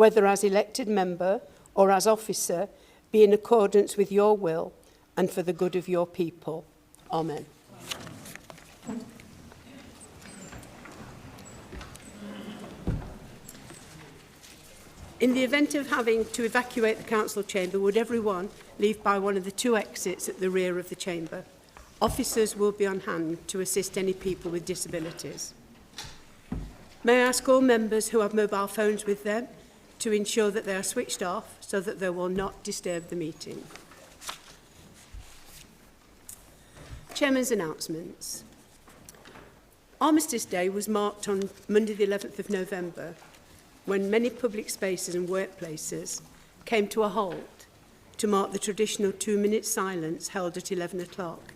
whether as elected member or as officer, be in accordance with your will and for the good of your people. Amen. In the event of having to evacuate the council chamber, would everyone leave by one of the 2 exits at the rear of the chamber? Officers will be on hand to assist any people with disabilities. May I ask all members who have mobile phones with them to ensure that they are switched off so that they will not disturb the meeting. Chairman's announcements. Armistice Day was marked on Monday the 11th of November, when many public spaces and workplaces came to a halt to mark the traditional 2-minute silence held at 11 o'clock.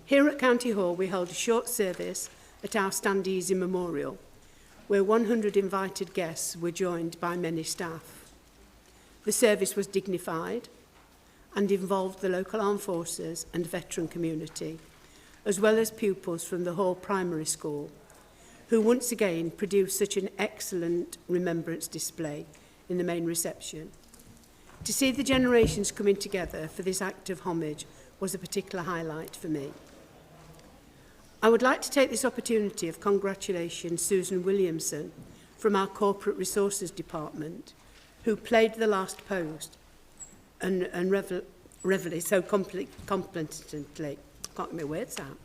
Here at County Hall, we held a short service at our Stand Easy Memorial, where 100 invited guests were joined by many staff. The service was dignified and involved the local armed forces and veteran community, as well as pupils from the Hall Primary School, who once again produced such an excellent remembrance display in the main reception. To see the generations coming together for this act of homage was a particular highlight for me. I would like to take this opportunity of congratulating Susan Williamson from our Corporate Resources Department, who played the last post and revelly so competently. Can't get my words out.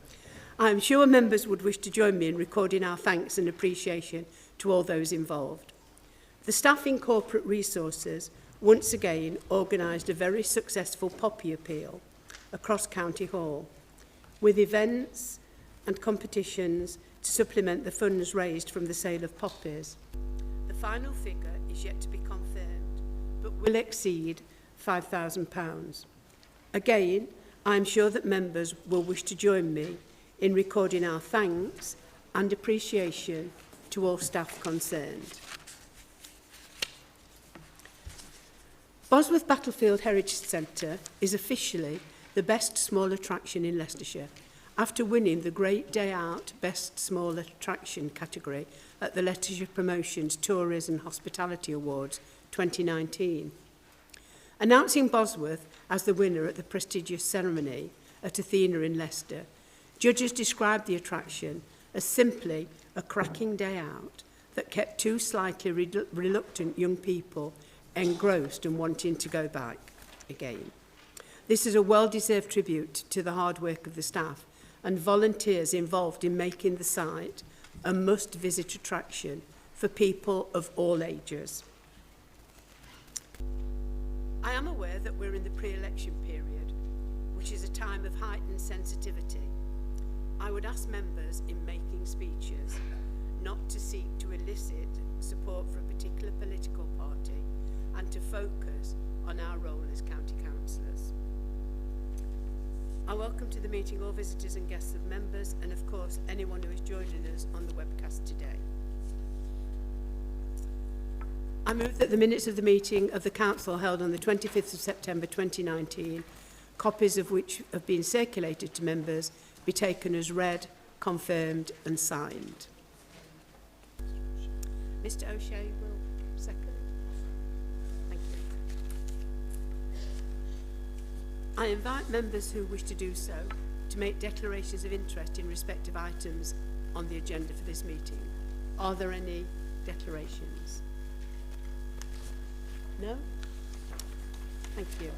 I am sure members would wish to join me in recording our thanks and appreciation to all those involved. The staff in Corporate Resources once again organised a very successful poppy appeal across County Hall, with events and competitions to supplement the funds raised from the sale of poppies. The final figure is yet to be confirmed, but will exceed £5,000. Again, I am sure that members will wish to join me in recording our thanks and appreciation to all staff concerned. Bosworth Battlefield Heritage Centre is officially the best small attraction in Leicestershire, after winning the Great Day Out Best Small Attraction category at the Leicestershire Promotions Tourism and Hospitality Awards 2019. Announcing Bosworth as the winner at the prestigious ceremony at Athena in Leicester, judges described the attraction as simply a cracking day out that kept 2 slightly reluctant young people engrossed and wanting to go back again. This is a well-deserved tribute to the hard work of the staff and volunteers involved in making the site a must-visit attraction for people of all ages. I am aware that we're in the pre-election period, which is a time of heightened sensitivity. I would ask members in making speeches not to seek to elicit support for a particular political party and to focus on our role as county councillors. I welcome to the meeting all visitors and guests of members and of course anyone who is joining us on the webcast today. I move that the minutes of the meeting of the Council held on the 25th of September 2019, copies of which have been circulated to members, be taken as read, confirmed and signed. Mr O'Shea will second. Thank you. I invite members who wish to do so to make declarations of interest in respect of items on the agenda for this meeting. Are there any declarations? No? Thank you.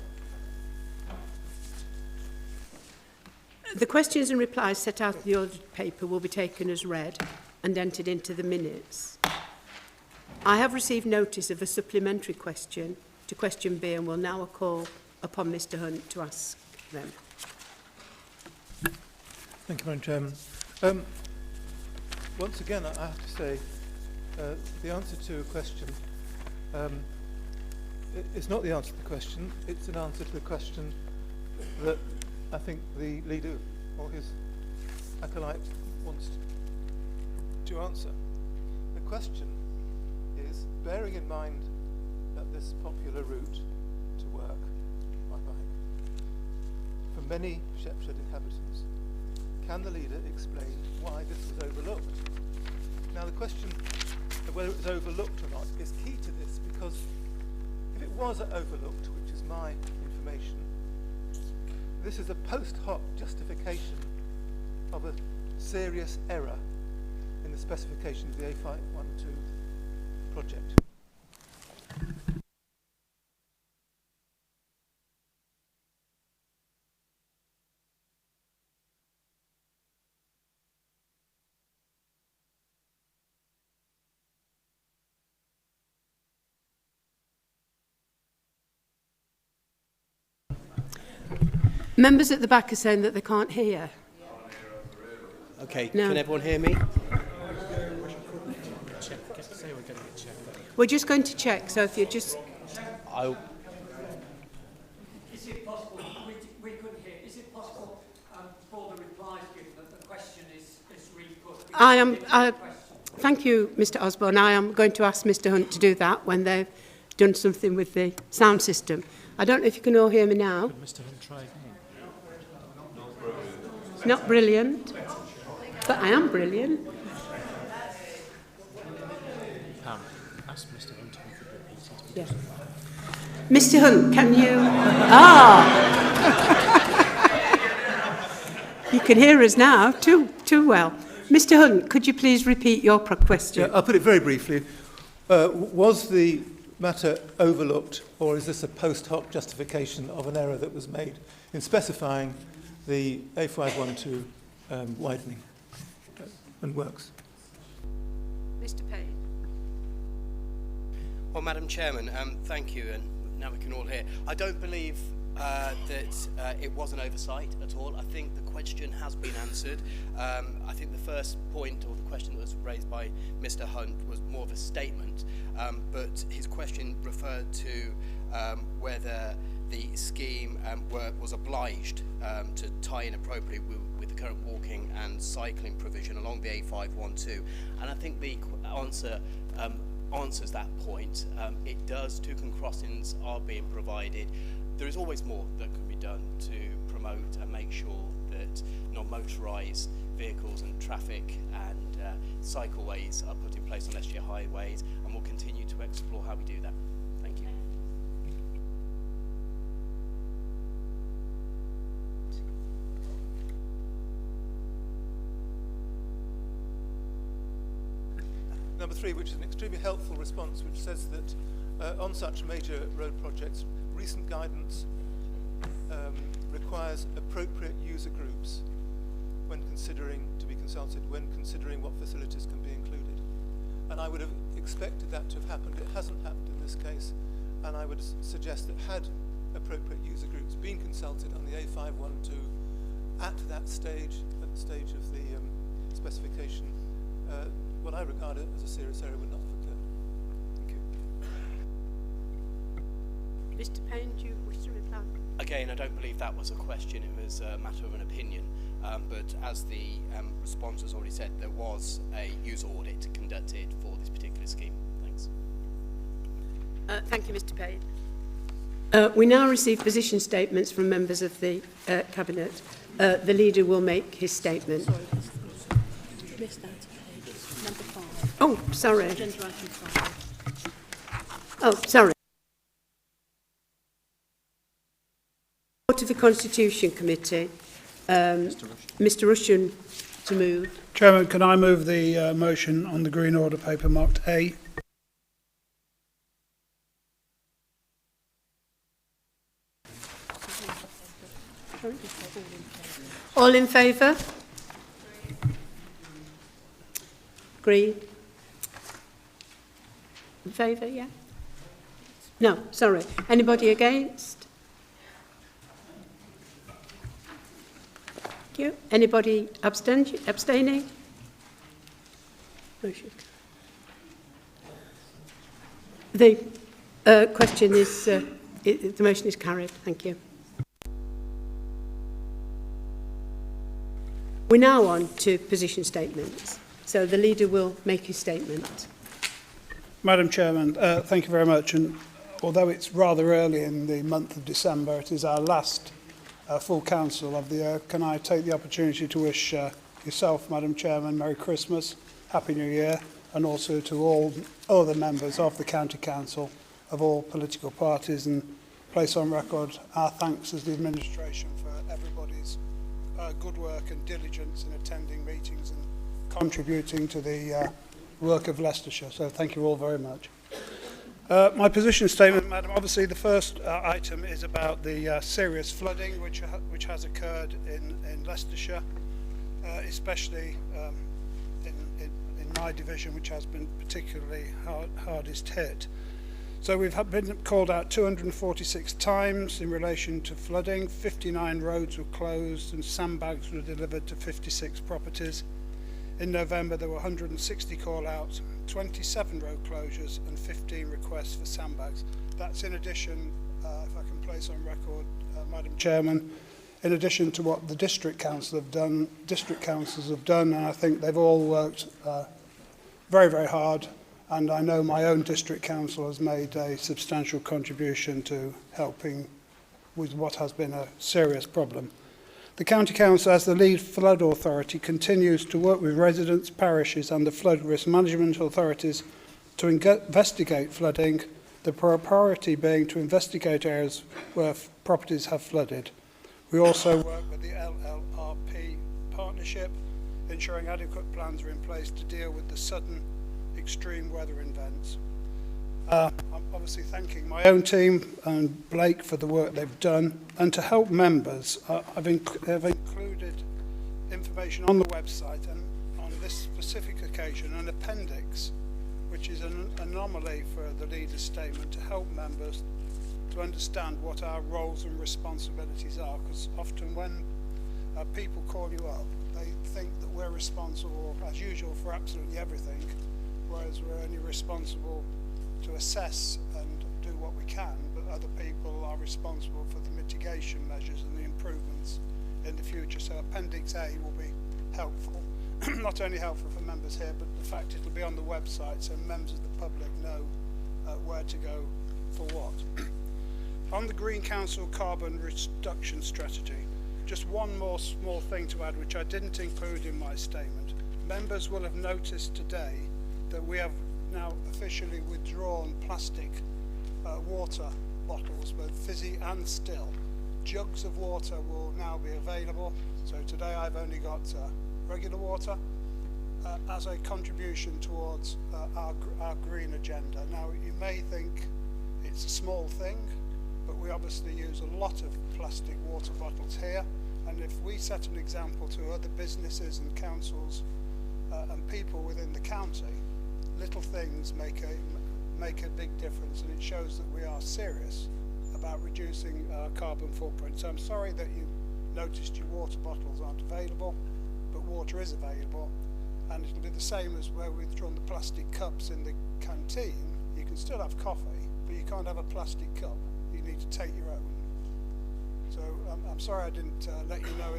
The questions and replies set out in the ordered paper will be taken as read and entered into the minutes. I have received notice of a supplementary question to question B and will now call upon Mr Hunt to ask them. Thank you, Madam Chairman. Once again, I have to say the answer to a question it's not the answer to the question, it's an answer to a question that I think the leader or his acolyte wants to answer. The question is, bearing in mind that this popular route to work by bike for many Shepshed inhabitants, can the leader explain why this was overlooked? Now the question of whether it was overlooked or not is key to this because was overlooked, which is my information. This is a post hoc justification of a serious error in the specification of the A512 project. Members at the back are saying that they can't hear. Okay, No. Can everyone hear me? We're just going to check, so if you just... I'll, Is it possible, we couldn't hear, is it possible for the replies given that the question is re-put? Thank you, Mr Osborne. I am going to ask Mr Hunt to do that when they've done something with the sound system. I don't know if you can all hear me now. Could Mr Hunt try again? Not brilliant, but I am brilliant. Pam, ask Mr Hunt if he could repeat it. Yeah. Mr Hunt, can you... You can hear us now, too well. Mr Hunt, could you please repeat your question? Yeah, I'll put it very briefly. Was the matter overlooked, or is this a post hoc justification of an error that was made in specifying the A512 widening and works? Mr Payne. well, Madam Chairman, thank you, and now we can all hear. I don't believe that it was an oversight at all. I think the question has been answered. I think the first point, or the question that was raised by Mr Hunt, was more of a statement, but his question referred to whether the scheme was obliged to tie in appropriately with the current walking and cycling provision along the A512, and I think the answer answers that point. It does. Toucan crossings are being provided. There is always more that can be done to promote and make sure that non-motorised vehicles and traffic and cycleways are put in place on SG highways, and we'll continue to explore how we do that. Thank you. Number 3, which is an extremely helpful response, which says that on such major road projects, recent guidance requires appropriate user groups when considering to be consulted, when considering what facilities can be included. And I would have expected that to have happened. It hasn't happened in this case, and I would suggest that had appropriate user groups been consulted on the A512 at that stage, at the stage of the specification, what I regard as a serious error would not have occurred. Thank you. Mr Payne, do you wish to reply? Again, I don't believe that was a question, it was a matter of an opinion. But as the response has already said, there was a user audit conducted for this particular scheme. Thanks. Thank you, Mr Payne. We now receive position statements from members of the Cabinet. The Leader will make his statement. Number 5. Oh, sorry. Agenda item 5. Oh, sorry. To the Constitution Committee, Mr Rushen to move. Chairman, can I move the motion on the Green Order paper marked A? All in favour? Green? In favour, yeah? No, sorry. Anybody against? Thank you. Anybody abstaining? Motion. The question is, the motion is carried. Thank you. We're now on to position statements. So the Leader will make his statement. Madam Chairman, thank you very much. And although it's rather early in the month of December, it is our last full council of the year. Can I take the opportunity to wish yourself, Madam Chairman, Merry Christmas, Happy New Year, and also to all other members of the County Council of all political parties and place on record our thanks as the administration for everybody's good work and diligence in attending meetings and contributing to the work of Leicestershire. So thank you all very much. My position statement, Madam, obviously the first item is about the serious flooding which has occurred in Leicestershire, especially in my division, which has been particularly hardest hit. So we've been called out 246 times in relation to flooding, 59 roads were closed and sandbags were delivered to 56 properties. In November there were 160 call-outs, 27 road closures and 15 requests for sandbags. That's in addition, if I can place on record, Madam Chairman, in addition to what the district councils have done, and I think they've all worked very, very hard, and I know my own district council has made a substantial contribution to helping with what has been a serious problem. The County Council, as the lead flood authority, continues to work with residents, parishes and the flood risk management authorities to investigate flooding, the priority being to investigate areas where properties have flooded. We also work with the LLRP partnership, ensuring adequate plans are in place to deal with the sudden extreme weather events. I'm obviously thanking my own team and Blake for the work they've done, and to help members, I've included information on the website and on this specific occasion an appendix, which is an anomaly for the leader's statement to help members to understand what our roles and responsibilities are, because often when people call you up, they think that we're responsible, as usual, for absolutely everything, whereas we're only responsible to assess and do what we can, but other people are responsible for the mitigation measures and the improvements in the future. So Appendix A will be helpful, not only helpful for members here, but the fact it'll be on the website so members of the public know where to go for what. On the Green Council carbon reduction strategy, just one more small thing to add, which I didn't include in my statement. Members will have noticed today that we have now officially withdrawn plastic water bottles, both fizzy and still. Jugs of water will now be available. So today I've only got regular water as a contribution towards our green agenda. Now you may think it's a small thing, but we obviously use a lot of plastic water bottles here, and if we set an example to other businesses and councils and people within the county, little things make a big difference, and it shows that we are serious about reducing our carbon footprint. So I'm sorry that you noticed your water bottles aren't available, but water is available, and it'll be the same as where we've withdrawn the plastic cups in the canteen. You can still have coffee, but you can't have a plastic cup. You need to take your own. So I'm sorry I didn't let you know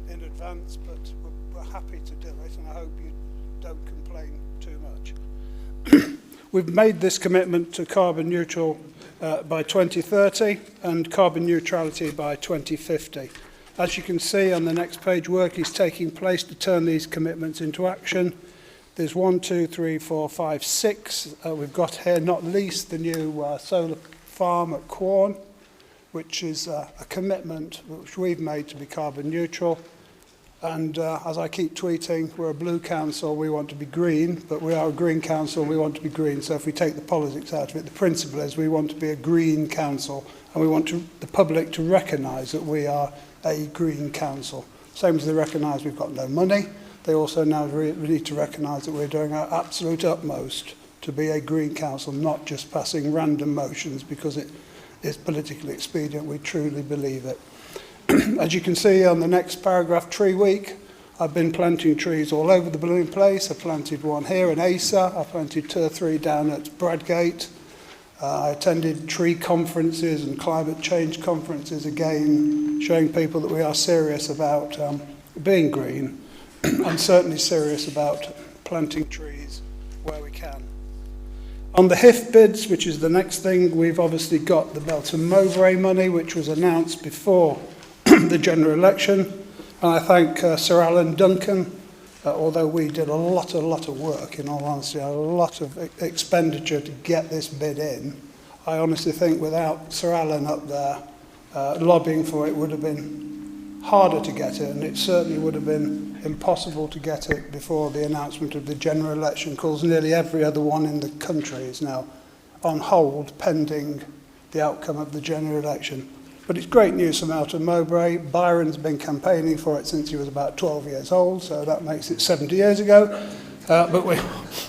in advance, but we're happy to do it, and I hope you don't complain too much. We've made this commitment to carbon neutral by 2030 and carbon neutrality by 2050. As you can see on the next page, work is taking place to turn these commitments into action. There's 1, 2, 3, 4, 5, 6 we've got here, not least the new solar farm at Quorn, which is a commitment which we've made to be carbon neutral. And as I keep tweeting, we're a blue council, we want to be green, but we are a green council, we want to be green. So if we take the politics out of it, the principle is we want to be a green council, and we want the public to recognise that we are a green council. Same as they recognise we've got no money, they also now need to recognise that we're doing our absolute utmost to be a green council, not just passing random motions because it is politically expedient. We truly believe it. As you can see on the next paragraph, Tree Week, I've been planting trees all over the blooming place. I planted one here in Asa, I planted 2 or 3 down at Bradgate. I attended tree conferences and climate change conferences, again showing people that we are serious about being green and certainly serious about planting trees where we can. On the HIF bids, which is the next thing, we've obviously got the Melton Mowbray money, which was announced before the general election, and I thank Sir Alan Duncan, although we did a lot of work, in all honesty, a lot of expenditure to get this bid in. I honestly think without Sir Alan up there lobbying for it would have been harder to get it, and it certainly would have been impossible to get it before the announcement of the general election, because nearly every other one in the country is now on hold pending the outcome of the general election. But it's great news for Melton Mowbray. Byron's been campaigning for it since he was about 12 years old, so that makes it 70 years ago. But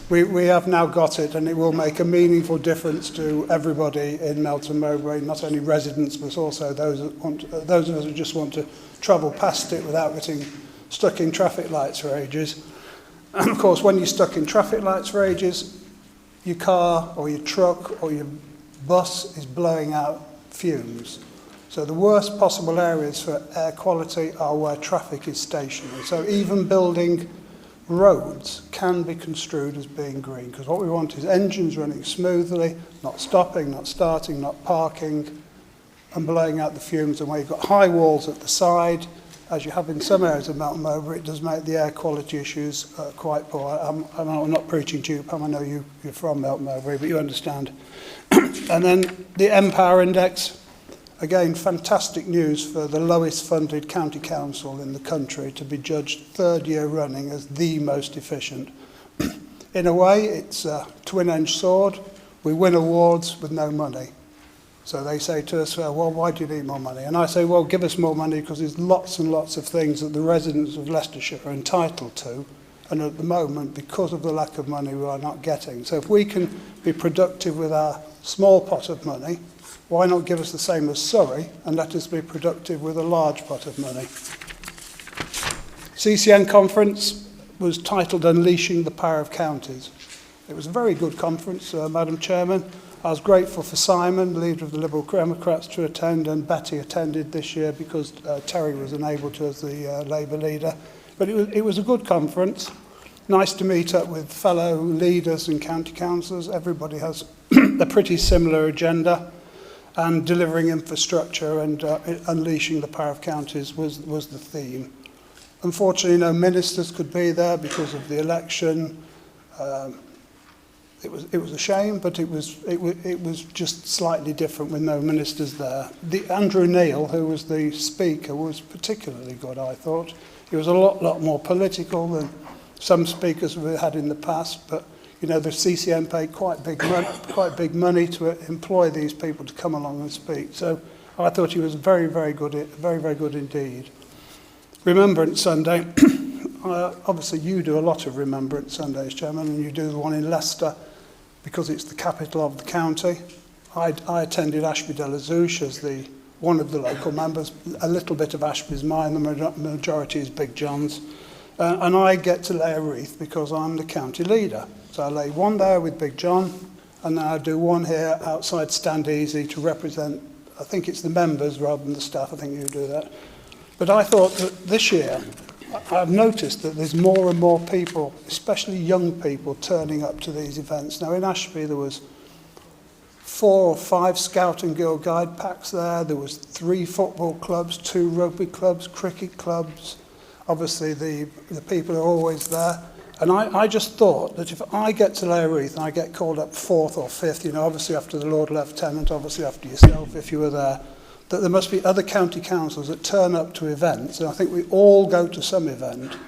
we have now got it, and it will make a meaningful difference to everybody in Melton Mowbray, not only residents, but also those of us who just want to travel past it without getting stuck in traffic lights for ages. And of course, when you're stuck in traffic lights for ages, your car or your truck or your bus is blowing out fumes. So the worst possible areas for air quality are where traffic is stationary. So even building roads can be construed as being green, because what we want is engines running smoothly, not stopping, not starting, not parking, and blowing out the fumes. And where you've got high walls at the side, as you have in some areas of Melton Mowbray, it does make the air quality issues quite poor. I'm not preaching to you, Pam, I know you're from Melton Mowbray, but you understand. And then the Empower Index, again, fantastic news for the lowest funded county council in the country to be judged third year running as the most efficient. In a way, it's a twin-edged sword. We win awards with no money. So they say to us, well, why do you need more money? And I say, well, give us more money because there's lots and lots of things that the residents of Leicestershire are entitled to. And at the moment, because of the lack of money, we are not getting. So if we can be productive with our small pot of money, why not give us the same as Surrey and let us be productive with a large pot of money? CCN conference was titled Unleashing the Power of Counties. It was a very good conference, Madam Chairman. I was grateful for Simon, leader of the Liberal Democrats, to attend, and Betty attended this year because Terry was unable to as the Labour leader. But it was a good conference. Nice to meet up with fellow leaders and county councillors. Everybody has a pretty similar agenda, and delivering infrastructure and unleashing the power of counties was the theme. Unfortunately, no ministers could be there because of the election. It was a shame, but it was just slightly different with no ministers there. Andrew Neil, who was the speaker, was particularly good, I thought. He was a lot more political than some speakers we've had in the past, but you know, the CCM paid quite big money to employ these people to come along and speak. So I thought he was very good indeed. Remembrance Sunday. Obviously, you do a lot of Remembrance Sundays, Chairman, and you do the one in Leicester because it's the capital of the county. I attended Ashby de la Zouch as one of the local members. A little bit of Ashby is mine, the majority is Big John's. And I get to lay a wreath because I'm the county leader. So I lay one there with Big John, and then I do one here outside Stand Easy to represent, I think it's the members rather than the staff, I think you do that. But I thought that this year, I've noticed that there's more and more people, especially young people, turning up to these events. Now in Ashby there was 4 or 5 Scout and Girl Guide packs there. There was 3 football clubs, 2 rugby clubs, cricket clubs. Obviously the people are always there. And I just thought that if I get to lay a wreath and I get called up 4th or 5th, you know, obviously after the Lord Lieutenant, obviously after yourself if you were there, that there must be other county councils that turn up to events. And I think we all go to some event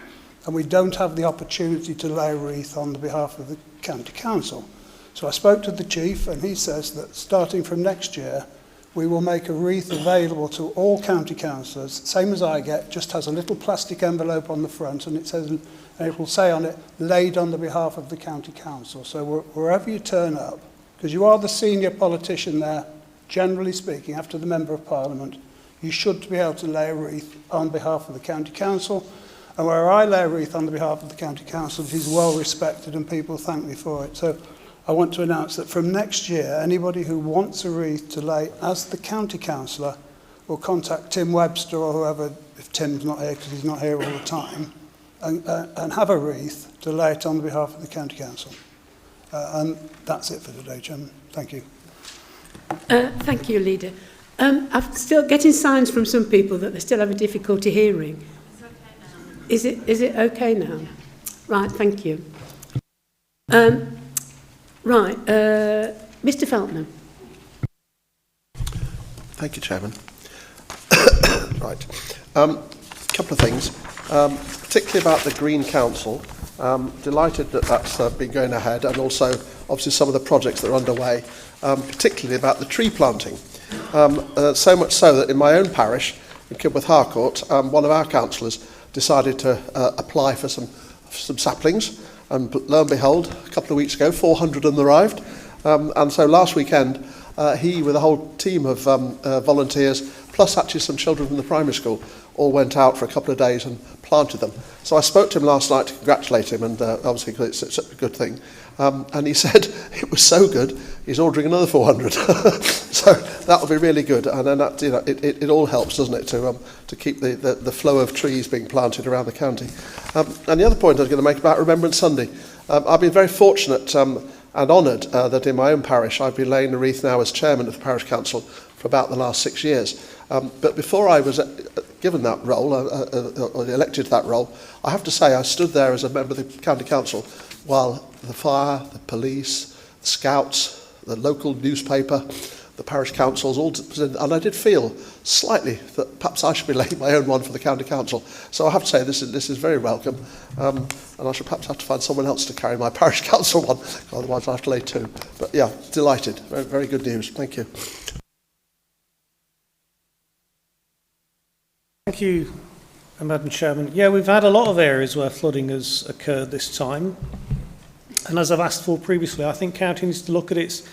and we don't have the opportunity to lay a wreath on the behalf of the county council. So I spoke to the chief and he says that starting from next year, we will make a wreath available to all county councillors, same as I get, just has a little plastic envelope on the front and it says, and it will say on it, laid on the behalf of the county council. So wherever you turn up, because you are the senior politician there, generally speaking, after the Member of Parliament, you should be able to lay a wreath on behalf of the county council. And where I lay a wreath on the behalf of the county council, it is well respected and people thank me for it. So I want to announce that from next year, anybody who wants a wreath to lay as the county councillor will contact Tim Webster or whoever, if Tim's not here because he's not here all the time, and have a wreath to lay it on behalf of the county council. And that's it for today, Chairman. Thank you. Thank you, Leader. I'm still getting signs from some people that they still have a difficulty hearing. It's okay now. Is it okay now? Right, thank you. Mr. Feltman. Thank you, Chairman. Right. Couple of things, particularly about the Green Council. Delighted that that's been going ahead, and also obviously some of the projects that are underway, particularly about the tree planting. So much so that in my own parish, in Kidworth Harcourt, one of our councillors decided to apply for some saplings, and lo and behold, a couple of weeks ago, 400 of them arrived. And so last weekend, he, with a whole team of volunteers, plus actually some children from the primary school, all went out for a couple of days and planted them. So I spoke to him last night to congratulate him, and obviously because it's such a good thing. And he said it was so good, he's ordering another 400. So that will be really good. And then that, it all helps, doesn't it, to keep the flow of trees being planted around the county. And the other point I was going to make about Remembrance Sunday, I've been very fortunate and honoured that in my own parish I've been laying the wreath now as chairman of the parish council for about the last 6 years. But before I was given that role, or elected to that role, I have to say I stood there as a member of the county council while the fire, the police, the scouts, the local newspaper, the parish councils, all presented, and I did feel slightly that perhaps I should be laying my own one for the county council. So I have to say this is very welcome, and I should perhaps have to find someone else to carry my parish council one, otherwise I have to lay two. But yeah, delighted. Very, very good news. Thank you. Thank you, Madam Chairman. Yeah, we've had a lot of areas where flooding has occurred this time. And as I've asked for previously, I think county needs to look at its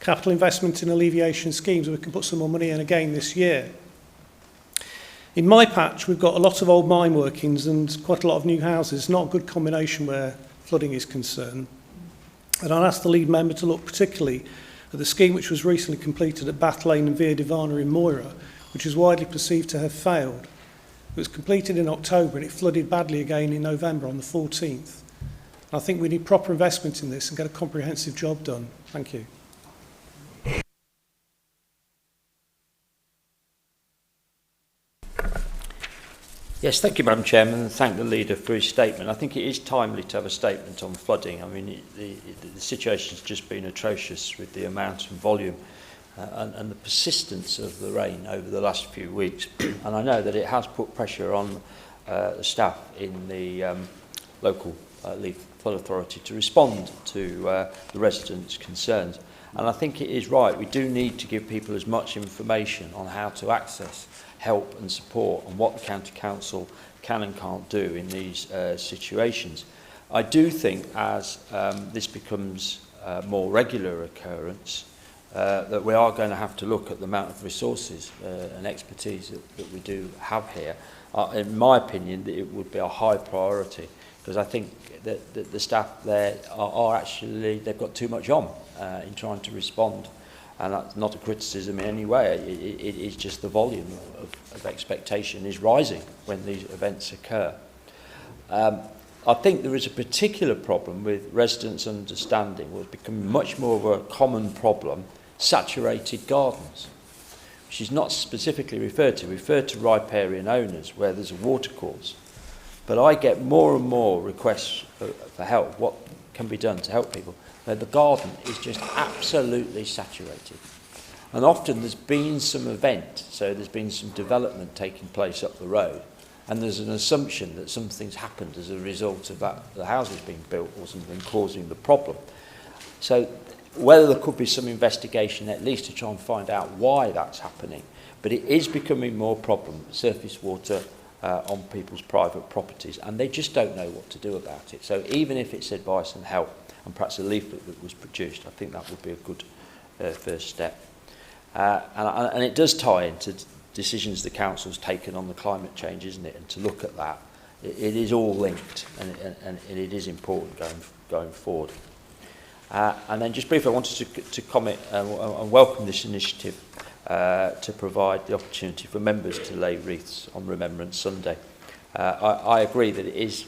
capital investment in alleviation schemes where we can put some more money in again this year. In my patch, we've got a lot of old mine workings and quite a lot of new houses. It's not a good combination where flooding is concerned. And I'll ask the lead member to look particularly at the scheme which was recently completed at Bath Lane and Via Divana in Moira, which is widely perceived to have failed. It was completed in October and it flooded badly again in November on the 14th. I think we need proper investment in this and get a comprehensive job done. Thank you. Yes, thank you, Madam Chairman, and thank the leader for his statement. I think it is timely to have a statement on flooding. I mean, the situation's just been atrocious with the amount and volume and the persistence of the rain over the last few weeks. And I know that it has put pressure on the staff in the local Leith Flood Authority to respond to the residents' concerns. And I think it is right. We do need to give people as much information on how to access help and support and what the county council can and can't do in these situations. I do think as this becomes more regular occurrence, that we are going to have to look at the amount of resources and expertise that we do have here. In my opinion, it would be a high priority, because I think that the staff there are actually, they've got too much on in trying to respond. And that's not a criticism in any way. It is just the volume of expectation is rising when these events occur. I think there is a particular problem with residents' understanding, what's become much more of a common problem, saturated gardens, which is not specifically referred to riparian owners where there's a watercourse. But I get more and more requests for help, what can be done to help people. Now, the garden is just absolutely saturated. And often there's been some event, so there's been some development taking place up the road, and there's an assumption that something's happened as a result of that, the houses being built or something causing the problem. So whether there could be some investigation at least to try and find out why that's happening, but it is becoming more problem, surface water on people's private properties, and they just don't know what to do about it. So even if it's advice and help, and perhaps a leaflet that was produced, I think that would be a good first step. And it does tie into decisions the council's taken on the climate change, isn't it? And to look at that, it is all linked, and it is important going forward. And then just briefly, I wanted to comment and welcome this initiative to provide the opportunity for members to lay wreaths on Remembrance Sunday. I agree that it is.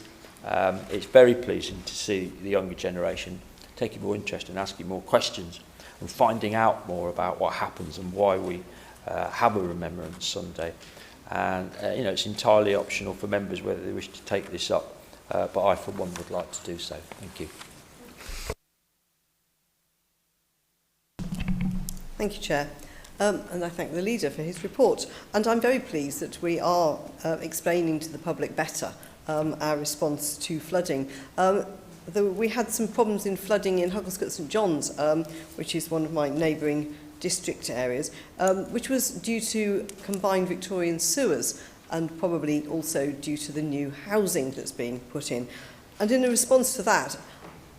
It's very pleasing to see the younger generation taking more interest and asking more questions and finding out more about what happens and why we have a Remembrance Sunday. And it's entirely optional for members whether they wish to take this up, but I for one would like to do so. Thank you. Thank you, Chair. And I thank the leader for his report. And I'm very pleased that we are explaining to the public better our response to flooding. We had some problems in flooding in Hugglerscott St John's, which is one of my neighbouring district areas, which was due to combined Victorian sewers and probably also due to the new housing that's being put in. And in a response to that,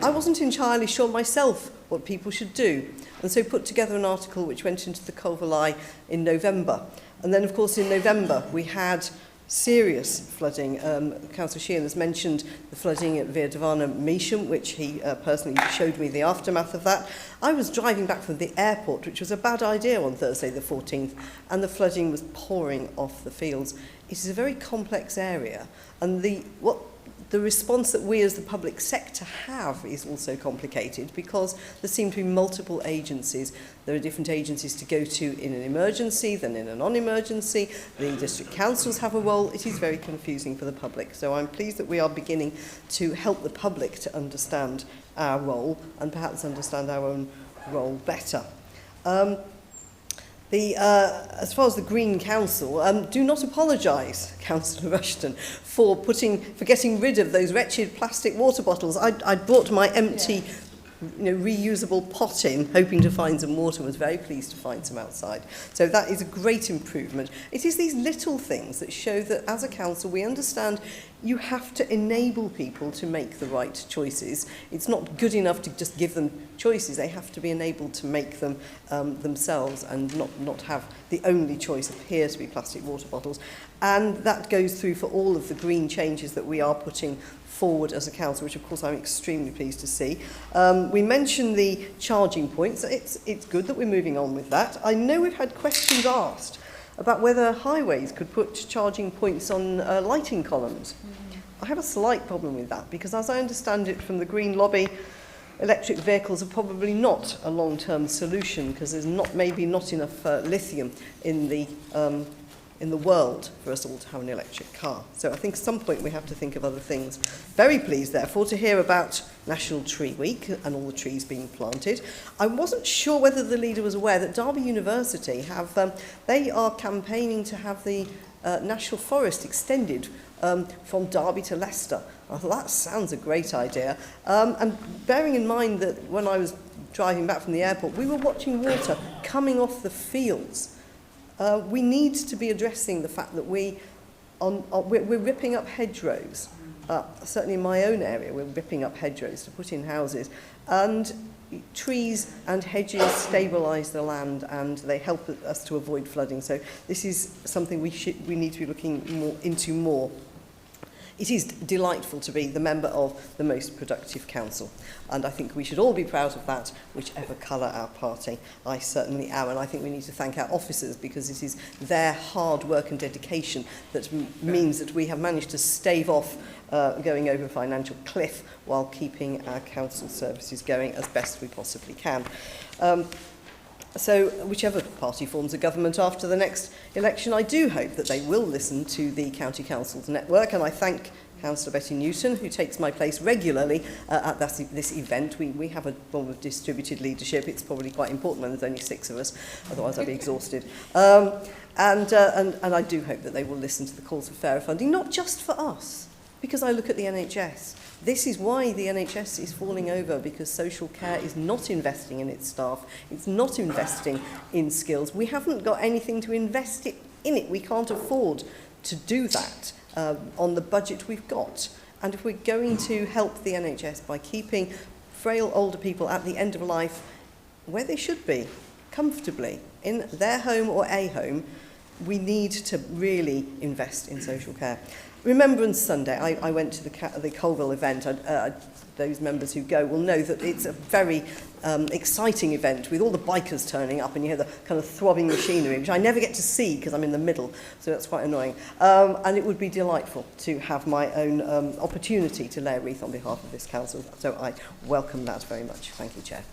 I wasn't entirely sure myself what people should do, and so put together an article which went into the Culver Eye in November. And then, of course, in November, we had serious flooding. Councillor Sheehan has mentioned the flooding at Via Davana Measham, which he personally showed me the aftermath of that. I was driving back from the airport, which was a bad idea on Thursday the 14th, and the flooding was pouring off the fields. It is a very complex area, and the response that we as the public sector have is also complicated because there seem to be multiple agencies. There are different agencies to go to in an emergency than in a non-emergency. The district councils have a role. It is very confusing for the public. So I'm pleased that we are beginning to help the public to understand our role and perhaps understand our own role better. As far as the Green Council, do not apologise, Councillor Rushton, for getting rid of those wretched plastic water bottles. I brought my empty, reusable pot in, hoping to find some water, and was very pleased to find some outside. So that is a great improvement. It is these little things that show that as a council we understand you have to enable people to make the right choices. It's not good enough to just give them choices. They have to be enabled to make them themselves and not have the only choice appear to be plastic water bottles. And that goes through for all of the green changes that we are putting forward as a council, which of course I'm extremely pleased to see. We mentioned the charging points. It's good that we're moving on with that. I know we've had questions asked about whether highways could put charging points on lighting columns. I have a slight problem with that because, as I understand it from the Green Lobby, electric vehicles are probably not a long-term solution because there's maybe not enough lithium in the world for us all to have an electric car. So I think at some point we have to think of other things. Very pleased, therefore, to hear about National Tree Week and all the trees being planted. I wasn't sure whether the leader was aware that Derby University they are campaigning to have the National Forest extended from Derby to Leicester. I thought that sounds a great idea. And bearing in mind that when I was driving back from the airport, we were watching water coming off the fields. We need to be addressing the fact that we're ripping up hedgerows. Certainly in my own area, we're ripping up hedgerows to put in houses. And trees and hedges stabilise the land and they help us to avoid flooding. So this is something we need to be looking into more. It is delightful to be the member of the most productive council, and I think we should all be proud of that, whichever colour our party. I certainly am, and I think we need to thank our officers because it is their hard work and dedication that means that we have managed to stave off going over a financial cliff while keeping our council services going as best we possibly can. So whichever party forms a government after the next election, I do hope that they will listen to the County Councils network, and I thank Councillor Betty Newton, who takes my place regularly at this event. We have a form of distributed leadership. It's probably quite important when there's only 6 of us, otherwise I'd be exhausted. And I do hope that they will listen to the calls for fairer funding, not just for us, because I look at the NHS. This is why the NHS is falling over, because social care is not investing in its staff. It's not investing in skills. We haven't got anything to invest in it. We can't afford to do that on the budget we've got. And if we're going to help the NHS by keeping frail older people at the end of life where they should be, comfortably, in their home or a home, we need to really invest in social care. Remembrance Sunday, I went to the Colville event. Those members who go will know that it's a very exciting event with all the bikers turning up and you hear the kind of throbbing machinery, which I never get to see because I'm in the middle, so that's quite annoying. And it would be delightful to have my own opportunity to lay a wreath on behalf of this council, so I welcome that very much. Thank you, Chair.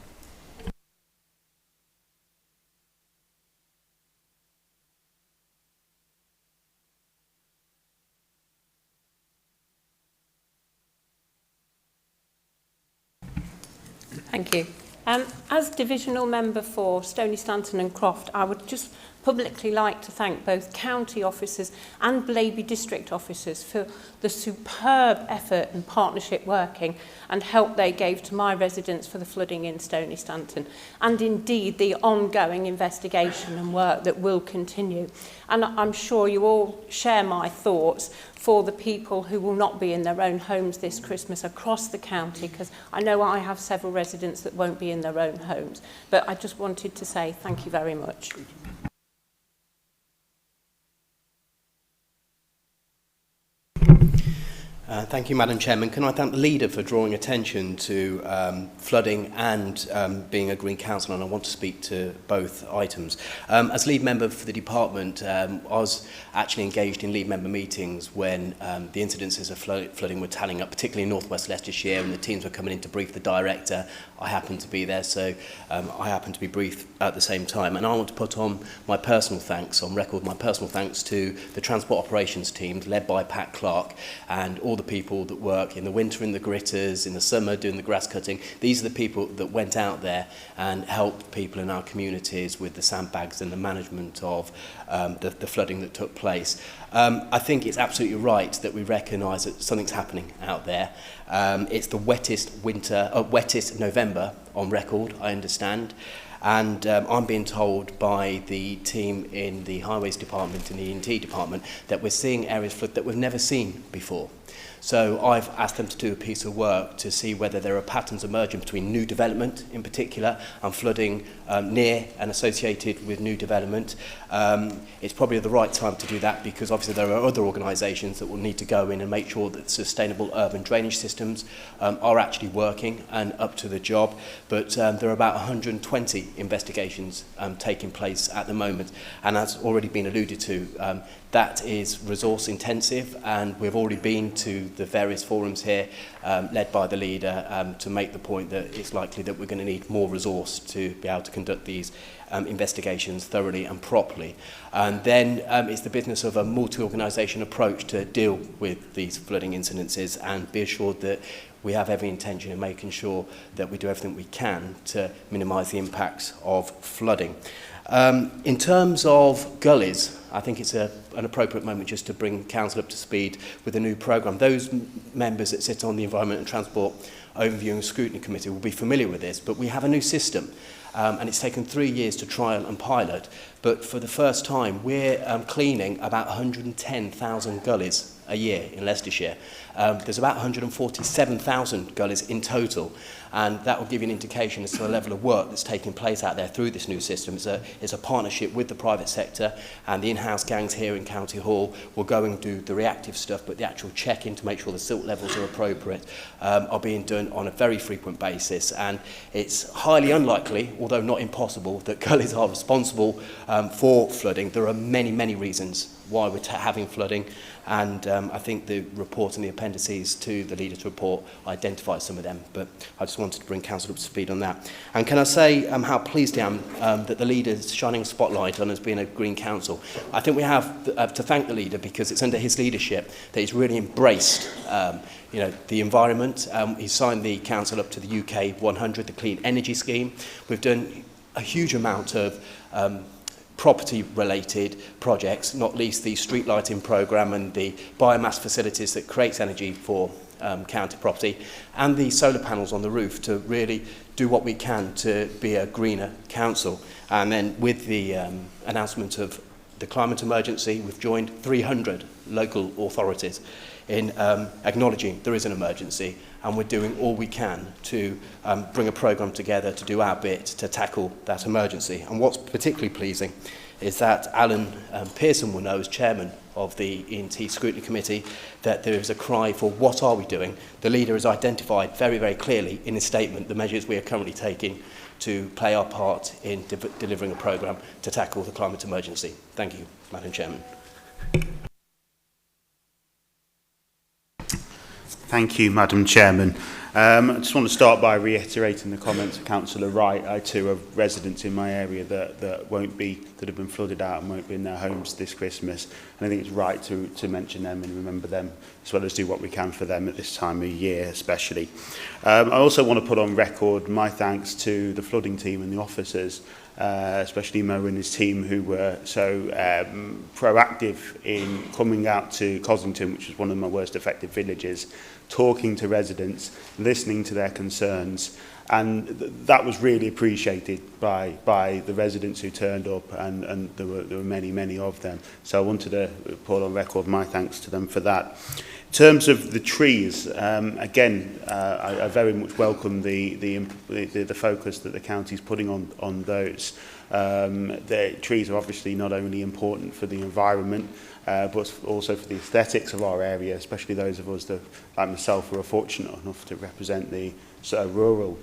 Thank you. As Divisional Member for Stony Stanton and Croft, I would just publicly like to thank both county officers and Blaby district officers for the superb effort and partnership working and help they gave to my residents for the flooding in Stony Stanton, and indeed the ongoing investigation and work that will continue. And I'm sure you all share my thoughts for the people who will not be in their own homes this Christmas across the county, because I know I have several residents that won't be in their own homes. But I just wanted to say thank you very much. Thank you, Madam Chairman. Can I thank the leader for drawing attention to flooding and being a Green Council, and I want to speak to both items. As lead member for the department, I was actually engaged in lead member meetings when the incidences of flooding were tallying up, particularly in North West Leicestershire, and the teams were coming in to brief the director. I happened to be there, so I happened to be briefed at the same time. And I want to put on my personal thanks, on record, my personal thanks to the transport operations teams led by Pat Clark and all the people that work in the winter in the gritters, in the summer doing the grass cutting. These are the people that went out there and helped people in our communities with the sandbags and the management of the flooding that took place. I think it's absolutely right that we recognise that something's happening out there. It's the wettest November on record, I understand. And I'm being told by the team in the Highways Department and the E&T Department that we're seeing areas flood that we've never seen before. So I've asked them to do a piece of work to see whether there are patterns emerging between new development in particular and flooding near and associated with new development. It's probably the right time to do that because obviously there are other organisations that will need to go in and make sure that sustainable urban drainage systems are actually working and up to the job. But there are about 120 investigations taking place at the moment, and as already been alluded to, that is resource intensive, and we've already been to the various forums here led by the leader to make the point that it's likely that we're going to need more resource to be able to conduct these investigations thoroughly and properly. And then it's the business of a multi-organisation approach to deal with these flooding incidences and be assured that we have every intention of making sure that we do everything we can to minimise the impacts of flooding. In terms of gullies, I think it's an appropriate moment just to bring Council up to speed with a new programme. Those members that sit on the Environment and Transport Overview and Scrutiny Committee will be familiar with this, but we have a new system. And it's taken 3 years to trial and pilot, but for the first time we're cleaning about 110,000 gullies a year in Leicestershire. There's about 147,000 gullies in total, and that will give you an indication as to the level of work that's taking place out there through this new system. It's a partnership with the private sector, and the in-house gangs here in County Hall will go and do the reactive stuff, but the actual check-in to make sure the silt levels are appropriate are being done on a very frequent basis. And it's highly unlikely, although not impossible, that gullies are responsible for flooding. There are many, many reasons why we're having flooding, and I think the report and the appendices to the leader's report identify some of them, but I just wanted to bring Council up to speed on that. And can I say how pleased I am that the leader's shining a spotlight on us being a Green Council. I think we have to thank the leader because it's under his leadership that he's really embraced the environment. He signed the Council up to the UK 100, the Clean Energy Scheme. We've done a huge amount of property-related projects, not least the street lighting programme and the biomass facilities that creates energy for county property, and the solar panels on the roof to really do what we can to be a greener council. And then with the announcement of the climate emergency, we've joined 300 local authorities in acknowledging there is an emergency, and we're doing all we can to bring a programme together to do our bit to tackle that emergency. And what's particularly pleasing is that Alan Pearson will know, as chairman of the E&T Scrutiny Committee, that there is a cry for what are we doing. The leader has identified very, very clearly in his statement the measures we are currently taking to play our part in delivering a programme to tackle the climate emergency. Thank you, Madam Chairman. Thank you, Madam Chairman. I just want to start by reiterating the comments of Councillor Wright. I too have residents in my area that have been flooded out and won't be in their homes this Christmas. And I think it's right to mention them and remember them, as well as do what we can for them at this time of year especially. I also want to put on record my thanks to the flooding team and the officers, especially Mo and his team, who were so proactive in coming out to Coslington, which was one of my worst affected villages, talking to residents, listening to their concerns, and that was really appreciated by the residents who turned up, and there were many of them. So I wanted to put on record my thanks to them for that. In terms of the trees, again, I very much welcome the focus that the county is putting on those. The trees are obviously not only important for the environment, but also for the aesthetics of our area, especially those of us that, like myself, who are fortunate enough to represent the rural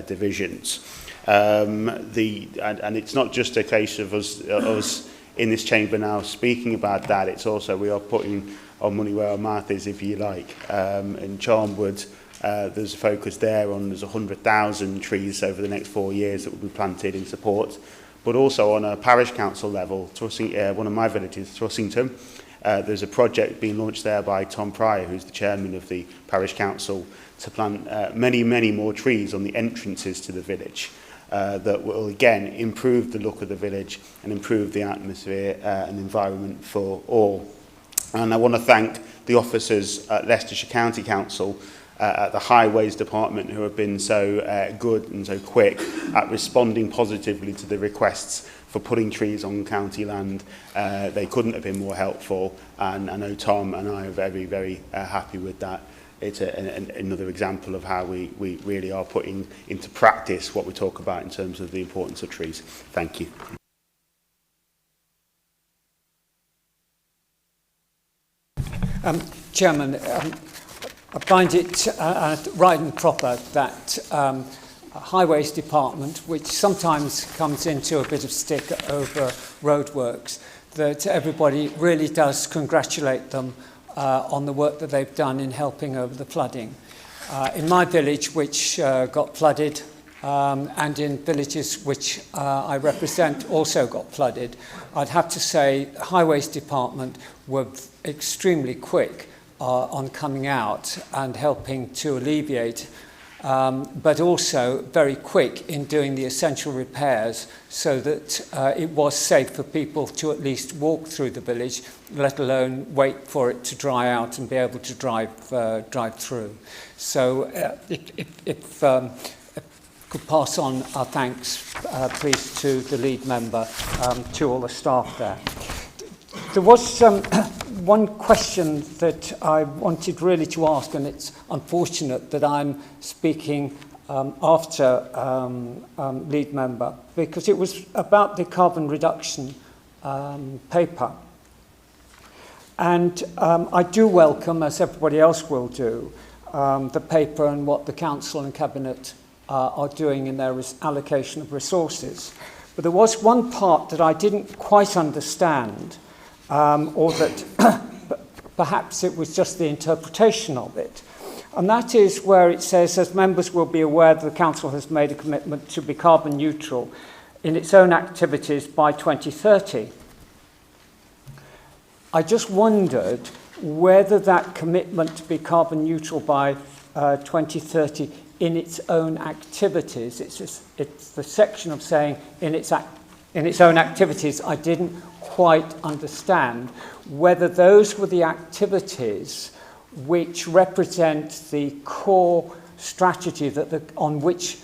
divisions. And it's not just a case of us in this chamber now speaking about that, it's also we are putting our money where our mouth is, if you like. In Charnwood, there's a focus there on there's 100,000 trees over the next 4 years that will be planted in support. But also on a parish council level, one of my villages, Trussington, there's a project being launched there by Tom Pryor, who's the chairman of the parish council, to plant many more trees on the entrances to the village that will again improve the look of the village and improve the atmosphere and environment for all. And I want to thank the officers at Leicestershire County Council at the Highways Department, who have been so good and so quick at responding positively to the requests for putting trees on county land. They couldn't have been more helpful, and I know Tom and I are very happy with that. It's another example of how we really are putting into practice what we talk about in terms of the importance of trees. Thank you. Chairman, I find it right and proper that Highways Department, which sometimes comes into a bit of stick over roadworks, that everybody really does congratulate them on the work that they've done in helping over the flooding. In my village, which got flooded, and in villages which I represent also got flooded, I'd have to say Highways Department were extremely quick on coming out and helping to alleviate, but also very quick in doing the essential repairs so that it was safe for people to at least walk through the village, let alone wait for it to dry out and be able to drive through. So if could pass on our thanks, please, to the lead member, to all the staff there. There was one question that I wanted really to ask, and it's unfortunate that I'm speaking after lead member, because it was about the carbon reduction paper. And I do welcome, as everybody else will do, the paper and what the council and cabinet are doing in their allocation of resources. But there was one part that I didn't quite understand, or that perhaps it was just the interpretation of it. And that is where it says, as members will be aware, the council has made a commitment to be carbon neutral in its own activities by 2030. I just wondered whether that commitment to be carbon neutral by 2030 in its own activities, it's the section of saying in its own activities, I didn't quite understand whether those were the activities which represent the core strategy on which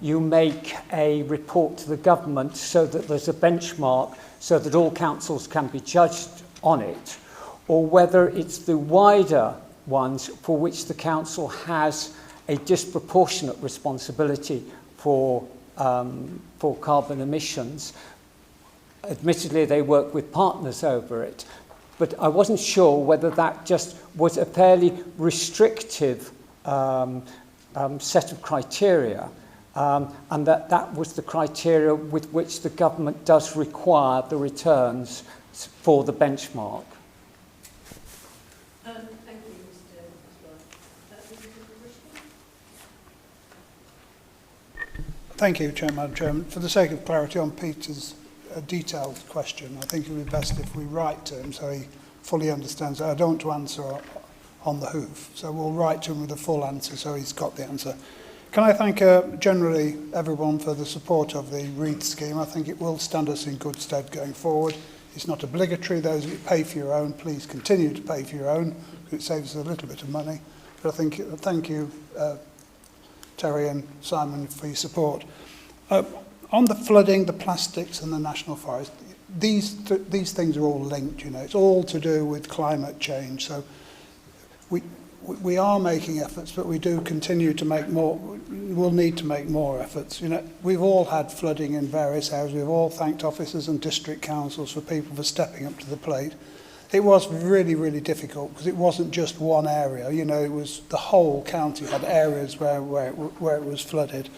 you make a report to the government so that there's a benchmark so that all councils can be judged on it, or whether it's the wider ones for which the council has a disproportionate responsibility for carbon emissions. Admittedly, they work with partners over it, but I wasn't sure whether that just was a fairly restrictive set of criteria, and that was the criteria with which the government does require the returns for the benchmark. Thank you, Mr. Thank you, Madam Chairman. For the sake of clarity on Peter's detailed question, I think it would be best if we write to him so he fully understands it. I don't want to answer on the hoof, so we'll write to him with a full answer so he's got the answer. Can I thank generally everyone for the support of the Reed scheme? I think it will stand us in good stead going forward. It's not obligatory. Those who pay for your own, please continue to pay for your own, because it saves us a little bit of money. But I think, thank you, Terry and Simon, for your support. On the flooding, the plastics and the National Forest, these things are all linked, you know. It's all to do with climate change. So we are making efforts, but we do continue to make more. We'll need to make more efforts. You know, we've all had flooding in various areas. We've all thanked officers and district councils for people for stepping up to the plate. It was really, really difficult because it wasn't just one area. You know, it was the whole county had areas where it was flooded.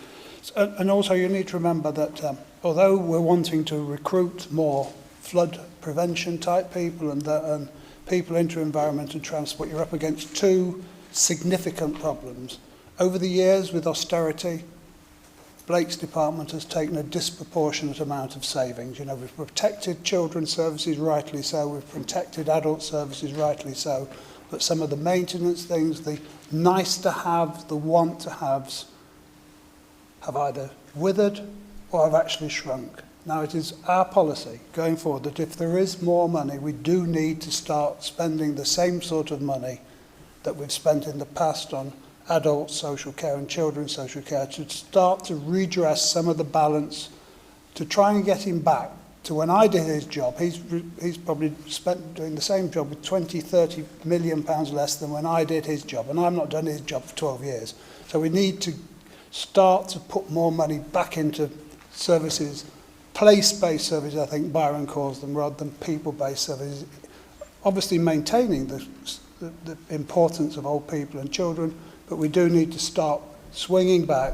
And also you need to remember that although we're wanting to recruit more flood prevention type people and people into environment and transport, you're up against two significant problems. Over the years with austerity, Blake's department has taken a disproportionate amount of savings. You know, we've protected children's services, rightly so, we've protected adult services, rightly so, but some of the maintenance things, the nice to have, the want to haves, have either withered or have actually shrunk. Now it is our policy going forward that if there is more money, we do need to start spending the same sort of money that we've spent in the past on adult social care and children's social care, to start to redress some of the balance, to try and get him back to when I did his job. He's probably spent doing the same job with 20-30 million pounds less than when I did his job, and I've not done his job for 12 years. So we need to start to put more money back into services, place-based services, I think Byron calls them, rather than people-based services. Obviously maintaining the importance of old people and children, but we do need to start swinging back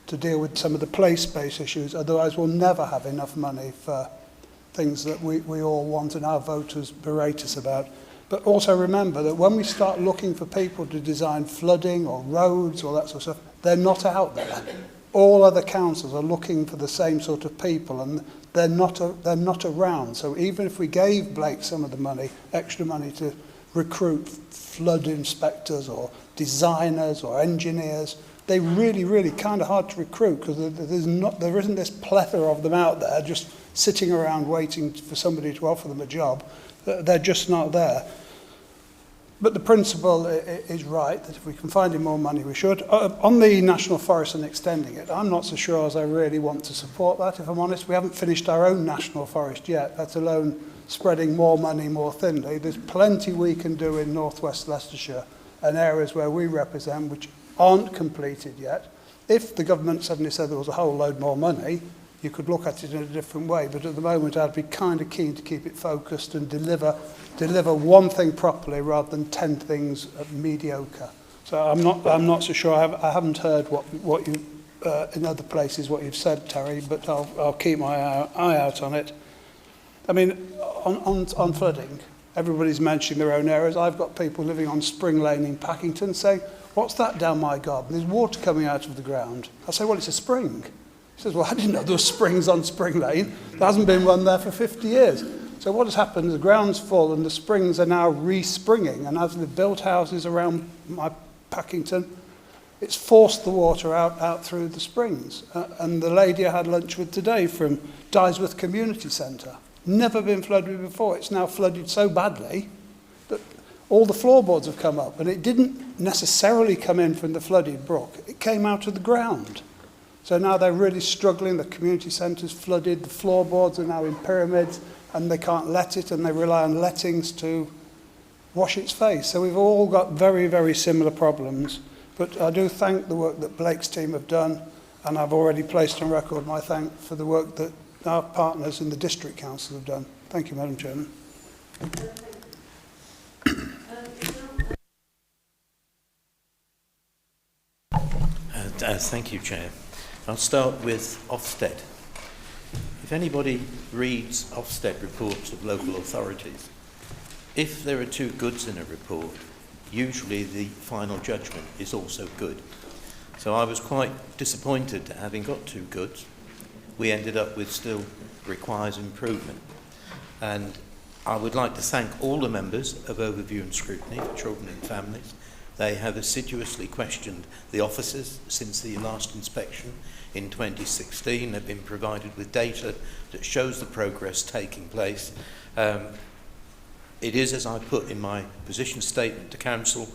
to deal with some of the place-based issues, otherwise we'll never have enough money for things that we all want and our voters berate us about. But also remember that when we start looking for people to design flooding or roads or that sort of stuff, they're not out there. All other councils are looking for the same sort of people, and they're not around. So even if we gave Blake some of the money, extra money to recruit flood inspectors or designers or engineers, they're really, really kind of hard to recruit because there isn't this plethora of them out there just sitting around waiting for somebody to offer them a job. They're just not there. But the principle is right, that if we can find him more money, we should. On the National Forest and extending it, I'm not so sure as I really want to support that, if I'm honest. We haven't finished our own National Forest yet, let alone spreading more money more thinly. There's plenty we can do in northwest Leicestershire and areas where we represent which aren't completed yet. If the government suddenly said there was a whole load more money, you could look at it in a different way. But at the moment, I'd be kind of keen to keep it focused and deliver one thing properly rather than 10 things mediocre. So I'm not so sure. I haven't heard what you in other places what you've said, Terry, but I'll keep my eye out on it. I mean, on flooding, everybody's mentioning their own areas. I've got people living on Spring Lane in Packington saying, "What's that down my garden? There's water coming out of the ground." I say, "Well, it's a spring." He says, "Well, I didn't know there were springs on Spring Lane. There hasn't been one there for 50 years. So what has happened, the ground's full and the springs are now re-springing. And as they've built houses around my Packington, it's forced the water out through the springs. And the lady I had lunch with today from Dysworth Community Centre, never been flooded before. It's now flooded so badly that all the floorboards have come up. And it didn't necessarily come in from the flooded brook. It came out of the ground. So now they're really struggling. The community centre's flooded. The floorboards are now in pyramids. And they can't let it, and they rely on lettings to wash its face. So we've all got very, very similar problems. But I do thank the work that Blake's team have done, and I've already placed on record my thanks for the work that our partners in the District Council have done. Thank you, Madam Chairman. Thank you, Chair. I'll start with Ofsted. If anybody reads Ofsted reports of local authorities, if there are two goods in a report, usually the final judgment is also good. So I was quite disappointed that having got 2 goods, we ended up with still requires improvement. And I would like to thank all the members of Overview and Scrutiny for Children and Families. They have assiduously questioned the officers since the last inspection in 2016. They've been provided with data that shows the progress taking place. It is, as I put in my position statement to Council,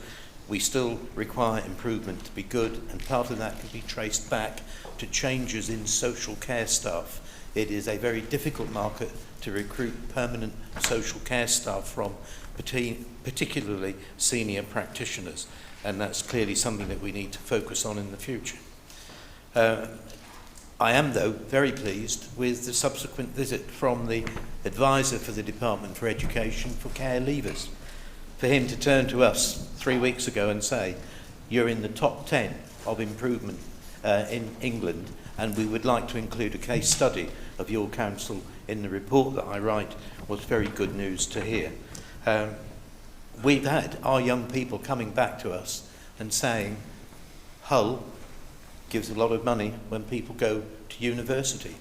we still require improvement to be good, and part of that can be traced back to changes in social care staff. It is a very difficult market to recruit permanent social care staff from, particularly senior practitioners, and that's clearly something that we need to focus on in the future. I am, though, very pleased with the subsequent visit from the advisor for the Department for Education for care leavers. For him to turn to us 3 weeks ago and say, you're in the top 10 of improvement in England, and we would like to include a case study of your council in the report that I write, was very good news to hear. We've had our young people coming back to us and saying, Hull gives a lot of money when people go to university.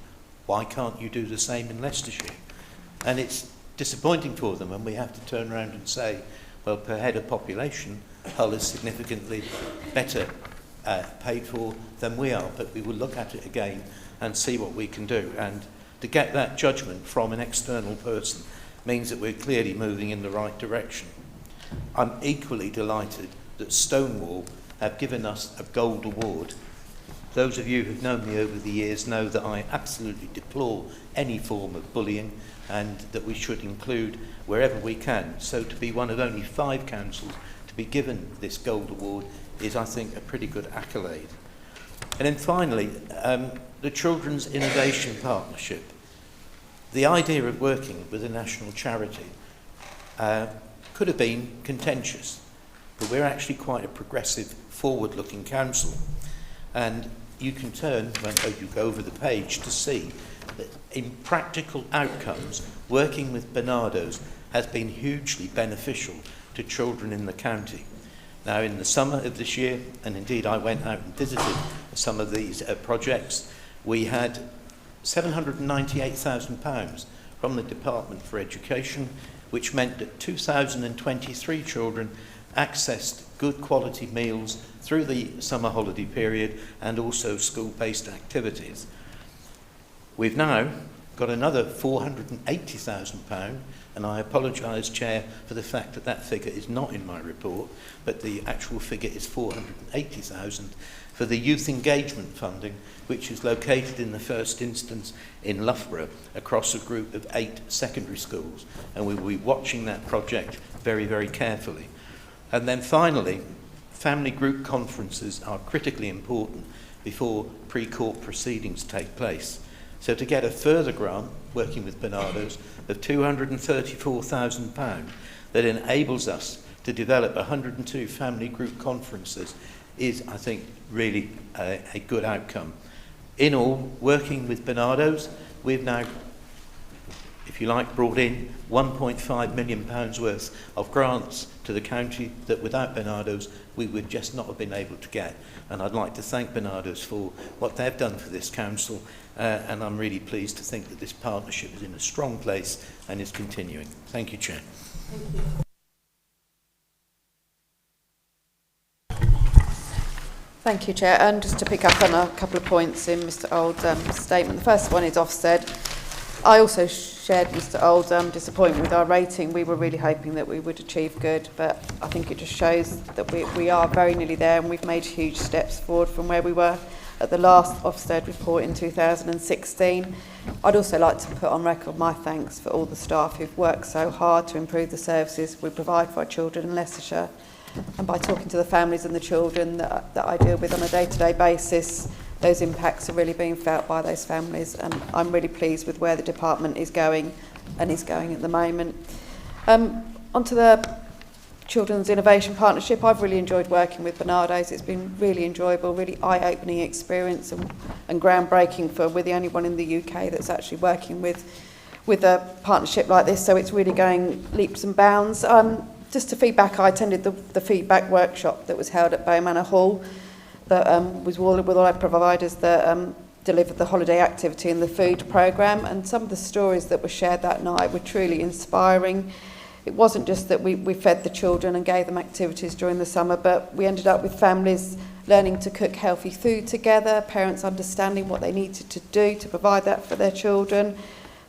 Why can't you do the same in Leicestershire? And it's disappointing for them when we have to turn around and say, well, per head of population, Hull is significantly better paid for than we are, but we will look at it again and see what we can do. And to get that judgment from an external person means that we're clearly moving in the right direction. I'm equally delighted that Stonewall have given us a gold award. Those of you who've known me over the years know that I absolutely deplore any form of bullying, and that we should include wherever we can. So to be one of only 5 councils to be given this gold award is, I think, a pretty good accolade. And then finally, the Children's Innovation Partnership. The idea of working with a national charity could have been contentious, but we're actually quite a progressive, forward-looking council. And you can turn, when you go over the page, to see that in practical outcomes, working with Barnardo's has been hugely beneficial to children in the county. Now, in the summer of this year, and indeed I went out and visited some of these projects, we had £798,000 from the Department for Education, which meant that 2,023 children accessed good quality meals through the summer holiday period and also school-based activities. We've now got another £480,000, and I apologise, Chair, for the fact that that figure is not in my report, but the actual figure is £480,000 for the youth engagement funding, which is located in the first instance in Loughborough across a group of 8 secondary schools, and we will be watching that project very, very carefully. And then finally, family group conferences are critically important before pre-court proceedings take place. So to get a further grant, working with Barnardo's, of £234,000 that enables us to develop 102 family group conferences is, I think, really a good outcome. In all, working with Barnardo's, we've now, if you like, brought in £1.5 million worth of grants to the county that without Barnardo's we would just not have been able to get. And I'd like to thank Barnardo's for what they've done for this council, and I'm really pleased to think that this partnership is in a strong place and is continuing. Thank you, Chair. Thank you. Thank you, Chair. And just to pick up on a couple of points in Mr Old's statement. The first one is Ofsted. I also shared Mr Old's disappointment with our rating. We were really hoping that we would achieve good, but I think it just shows that we are very nearly there, and we've made huge steps forward from where we were at the last Ofsted report in 2016. I'd also like to put on record my thanks for all the staff who've worked so hard to improve the services we provide for our children in Leicestershire. And by talking to the families and the children that I deal with on a day-to-day basis, those impacts are really being felt by those families, and I'm really pleased with where the department is going and is going at the moment. Onto the Children's Innovation Partnership, I've really enjoyed working with Barnardo's. It's been really enjoyable, really eye-opening experience and groundbreaking for we're the only one in the UK that's actually working with a partnership like this, so it's really going leaps and bounds. Just to feedback, I attended the feedback workshop that was held at Bow Manor Hall. that was with all our providers that delivered the holiday activity and the food programme, and some of the stories that were shared that night were truly inspiring. It wasn't just that we fed the children and gave them activities during the summer, but we ended up with families learning to cook healthy food together, parents understanding what they needed to do to provide that for their children,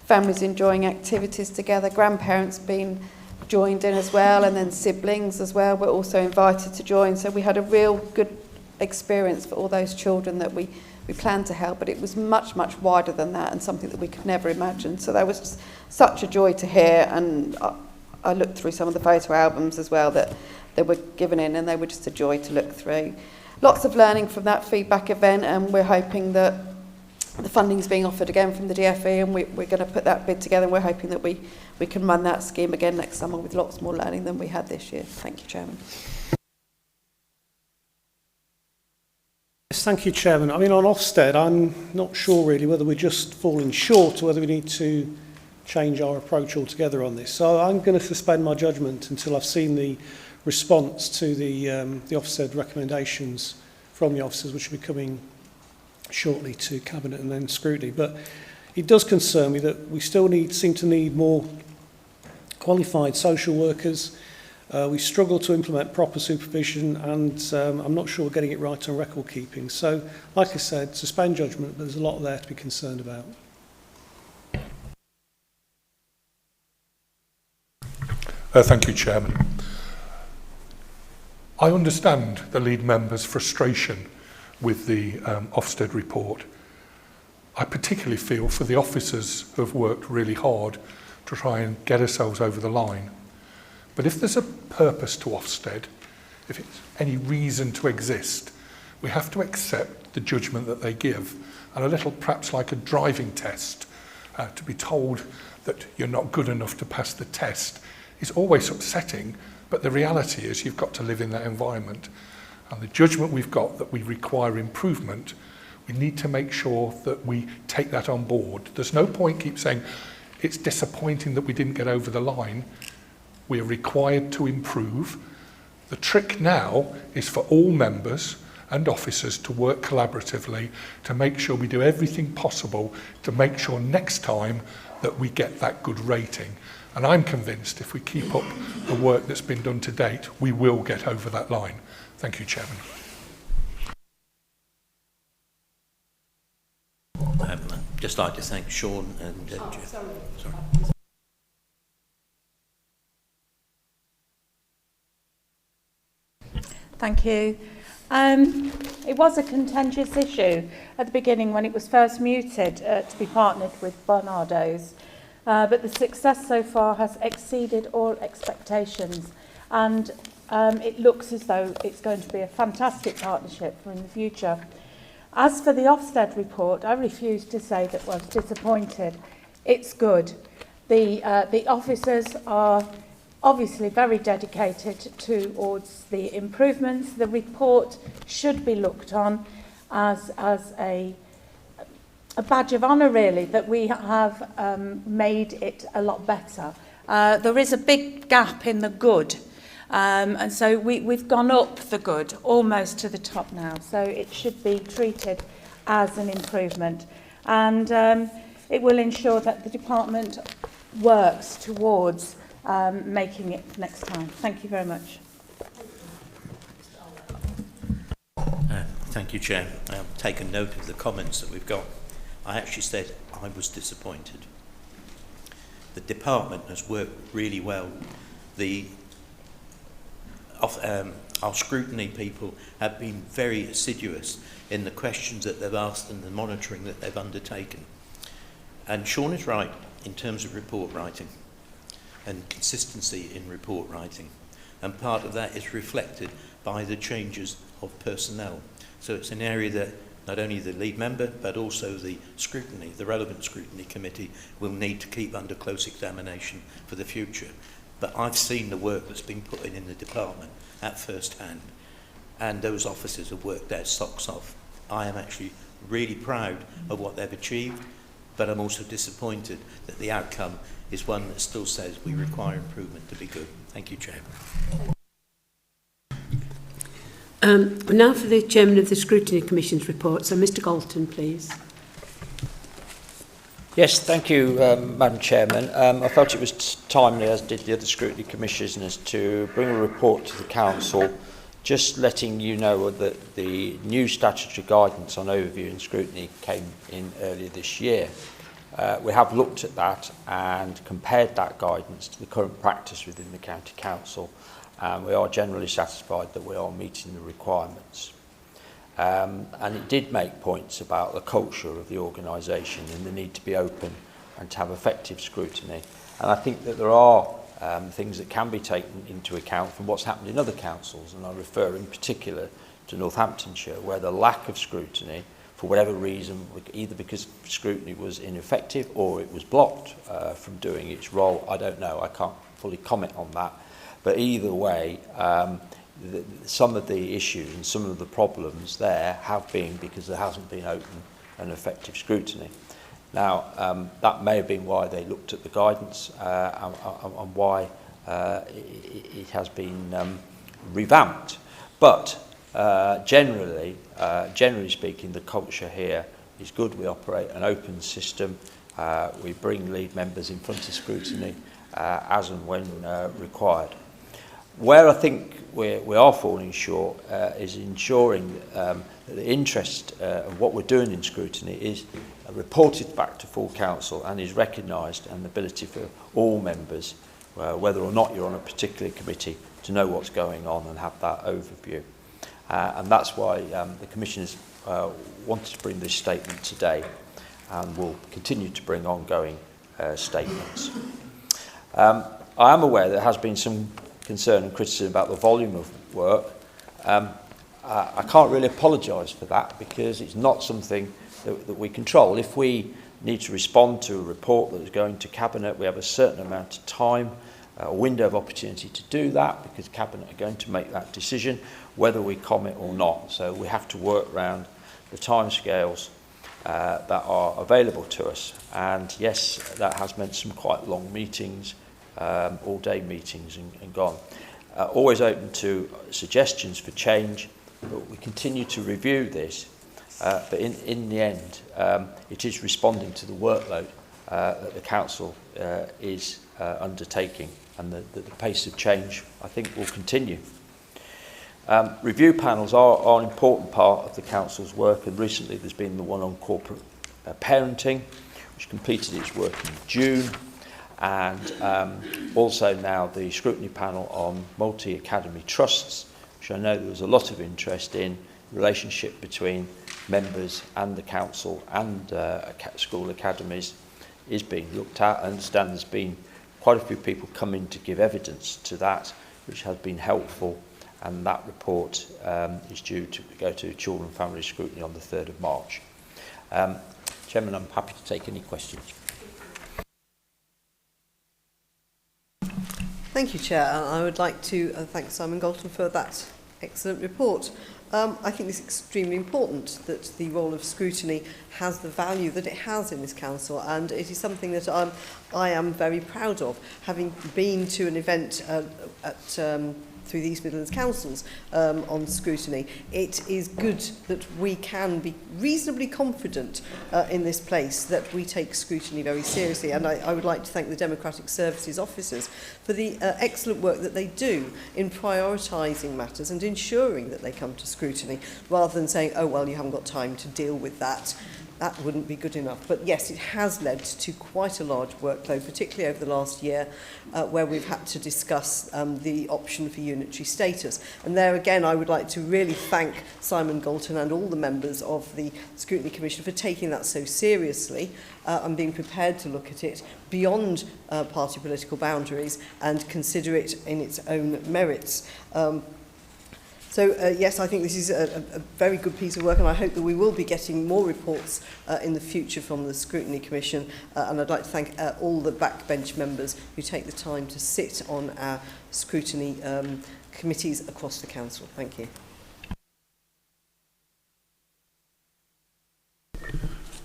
families enjoying activities together, grandparents being joined in as well, and then siblings as well were also invited to join. So we had a real good experience for all those children that we planned to help, but it was much, much wider than that and something that we could never imagine. So that was just such a joy to hear, and I looked through some of the photo albums as well that they were given in, and they were just a joy to look through. Lots of learning from that feedback event, and we're hoping that the funding is being offered again from the DFE, and we're going to put that bid together, and we're hoping that we can run that scheme again next summer with lots more learning than we had this year. Thank you, Chairman. Yes, thank you, Chairman. I mean, on Ofsted, I'm not sure really whether we're just falling short or whether we need to change our approach altogether on this. So I'm going to suspend my judgment until I've seen the response to the Ofsted recommendations from the officers, which will be coming shortly to Cabinet and then scrutiny. But it does concern me that we still seem to need more qualified social workers. We struggle to implement proper supervision, and I'm not sure we're getting it right on record keeping. So, like I said, suspend judgment, but there's a lot there to be concerned about. Thank you, Chairman. I understand the lead member's frustration with the Ofsted report. I particularly feel for the officers who have worked really hard to try and get ourselves over the line. But if there's a purpose to Ofsted, if it's any reason to exist, we have to accept the judgment that they give, and a little perhaps like a driving test, to be told that you're not good enough to pass the test is always upsetting, but the reality is you've got to live in that environment. And the judgment we've got that we require improvement, we need to make sure that we take that on board. There's no point keep saying, it's disappointing that we didn't get over the line. We are required to improve. The trick now is for all members and officers to work collaboratively to make sure we do everything possible to make sure next time that we get that good rating. And I'm convinced if we keep up the work that's been done to date, we will get over that line. Thank you, Chairman. I'd just like to thank Sean and Jeff. Sorry. Thank you. It was a contentious issue at the beginning when it was first mooted to be partnered with Barnardo's, but the success so far has exceeded all expectations, and it looks as though it's going to be a fantastic partnership for in the future. As for the Ofsted report, I refuse to say that I was disappointed. It's good. The officers are obviously very dedicated towards the improvements. The report should be looked on as a badge of honour, really, that we have made it a lot better. There is a big gap in the good, and so we've gone up the good almost to the top now, so it should be treated as an improvement, and it will ensure that the department works towards making it next time. Thank you very much. Thank you, Chair. I've taken note of the comments that we've got. I actually said I was disappointed. The department has worked really well. Our scrutiny people have been very assiduous in the questions that they've asked and the monitoring that they've undertaken. And Sean is right in terms of report writing and consistency in report writing. And part of that is reflected by the changes of personnel. So it's an area that not only the lead member, but also the scrutiny, the relevant scrutiny committee will need to keep under close examination for the future. But I've seen the work that's been put in the department at first hand, and those officers have worked their socks off. I am actually really proud of what they've achieved, but I'm also disappointed that the outcome is one that still says we require improvement to be good. Thank you, Chair. Now for the Chairman of the Scrutiny Commission's report. So Mr Galton, please. Yes, thank you, Madam Chairman. I felt it was timely, as did the other Scrutiny Commissioners, to bring a report to the Council, just letting you know that the new statutory guidance on overview and scrutiny came in earlier this year. We have looked at that and compared that guidance to the current practice within the County Council, and we are generally satisfied that we are meeting the requirements. And it did make points about the culture of the organisation and the need to be open and to have effective scrutiny. And I think that there are things that can be taken into account from what's happened in other councils, and I refer in particular to Northamptonshire, where the lack of scrutiny, for whatever reason, either because scrutiny was ineffective or it was blocked from doing its role, I don't know, I can't fully comment on that. But either way, some of the issues and some of the problems there have been because there hasn't been open and effective scrutiny. Now, that may have been why they looked at the guidance and why it has been revamped. But generally speaking, the culture here is good. We operate an open system. We bring lead members in front of scrutiny as and when required. Where I think we are falling short is ensuring that the interest of what we're doing in scrutiny is reported back to full council and is recognised, and the ability for all members, whether or not you're on a particular committee, to know what's going on and have that overview. And that's why the Commissioners wanted to bring this statement today, and will continue to bring ongoing statements. I am aware there has been some concern and criticism about the volume of work. I can't really apologise for that, because it's not something that we control. If we need to respond to a report that is going to Cabinet, we have a certain amount of time, a window of opportunity to do that, because Cabinet are going to make that decision whether we comment or not. So we have to work around the timescales that are available to us. And yes, that has meant some quite long meetings, all-day meetings and gone. Always open to suggestions for change, but we continue to review this. But in the end, it is responding to the workload that the Council is undertaking, and the pace of change, I think, will continue. Review panels are an important part of the Council's work, and recently there's been the one on corporate parenting, which completed its work in June, and also now the scrutiny panel on multi-academy trusts, which I know there was a lot of interest in. Relationship between members and the council and school academies is being looked at. I understand there's been quite a few people come in to give evidence to that, which has been helpful, and that report is due to go to Children and Family Scrutiny on the 3rd of March. Chairman, I'm happy to take any questions. Thank you, Chair. I would like to thank Simon Galton for that excellent report. I think it's extremely important that the role of scrutiny has the value that it has in this council, and it is something that I am very proud of, having been to an event through the East Midlands Councils on scrutiny. It is good that we can be reasonably confident in this place that we take scrutiny very seriously, and I would like to thank the Democratic Services officers for the excellent work that they do in prioritising matters and ensuring that they come to scrutiny, rather than saying, oh well, you haven't got time to deal with that. That wouldn't be good enough. But yes, it has led to quite a large workload, particularly over the last year, where we've had to discuss the option for unitary status. And there again, I would like to really thank Simon Galton and all the members of the Scrutiny Commission for taking that so seriously and being prepared to look at it beyond party political boundaries and consider it in its own merits. So, yes, I think this is a very good piece of work, and I hope that we will be getting more reports in the future from the Scrutiny Commission. And I'd like to thank all the backbench members who take the time to sit on our scrutiny committees across the Council. Thank you.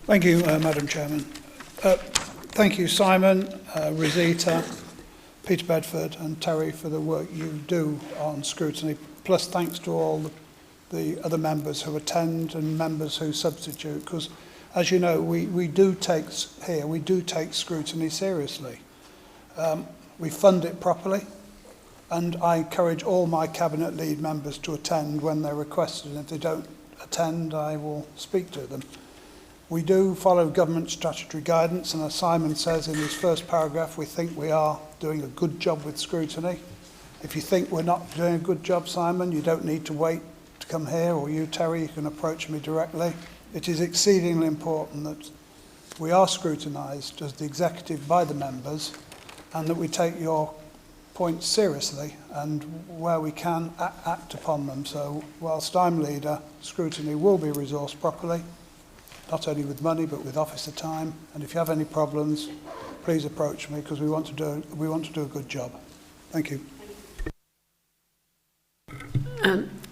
Thank you, Madam Chairman. Thank you, Simon, Rosita, Peter Bedford and Terry for the work you do on scrutiny. Plus, thanks to all the the other members who attend and members who substitute, because as you know, we do take scrutiny seriously. We fund it properly, and I encourage all my Cabinet Lead members to attend when they're requested, and if they don't attend, I will speak to them. We do follow government statutory guidance, and as Simon says in his first paragraph, we think we are doing a good job with scrutiny. If you think we're not doing a good job, Simon, you don't need to wait to come here, or you, Terry, you can approach me directly. It is exceedingly important that we are scrutinised as the executive by the members, and that we take your points seriously, and where we can act upon them. So whilst I'm leader, scrutiny will be resourced properly, not only with money but with officer time, and if you have any problems, please approach me, because we want to do a good job. Thank you.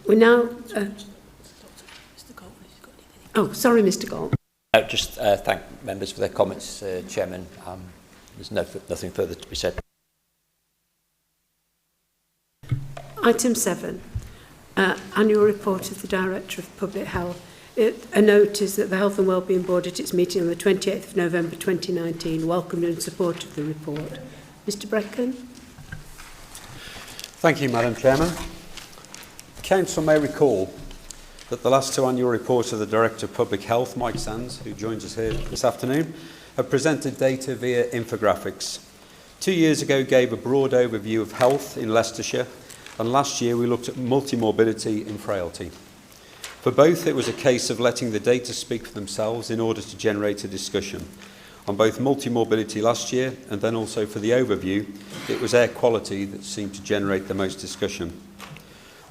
We now oh, sorry, Mr. Galt. Just thank members for their comments, Chairman. There's nothing further to be said. Item 7, annual report of the Director of Public Health. A note is that the Health and Wellbeing Board at its meeting on the 28th of November 2019 welcomed and supported the report. Mr. Brecken. Thank you, Madam Chairman. Council may recall that the last two annual reports of the Director of Public Health, Mike Sands, who joins us here this afternoon, have presented data via infographics. 2 years ago gave a broad overview of health in Leicestershire, and last year we looked at multimorbidity and frailty. For both, it was a case of letting the data speak for themselves in order to generate a discussion. On both multimorbidity last year, and then also for the overview, it was air quality that seemed to generate the most discussion.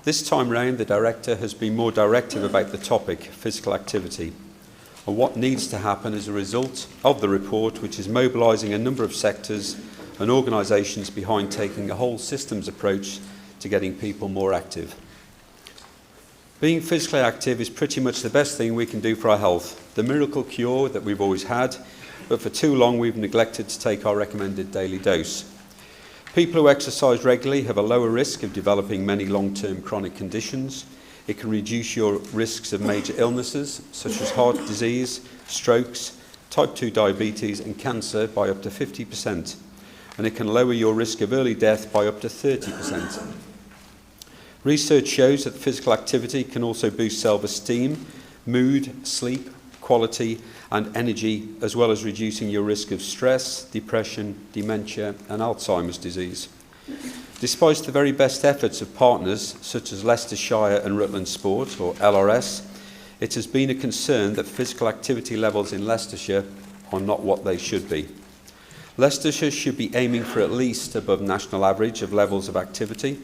This time round, the Director has been more directive about the topic, physical activity, and what needs to happen as a result of the report, which is mobilising a number of sectors and organisations behind taking a whole systems approach to getting people more active. Being physically active is pretty much the best thing we can do for our health, the miracle cure that we've always had, but for too long we've neglected to take our recommended daily dose. People who exercise regularly have a lower risk of developing many long-term chronic conditions. It can reduce your risks of major illnesses such as heart disease, strokes, type 2 diabetes and cancer by up to 50%, and it can lower your risk of early death by up to 30%. Research shows that physical activity can also boost self-esteem, mood, sleep, quality and energy, as well as reducing your risk of stress, depression, dementia and Alzheimer's disease. Despite the very best efforts of partners such as Leicestershire and Rutland Sport, or LRS, it has been a concern that physical activity levels in Leicestershire are not what they should be. Leicestershire should be aiming for at least above national average of levels of activity.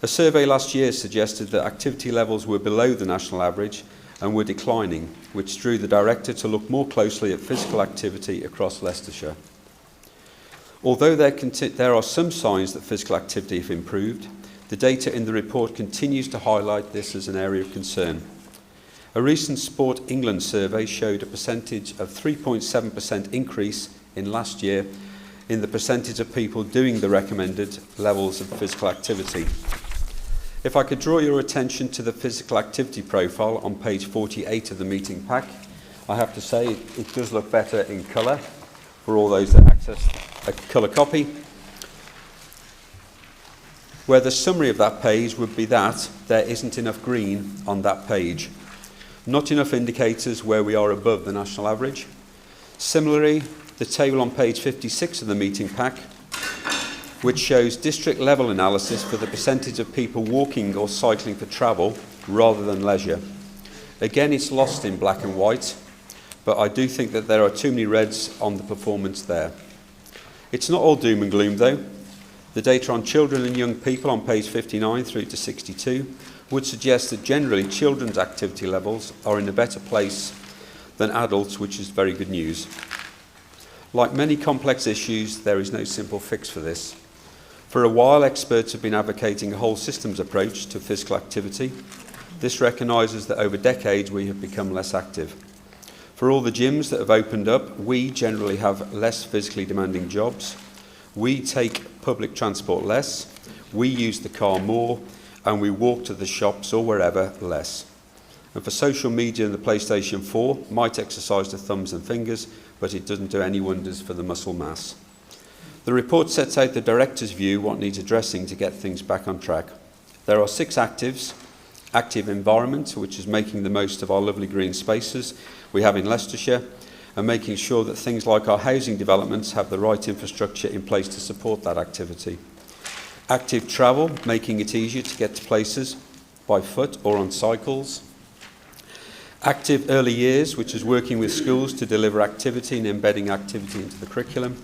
A survey last year suggested that activity levels were below the national average and were declining, which drew the Director to look more closely at physical activity across Leicestershire. Although there are some signs that physical activity have improved, the data in the report continues to highlight this as an area of concern. A recent Sport England survey showed a percentage of 3.7% increase in last year in the percentage of people doing the recommended levels of physical activity. If I could draw your attention to the physical activity profile on page 48 of the meeting pack, I have to say it does look better in colour for all those that access a colour copy, where the summary of that page would be that there isn't enough green on that page. Not enough indicators where we are above the national average. Similarly, the table on page 56 of the meeting pack, which shows district level analysis for the percentage of people walking or cycling for travel rather than leisure. Again, it's lost in black and white, but I do think that there are too many reds on the performance there. It's not all doom and gloom though. The data on children and young people on page 59 through to 62 would suggest that generally children's activity levels are in a better place than adults, which is very good news. Like many complex issues, there is no simple fix for this. For a while, experts have been advocating a whole systems approach to physical activity. This recognises that over decades we have become less active. For all the gyms that have opened up, we generally have less physically demanding jobs. We take public transport less, we use the car more, and we walk to the shops or wherever less. And for social media and the PlayStation 4, might exercise the thumbs and fingers, but it doesn't do any wonders for the muscle mass. The report sets out the director's view what needs addressing to get things back on track. There are 6 actives. Active environment, which is making the most of our lovely green spaces we have in Leicestershire, and making sure that things like our housing developments have the right infrastructure in place to support that activity. Active travel, making it easier to get to places by foot or on cycles. Active early years, which is working with schools to deliver activity and embedding activity into the curriculum.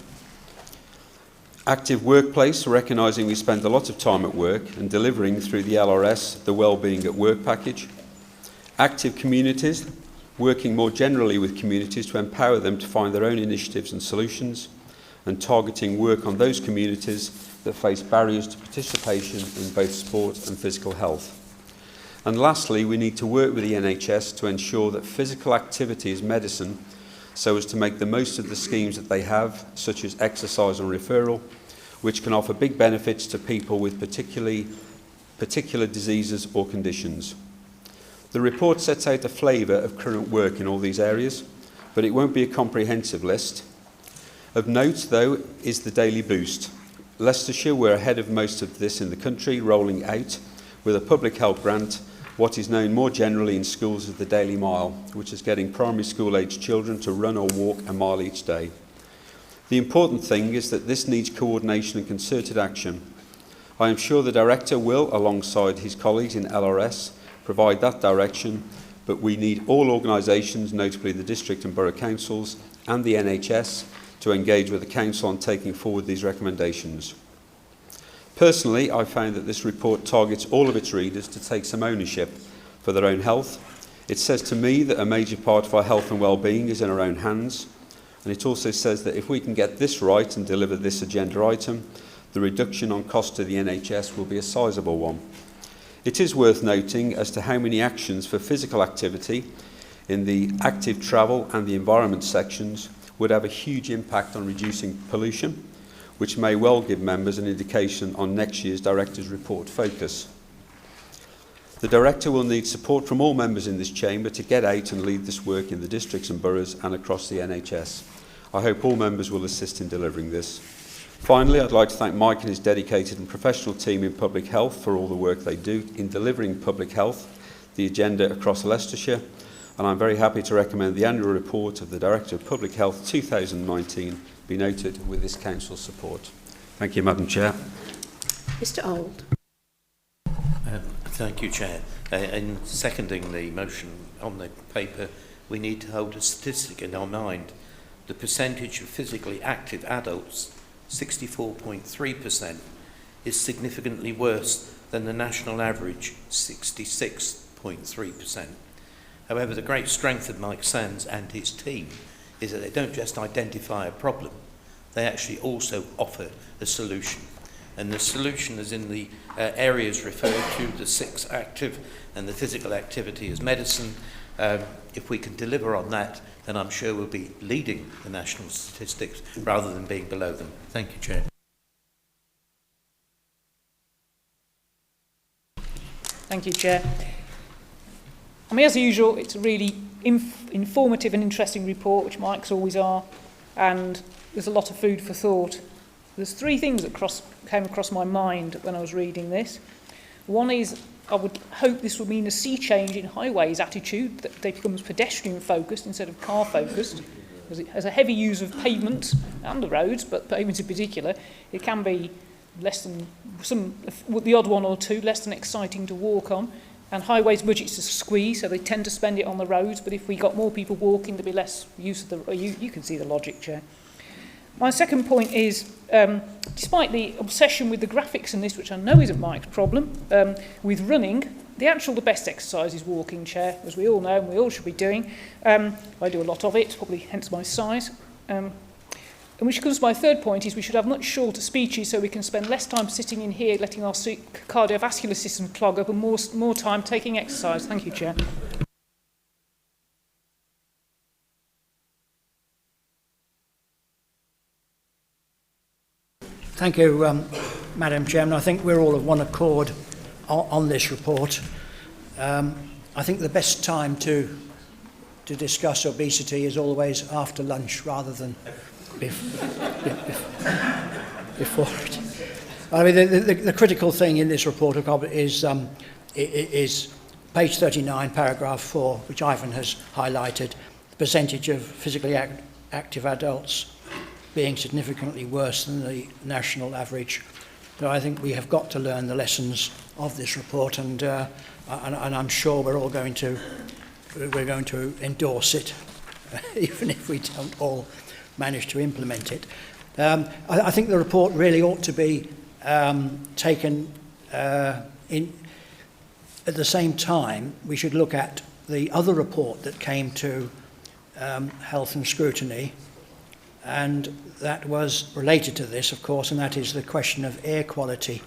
Active workplace, recognising we spend a lot of time at work and delivering through the LRS the Wellbeing at Work package. Active communities, working more generally with communities to empower them to find their own initiatives and solutions, and targeting work on those communities that face barriers to participation in both sport and physical health. And lastly, we need to work with the NHS to ensure that physical activity is medicine, so as to make the most of the schemes that they have, such as exercise and referral, which can offer big benefits to people with particular diseases or conditions. The report sets out a flavour of current work in all these areas, but it won't be a comprehensive list. Of note, though, is the Daily Boost. Leicestershire were ahead of most of this in the country, rolling out, with a public health grant, what is known more generally in schools as the Daily Mile, which is getting primary school-aged children to run or walk a mile each day. The important thing is that this needs coordination and concerted action. I am sure the Director will, alongside his colleagues in LRS, provide that direction, but we need all organisations, notably the district and borough councils and the NHS, to engage with the Council on taking forward these recommendations. Personally, I found that this report targets all of its readers to take some ownership for their own health. It says to me that a major part of our health and well-being is in our own hands, and it also says that if we can get this right and deliver this agenda item, the reduction on cost to the NHS will be a sizable one. It is worth noting as to how many actions for physical activity in the active travel and the environment sections would have a huge impact on reducing pollution, which may well give members an indication on next year's Director's Report focus. The Director will need support from all members in this chamber to get out and lead this work in the districts and boroughs and across the NHS. I hope all members will assist in delivering this. Finally, I'd like to thank Mike and his dedicated and professional team in public health for all the work they do in delivering public health, the agenda across Leicestershire, and I'm very happy to recommend the annual report of the Director of Public Health 2019 be noted with this Council's support. Thank you, Madam Chair. Mr Old. Thank you, Chair. In seconding the motion on the paper, we need to hold a statistic in our mind. The percentage of physically active adults, 64.3%, is significantly worse than the national average, 66.3%. However, the great strength of Mike Sands and his team is that they don't just identify a problem, they actually also offer a solution. And the solution is in the areas referred to, the 6 active and the physical activity as medicine. If we can deliver on that, then I'm sure we'll be leading the national statistics rather than being below them. Thank you, Chair. Thank you, Chair. I mean, as usual, it's a really informative and interesting report, which Mike's always are, and there's a lot of food for thought. There's 3 things that came across my mind when I was reading this. One is, I would hope this would mean a sea change in highways attitude, that they become pedestrian focused instead of car focused. Because it has a heavy use of pavement and the roads, but pavement in particular, it can be less than the odd one or two, less than exciting to walk on. And highways budgets are squeezed, so they tend to spend it on the roads, but if we got more people walking, there'd be less use of the... You can see the logic, Chair. My second point is, despite the obsession with the graphics in this, which I know isn't Mike's problem, with running, the best exercise is walking, Chair, as we all know, and we all should be doing. I do a lot of it, probably hence my size. And which comes to my third point, is we should have much shorter speeches so we can spend less time sitting in here letting our cardiovascular system clog up and more time taking exercise. Thank you, Chair. Thank you, Madam Chairman. I think we're all of one accord on this report. I think the best time to discuss obesity is always after lunch rather than before it. I mean, the critical thing in this report is page 39, paragraph 4, which Ivan has highlighted, the percentage of physically active adults being significantly worse than the national average. So I think we have got to learn the lessons of this report, and I'm sure we're going to endorse it, even if we don't all manage to implement it. I think the report really ought to be taken in. At the same time, we should look at the other report that came to Health and Scrutiny, and that was related to this, of course, and that is the question of air quality.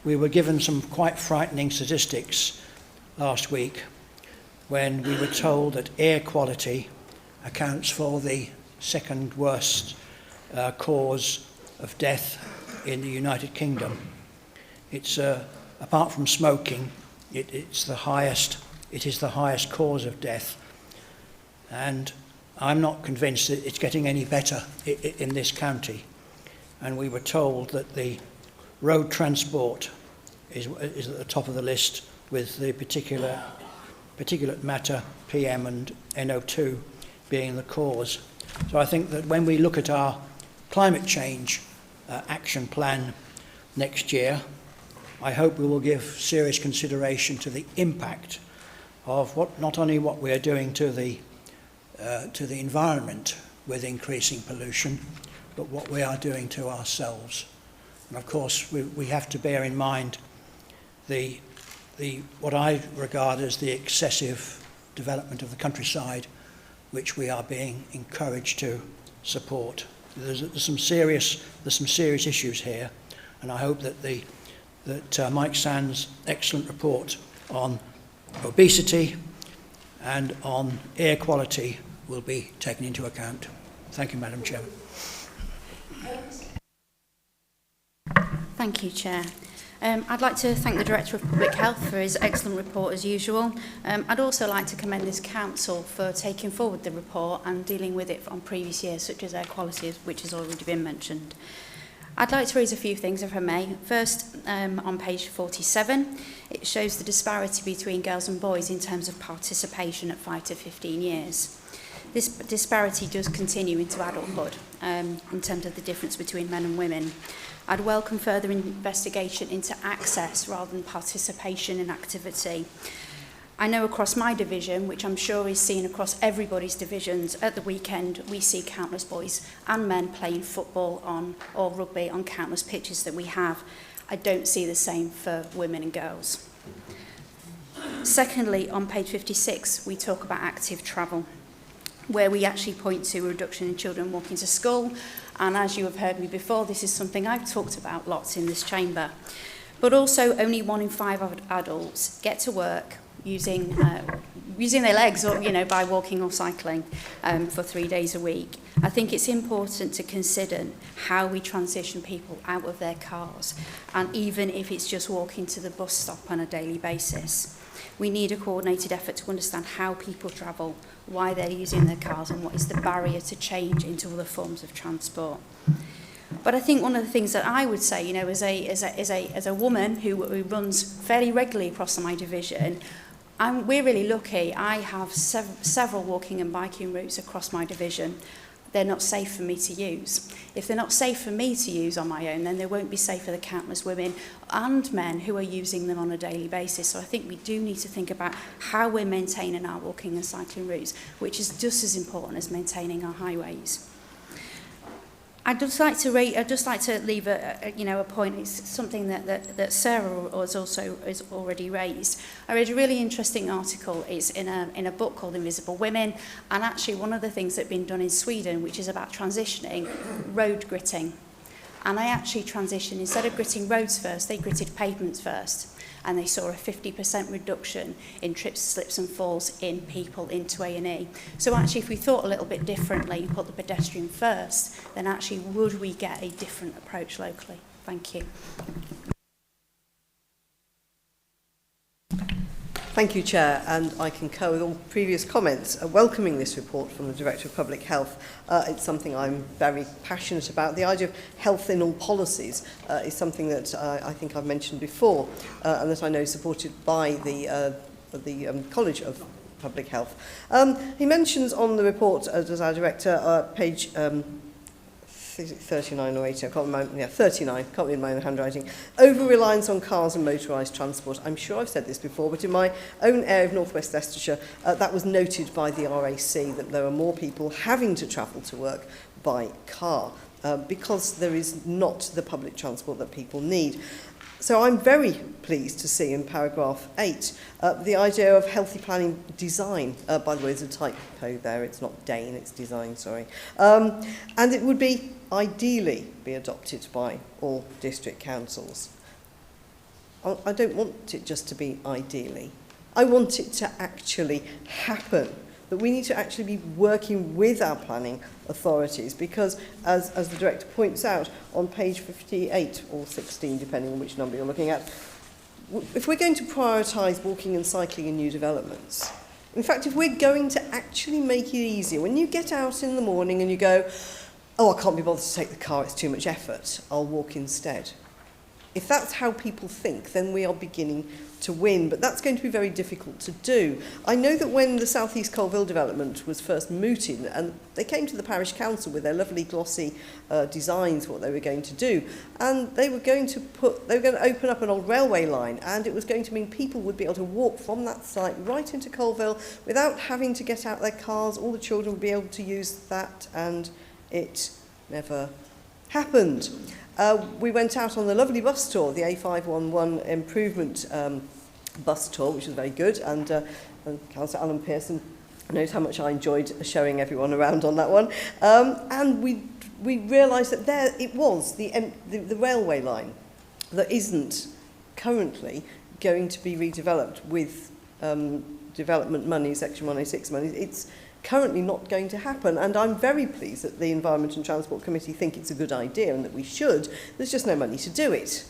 We were given some quite frightening statistics last week when we were told that air quality accounts for the second worst cause of death in the United Kingdom. It's apart from smoking, it is the highest cause of death, and I'm not convinced that it's getting any better in this county. And we were told that the road transport is at the top of the list, with the particulate matter, PM and NO2 being the cause. So I think that when we look at our climate change action plan next year, I hope we will give serious consideration to the impact of not only what we are doing to the environment with increasing pollution, but what we are doing to ourselves. And of course, we have to bear in mind what I regard as the excessive development of the countryside, which we are being encouraged to support. There's some serious issues here, and I hope that Mike Sands' excellent report on obesity and on air quality will be taken into account. Thank you, Madam Chairman. Thank you, Chair. I'd like to thank the Director of Public Health for his excellent report as usual. I'd also like to commend this Council for taking forward the report and dealing with it on previous years, such as air quality, which has already been mentioned. I'd like to raise a few things, if I may. First, on page 47, it shows the disparity between girls and boys in terms of participation at 5 to 15 years. This disparity does continue into adulthood in terms of the difference between men and women. I'd welcome further investigation into access rather than participation in activity. I know across my division, which I'm sure is seen across everybody's divisions, at the weekend we see countless boys and men playing football or rugby on countless pitches that we have. I don't see the same for women and girls. Secondly, on page 56, we talk about active travel, where we actually point to a reduction in children walking to school. And as you have heard me before, this is something I've talked about lots in this chamber. But also, only 1 in 5 adults get to work using their legs, or by walking or cycling for 3 days a week. I think it's important to consider how we transition people out of their cars, and even if it's just walking to the bus stop on a daily basis. We need a coordinated effort to understand how people travel, why they're using their cars, and what is the barrier to change into other forms of transport. But I think one of the things that I would say, as a woman who runs fairly regularly across my division, we're really lucky. I have several walking and biking routes across my division. They're not safe for me to use. If they're not safe for me to use on my own, then they won't be safe for the countless women and men who are using them on a daily basis. So I think we do need to think about how we're maintaining our walking and cycling routes, which is just as important as maintaining our highways. I'd just like to leave a point. It's something that Sarah has already raised. I read a really interesting article. It's in a book called Invisible Women, and actually one of the things that's been done in Sweden, which is about transitioning, road gritting. And I actually transitioned, instead of gritting roads first, they gritted pavements first. And they saw a 50% reduction in trips, slips and falls in people into A&E. So actually, if we thought a little bit differently and put the pedestrian first, then actually would we get a different approach locally? Thank you. Thank you, Chair, and I concur with all previous comments. Welcoming this report from the Director of Public Health, it's something I'm very passionate about. The idea of health in all policies is something that I think I've mentioned before, and that I know is supported by the College of Public Health. He mentions on the report, as our Director, page 39 or 80, I can't remember, yeah, 39, can't read my own handwriting. Over-reliance on cars and motorised transport. I'm sure I've said this before, but in my own area of North West Leicestershire, that was noted by the RAC, that there are more people having to travel to work by car because there is not the public transport that people need. So I'm very pleased to see in paragraph 8 the idea of healthy planning design. By the way, there's a typo there. It's not Dane, it's design, sorry. And it would be ideally be adopted by all district councils. I don't want it just to be ideally. I want it to actually happen. That we need to actually be working with our planning authorities because, as the Director points out, on page 58 or 16, depending on which number you're looking at, if we're going to prioritise walking and cycling in new developments, in fact, if we're going to actually make it easier, when you get out in the morning and you go, oh, I can't be bothered to take the car, it's too much effort, I'll walk instead. If that's how people think, then we are beginning to win, but that's going to be very difficult to do. I know that when the South East Colville development was first mooted, and they came to the parish council with their lovely glossy designs, what they were going to do, and they were going to open up an old railway line, and it was going to mean people would be able to walk from that site right into Colville without having to get out their cars. All the children would be able to use that, and it never happened. We went out on the lovely bus tour, the A511 improvement bus tour, which was very good, and Councillor Alan Pearson knows how much I enjoyed showing everyone around on that one. And we realised that there it was, the railway line that isn't currently going to be redeveloped with development money, Section 106 money. It's currently not going to happen, and I'm very pleased that the Environment and Transport Committee think it's a good idea and that we should. There's just no money to do it.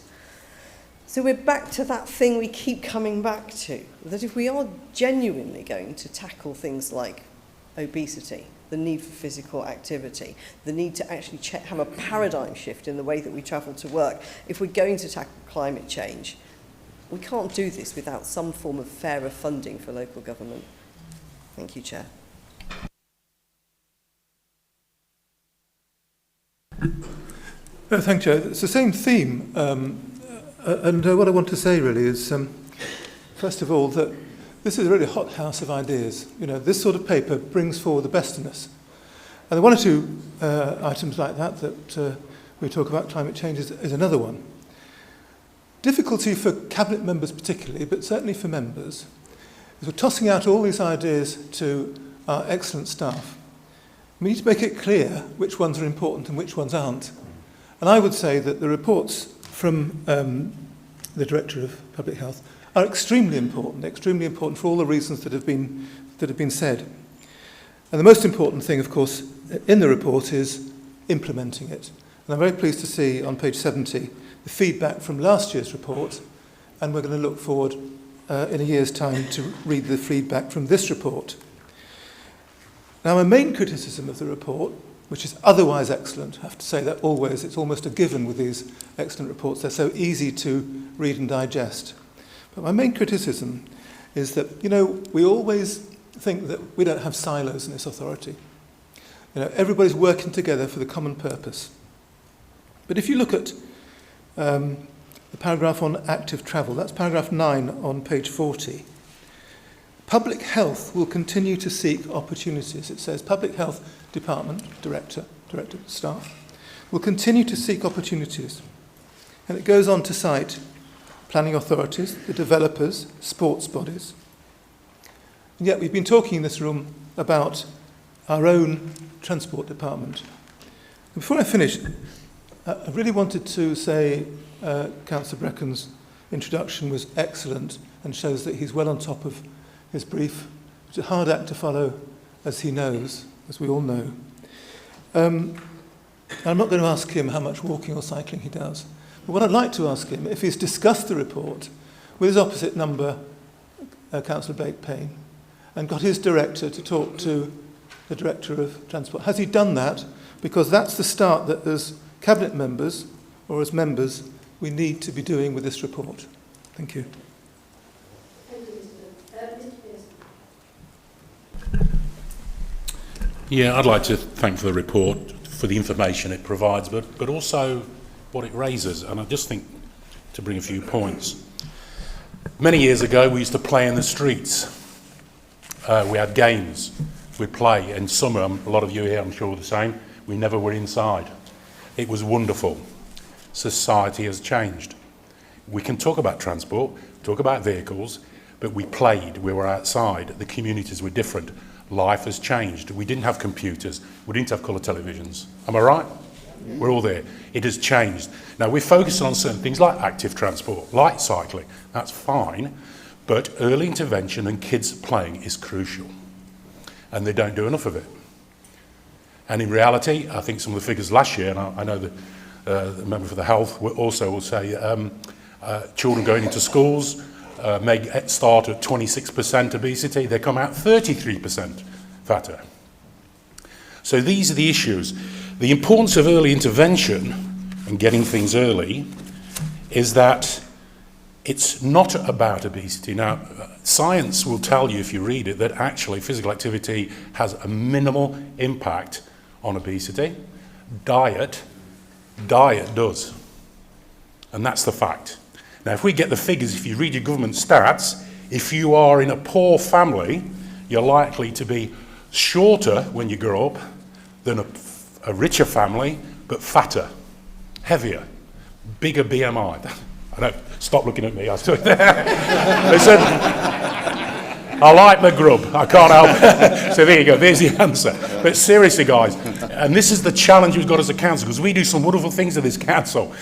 So we're back to that thing we keep coming back to, that if we are genuinely going to tackle things like obesity, the need for physical activity, the need to actually have a paradigm shift in the way that we travel to work, if we're going to tackle climate change, we can't do this without some form of fairer funding for local government. Thank you, Chair. Thank you. It's the same theme, and what I want to say really is, first of all, that this is a really hot house of ideas. You know, this sort of paper brings forward the best in us. And the one or two items like that we talk about climate change is another one. Difficulty for cabinet members particularly, but certainly for members, is we're tossing out all these ideas to our excellent staff. We need to make it clear which ones are important and which ones aren't. And I would say that the reports from the Director of Public Health are extremely important for all the reasons that have been said. And the most important thing, of course, in the report is implementing it. And I'm very pleased to see on page 70 the feedback from last year's report, and we're going to look forward in a year's time to read the feedback from this report. Now, my main criticism of the report, which is otherwise excellent, I have to say that always, it's almost a given with these excellent reports, they're so easy to read and digest. But my main criticism is that, you know, we always think that we don't have silos in this authority. You know, everybody's working together for the common purpose. But if you look at the paragraph on active travel, that's paragraph 9 on page 40. Public Health will continue to seek opportunities. It says Public Health Department, Director, Staff, will continue to seek opportunities. And it goes on to cite planning authorities, the developers, sports bodies. And yet we've been talking in this room about our own Transport Department. And before I finish, I really wanted to say Councillor Brecken's introduction was excellent and shows that he's well on top of his brief, which is a hard act to follow, as he knows, as we all know. I'm not going to ask him how much walking or cycling he does. But what I'd like to ask him, if he's discussed the report with his opposite number, Councillor Blake Payne, and got his director to talk to the Director of Transport. Has he done that? Because that's the start that as Cabinet members, or as members, we need to be doing with this report. Thank you. Yeah, I'd like to thank for the report, for the information it provides, but also what it raises. And I just think, to bring a few points. Many years ago, we used to play in the streets. We had games. We'd play. In summer, a lot of you here, I'm sure, were the same. We never were inside. It was wonderful. Society has changed. We can talk about transport, talk about vehicles, but we played. We were outside. The communities were different. Life has changed. We didn't have computers. We didn't have colour televisions. Am I right? Yeah. We're all there. It has changed. Now, we're focusing on certain things like active transport, light cycling. That's fine. But early intervention and kids playing is crucial. And they don't do enough of it. And in reality, I think some of the figures last year, and I know the member for the health will say children going into schools may start at 26% obesity, they come out 33% fatter. So these are the issues. The importance of early intervention and getting things early is that it's not about obesity. Now, science will tell you, if you read it, that actually physical activity has a minimal impact on obesity. Diet does. And that's the fact. Now, if we get the figures, if you read your government stats, if you are in a poor family, you're likely to be shorter when you grow up than a richer family, but fatter, heavier, bigger BMI. I know, stop looking at me. I said, listen, I like my grub. I can't help it. So there you go. There's the answer. But seriously, guys, and this is the challenge we've got as a council, because we do some wonderful things in this council.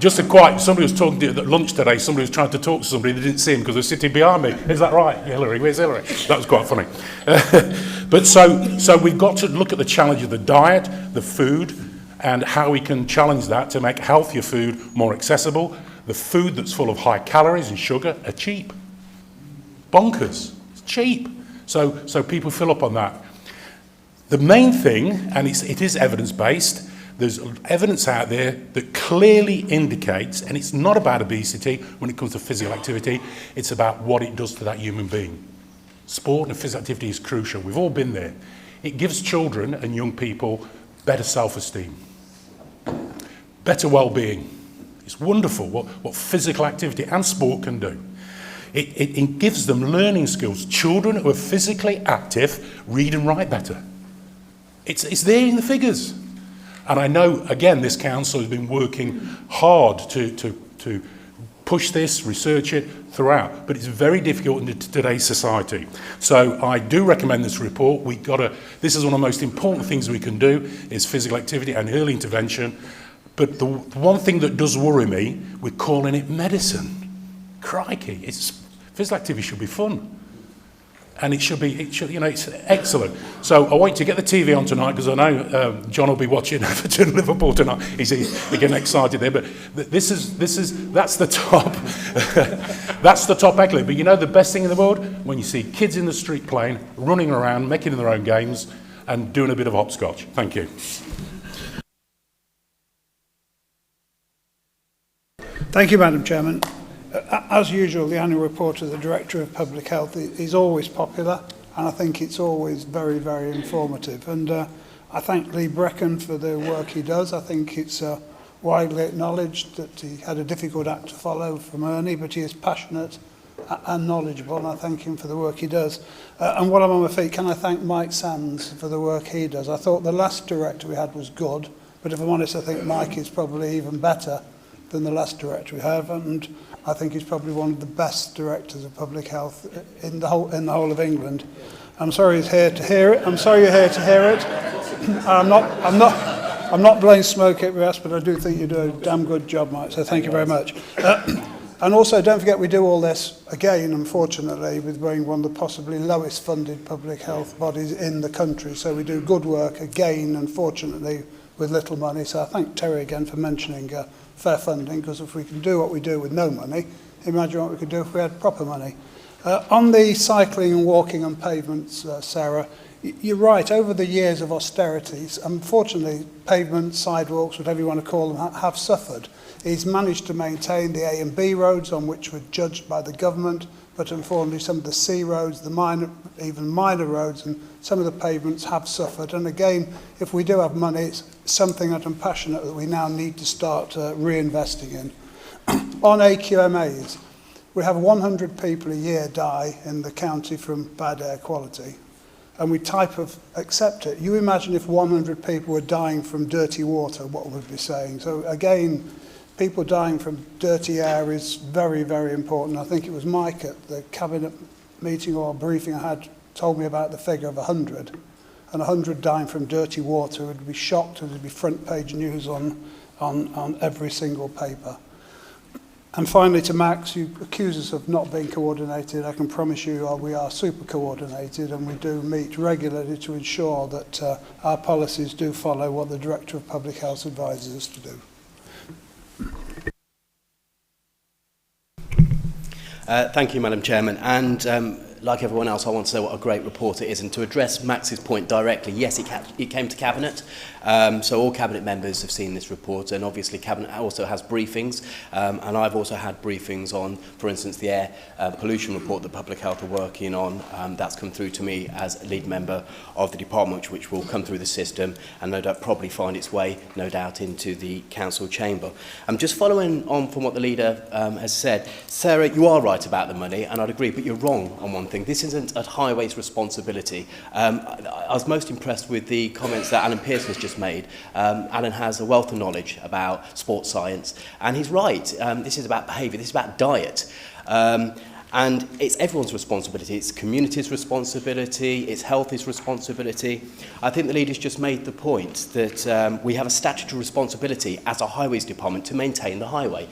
Just a quiet, somebody was talking to you at lunch today, somebody was trying to talk to somebody, they didn't see him because they're sitting behind me. Is that right, Hillary? Where's Hillary? That was quite funny. But so we've got to look at the challenge of the diet, the food, and how we can challenge that to make healthier food more accessible. The food that's full of high calories and sugar are cheap. Bonkers. It's cheap. So people fill up on that. The main thing, and it is evidence-based, there's evidence out there that clearly indicates, and it's not about obesity when it comes to physical activity, it's about what it does to that human being. Sport and physical activity is crucial. We've all been there. It gives children and young people better self-esteem, better well-being. It's wonderful what physical activity and sport can do. It gives them learning skills. Children who are physically active read and write better. It's there in the figures. And I know, again, this council has been working hard to push this, research it throughout, but it's very difficult in today's society. So I do recommend this report. This is one of the most important things we can do, is physical activity and early intervention. But the one thing that does worry me, we're calling it medicine. Crikey, physical activity should be fun. And it's excellent. So I want you to get the TV on tonight, because I know John will be watching Everton Liverpool tonight. He's getting excited there. But that's the top. That's the top accolade. But you know the best thing in the world? When you see kids in the street playing, running around, making their own games, and doing a bit of hopscotch. Thank you. Thank you, Madam Chairman. As usual, the annual report of the Director of Public Health is always popular, and I think it's always very, very informative. And I thank Lee Brecken for the work he does. I think it's widely acknowledged that he had a difficult act to follow from Ernie, but he is passionate and knowledgeable, and I thank him for the work he does. And while I'm on my feet, can I thank Mike Sands for the work he does? I thought the last director we had was good, but if I'm honest, I think Mike is probably even better than the last director we have, and I think he's probably one of the best directors of public health in the whole of England. I'm sorry he's here to hear it. I'm sorry you're here to hear it. I'm not blowing smoke at us, but I do think you do a damn good job, Mike. So thank you very much. And also, don't forget, we do all this again, unfortunately, with being one of the possibly lowest funded public health bodies in the country. So we do good work again, unfortunately, with little money. So I thank Terry again for mentioning fair funding, because if we can do what we do with no money, imagine what we could do if we had proper money. On the cycling and walking and pavements, Sarah, you're right. Over the years of austerities, unfortunately, pavements, sidewalks, whatever you want to call them, have suffered. He's managed to maintain the A and B roads on which were judged by the government, but unfortunately some of the C roads, the even minor roads, and some of the pavements have suffered. And again, if we do have money, it's something that I'm passionate that we now need to start reinvesting in. On AQMAs, we have 100 people a year die in the county from bad air quality, and we type of accept it. You imagine if 100 people were dying from dirty water, what would we be saying? So again, people dying from dirty air is very, very important. I think it was Mike at the cabinet meeting or briefing I had told me about the figure of 100, and 100 dying from dirty water would be shocked, and it would be front page news on every single paper. And finally, to Max, you accuse us of not being coordinated. I can promise you we are super coordinated, and we do meet regularly to ensure that our policies do follow what the Director of Public Health advises us to do. Thank you, Madam Chairman. And like everyone else, I want to say what a great report it is. And to address Max's point directly, yes, it came to Cabinet. So all Cabinet members have seen this report, and obviously Cabinet also has briefings. And I've also had briefings on, for instance, the air pollution report that Public Health are working on. That's come through to me as a lead member of the department, which will come through the system and no doubt probably find its way, no doubt, into the council chamber. Just following on from what the leader has said, Sarah, you are right about the money, and I'd agree, but you're wrong on one thing. This isn't a highways responsibility. I was most impressed with the comments that Alan Pearson has just made. Alan has a wealth of knowledge about sports science, and he's right. This is about behaviour, this is about diet. And it's everyone's responsibility. It's community's responsibility, it's health's responsibility. I think the leader's just made the point that we have a statutory responsibility as a highways department to maintain the highway.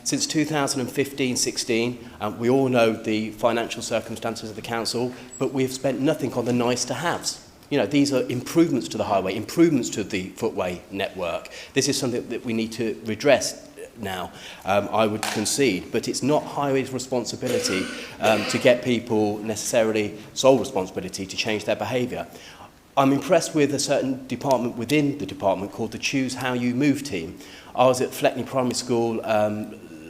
Since 2015-16, we all know the financial circumstances of the council, but we've spent nothing on the nice to haves. You know, these are improvements to the highway, improvements to the footway network. This is something that we need to redress now, I would concede, but it's not highways responsibility to get people necessarily sole responsibility to change their behaviour. I'm impressed with a certain department within the department called the Choose How You Move team. I was at Fleckney Primary School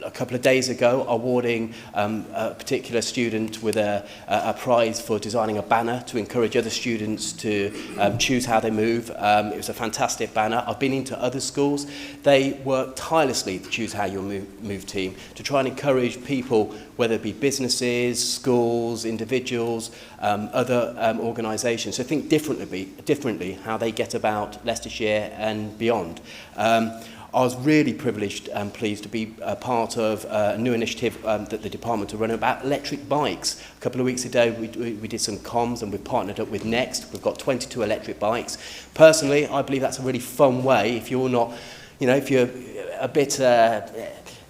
a couple of days ago awarding a particular student with a prize for designing a banner to encourage other students to choose how they move. It was a fantastic banner. I've been into other schools. They work tirelessly, the Choose How You Move team, to try and encourage people, whether it be businesses, schools, individuals, other organisations, to think differently how they get about Leicestershire and beyond. I was really privileged and pleased to be a part of a new initiative that the department are running about electric bikes. A couple of weeks ago we did some comms, and we've partnered up with Next. We've got 22 electric bikes. Personally, I believe that's a really fun way, if you're not, you know, if you're a bit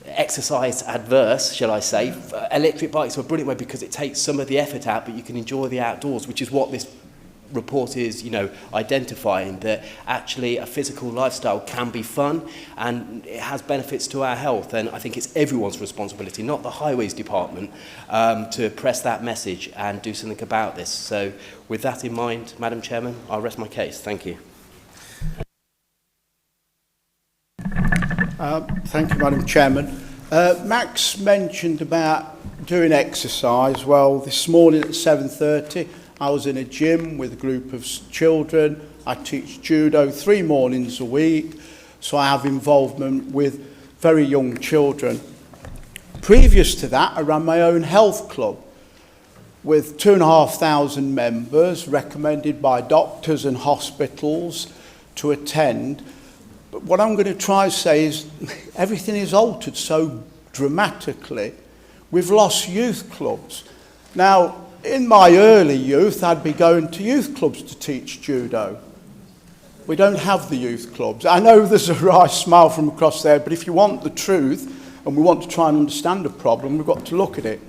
exercise adverse, shall I say. Electric bikes are a brilliant way because it takes some of the effort out, but you can enjoy the outdoors, which is what this report is, you know, identifying, that actually a physical lifestyle can be fun and it has benefits to our health. And I think it's everyone's responsibility, not the highways department, to press that message and do something about this. So with that in mind, Madam Chairman, I'll rest my case. Thank you. Thank you, Madam Chairman. Max mentioned about doing exercise. Well, this morning at 7:30, I was in a gym with a group of children. I teach judo 3 mornings a week, so I have involvement with very young children. Previous to that, I ran my own health club with 2,500 members, recommended by doctors and hospitals to attend. But what I'm going to try to say is everything is altered so dramatically. We've lost youth clubs. Now, in my early youth, I'd be going to youth clubs to teach judo. We don't have the youth clubs. I know there's a wry smile from across there, but if you want the truth and we want to try and understand the problem, we've got to look at it.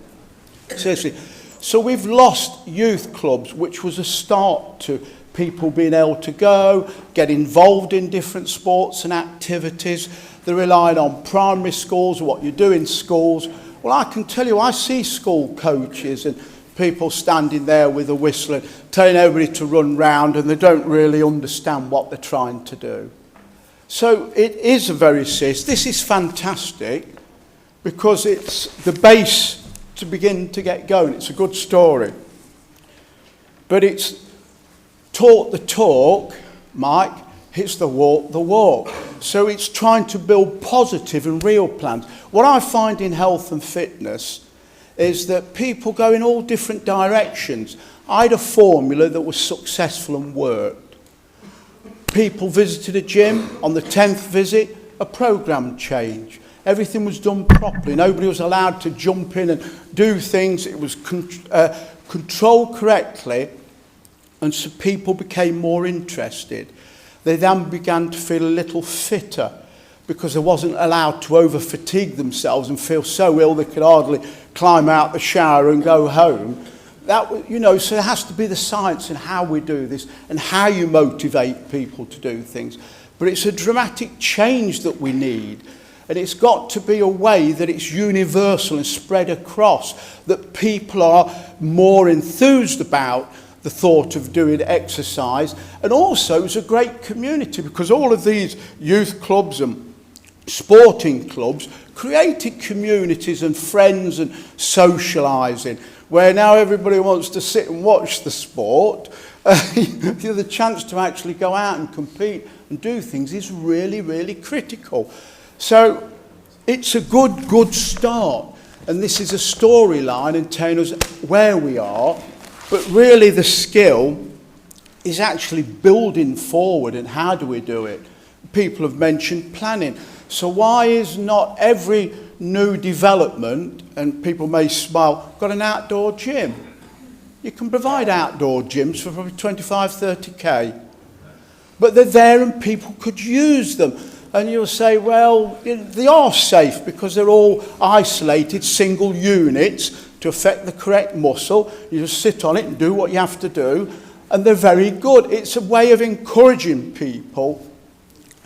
Seriously. So we've lost youth clubs, which was a start to people being able to go, get involved in different sports and activities. They're relying on primary schools, what you do in schools, Well, I can tell you, I see school coaches and people standing there with a whistle and telling everybody to run round, and they don't really understand what they're trying to do. So it is a very serious. This is fantastic because it's the base to begin to get going. It's a good story. But it's talk the talk, Mike, it's the walk. So it's trying to build positive and real plans. What I find in health and fitness is that people go in all different directions. I had a formula that was successful and worked. People visited a gym. On the 10th visit, a program change. Everything was done properly. Nobody was allowed to jump in and do things. It was controlled correctly, and so people became more interested. They then began to feel a little fitter because they wasn't allowed to over-fatigue themselves and feel so ill they could hardly climb out the shower and go home. That, you know, so there has to be the science in how we do this and how you motivate people to do things. But it's a dramatic change that we need. And it's got to be a way that it's universal and spread across, that people are more enthused about the thought of doing exercise. And also it's a great community because all of these youth clubs and sporting clubs created communities and friends and socialising, where now everybody wants to sit and watch the sport. The chance to actually go out and compete and do things is really, really critical. So it's a good start. And this is a storyline and telling us where we are. But really the skill is actually building forward, and how do we do it? People have mentioned planning. So why is not every new development, and people may smile, got an outdoor gym? You can provide outdoor gyms for probably 25, 30k. But they're there and people could use them. And you'll say, well, they are safe because they're all isolated, single units to affect the correct muscle. You just sit on it and do what you have to do. And they're very good. It's a way of encouraging people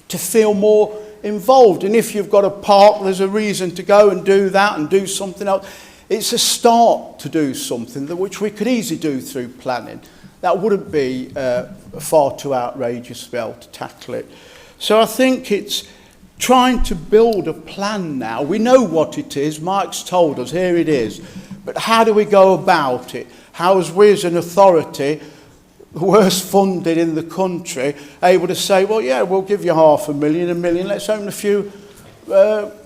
to feel more involved. And if you've got a park, there's a reason to go and do that and do something else. It's a start to do something which we could easily do through planning. That wouldn't be far too outrageous to be able to tackle it. So I think it's trying to build a plan now. We know what it is. Mike's told us, here it is. But how do we go about it? How is we as an authority, the worst funded in the country, able to say, well, yeah, we'll give you $500,000, $1 million, let's open a few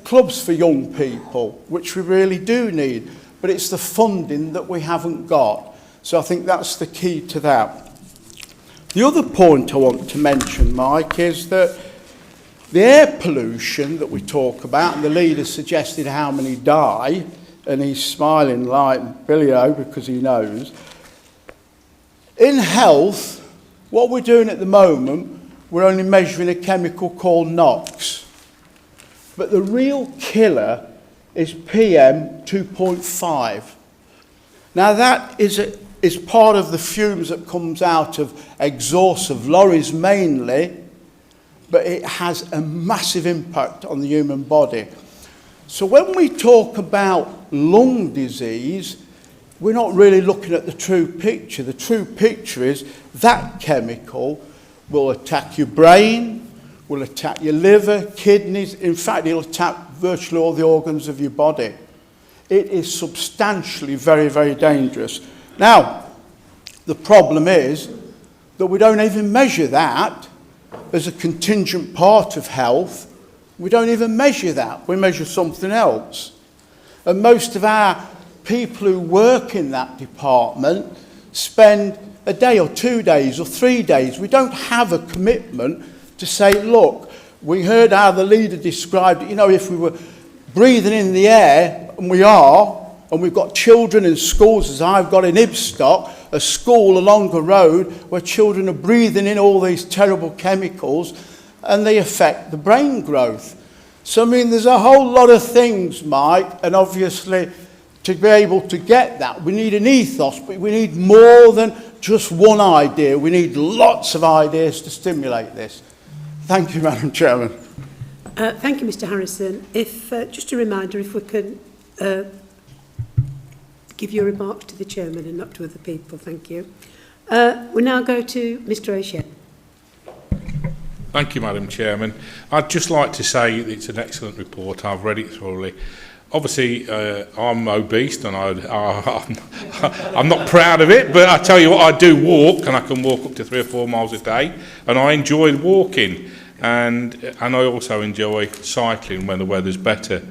clubs for young people, which we really do need. But it's the funding that we haven't got. So I think that's the key to that. The other point I want to mention, Mike, is that the air pollution that we talk about, and the leader suggested how many die, and he's smiling like Billy O because he knows. In health, what we're doing at the moment, we're only measuring a chemical called NOx. But the real killer is PM 2.5. Now that is part of the fumes that comes out of exhaust of lorries mainly, but it has a massive impact on the human body. So when we talk about lung disease, we're not really looking at the true picture. The true picture is that chemical will attack your brain, will attack your liver, kidneys. In fact, it'll attack virtually all the organs of your body. It is substantially very, very dangerous. Now, the problem is that we don't even measure that as a contingent part of health. We don't even measure that. We measure something else. And most of our people who work in that department spend a day or 2 days or 3 days. We don't have a commitment to say, look, we heard how the leader described it. You know, if we were breathing in the air, and we are, and we've got children in schools, as I've got in Ibstock, a school along a road where children are breathing in all these terrible chemicals, and they affect the brain growth. So, I mean, there's a whole lot of things, Mike, and obviously to be able to get that, we need an ethos, but we need more than just one idea. We need lots of ideas to stimulate this. Thank you, Madam Chairman. Thank you, Mr. Harrison. If just a reminder, if we can give your remarks to the chairman and not to other people. Thank you. We now go to Mr. O'Shea. Thank you, Madam Chairman. I'd just like to say it's an excellent report. I've read it thoroughly. Obviously, I'm obese and I'm not proud of it, but I tell you what, I do walk, and I can walk up to 3 or 4 miles a day, and I enjoy walking, and I also enjoy cycling when the weather's better.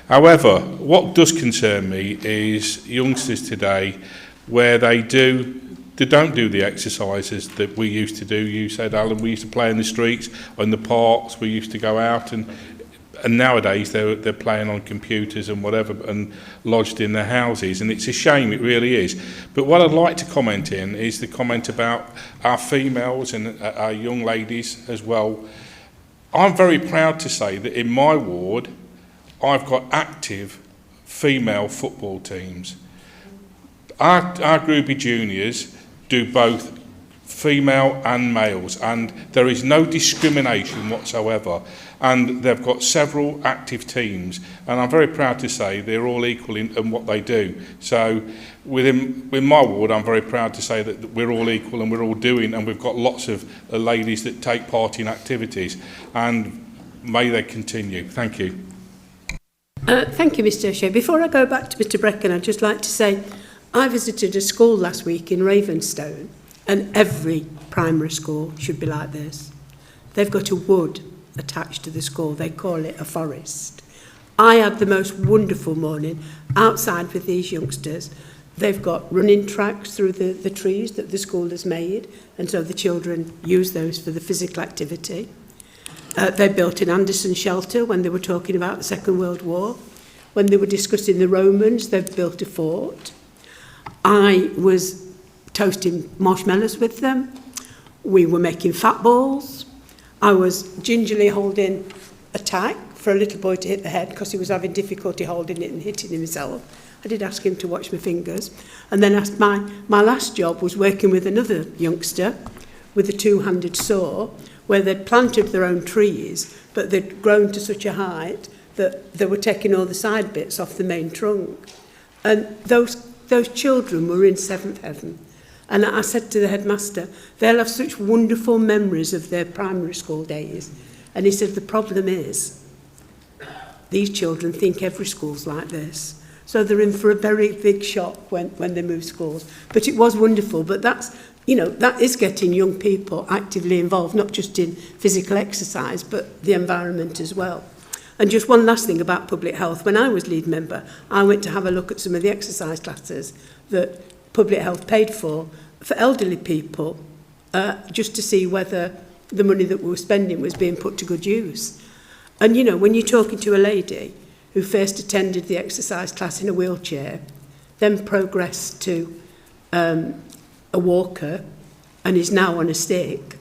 However, what does concern me is youngsters today, where they don't do the exercises that we used to do. You said, Alan, we used to play in the streets or in the parks. We used to go out, and nowadays they're playing on computers and whatever, and lodged in their houses, and it's a shame, it really is. But what I'd like to comment in is the comment about our females and our young ladies as well. I'm very proud to say that in my ward I've got active female football teams. Our Groupie Juniors do both female and males, and there is no discrimination whatsoever, and they've got several active teams, and I'm very proud to say they're all equal in what they do. So within my ward, I'm very proud to say that we're all equal and we're all doing, and we've got lots of ladies that take part in activities, and may they continue. Thank you. Thank you, Mr. O'Shea. Before I go back to Mr. Brecken, I'd just like to say I visited a school last week in Ravenstone, and every primary school should be like this. They've got a wood attached to the school. They call it a forest. I had the most wonderful morning outside with these youngsters. They've got running tracks through the trees that the school has made, and so the children use those for the physical activity. They built an Anderson shelter when they were talking about the Second World War. When they were discussing the Romans, they've built a fort. I was toasting marshmallows with them. We were making fat balls. I was gingerly holding a tack for a little boy to hit the head because he was having difficulty holding it and hitting himself. I did ask him to watch my fingers. And then my last job was working with another youngster with a two-handed saw, where they'd planted their own trees, but they'd grown to such a height that they were taking all the side bits off the main trunk. And those children were in seventh heaven. And I said to the headmaster, they'll have such wonderful memories of their primary school days. And he said, the problem is, these children think every school's like this. So they're in for a very big shock when they move schools. But it was wonderful. But that is getting young people actively involved, not just in physical exercise, but the environment as well. And just one last thing about public health. When I was lead member, I went to have a look at some of the exercise classes that public health paid for elderly people, just to see whether the money that we were spending was being put to good use. And, when you're talking to a lady who first attended the exercise class in a wheelchair, then progressed to a walker and is now on a stick,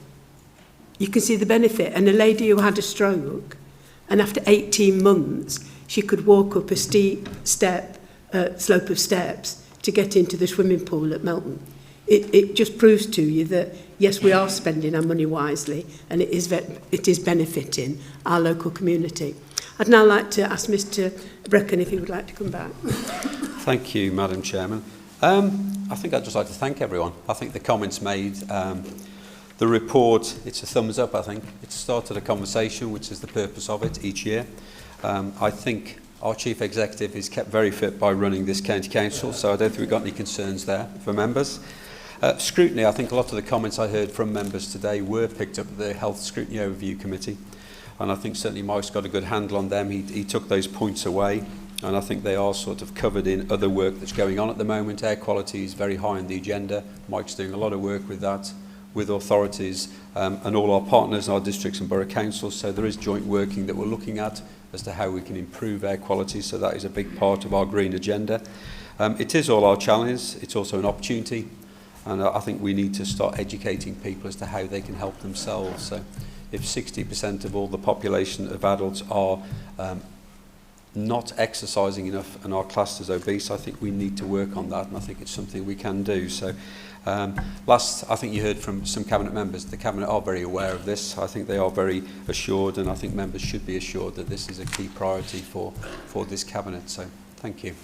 you can see the benefit. And a lady who had a stroke, and after 18 months, she could walk up a steep slope of steps to get into the swimming pool at Melton. It just proves to you that, yes, we are spending our money wisely, and it is benefiting our local community. I'd now like to ask Mr. Brecken if he would like to come back. Thank you, Madam Chairman. I think I'd just like to thank everyone. I think the comments made, the report, it's a thumbs up, I think. It started a conversation, which is the purpose of it each year. I think our Chief Executive is kept very fit by running this County Council, so I don't think we've got any concerns there for members. Scrutiny, I think a lot of the comments I heard from members today were picked up at the Health Scrutiny Overview Committee, and I think certainly Mike's got a good handle on them. He took those points away, and I think they are sort of covered in other work that's going on at the moment. Air quality is very high on the agenda. Mike's doing a lot of work with that, with authorities and all our partners, our districts and borough councils, so there is joint working that we're looking at as to how we can improve air quality, so that is a big part of our green agenda. It is all our challenge, it's also an opportunity, and I think we need to start educating people as to how they can help themselves. So if 60% of all the population of adults are not exercising enough and are classed as obese, I think we need to work on that, and I think it's something we can do. So last, I think you heard from some Cabinet members, the Cabinet are very aware of this. I think they are very assured, and I think members should be assured that this is a key priority for this Cabinet. So Thank you.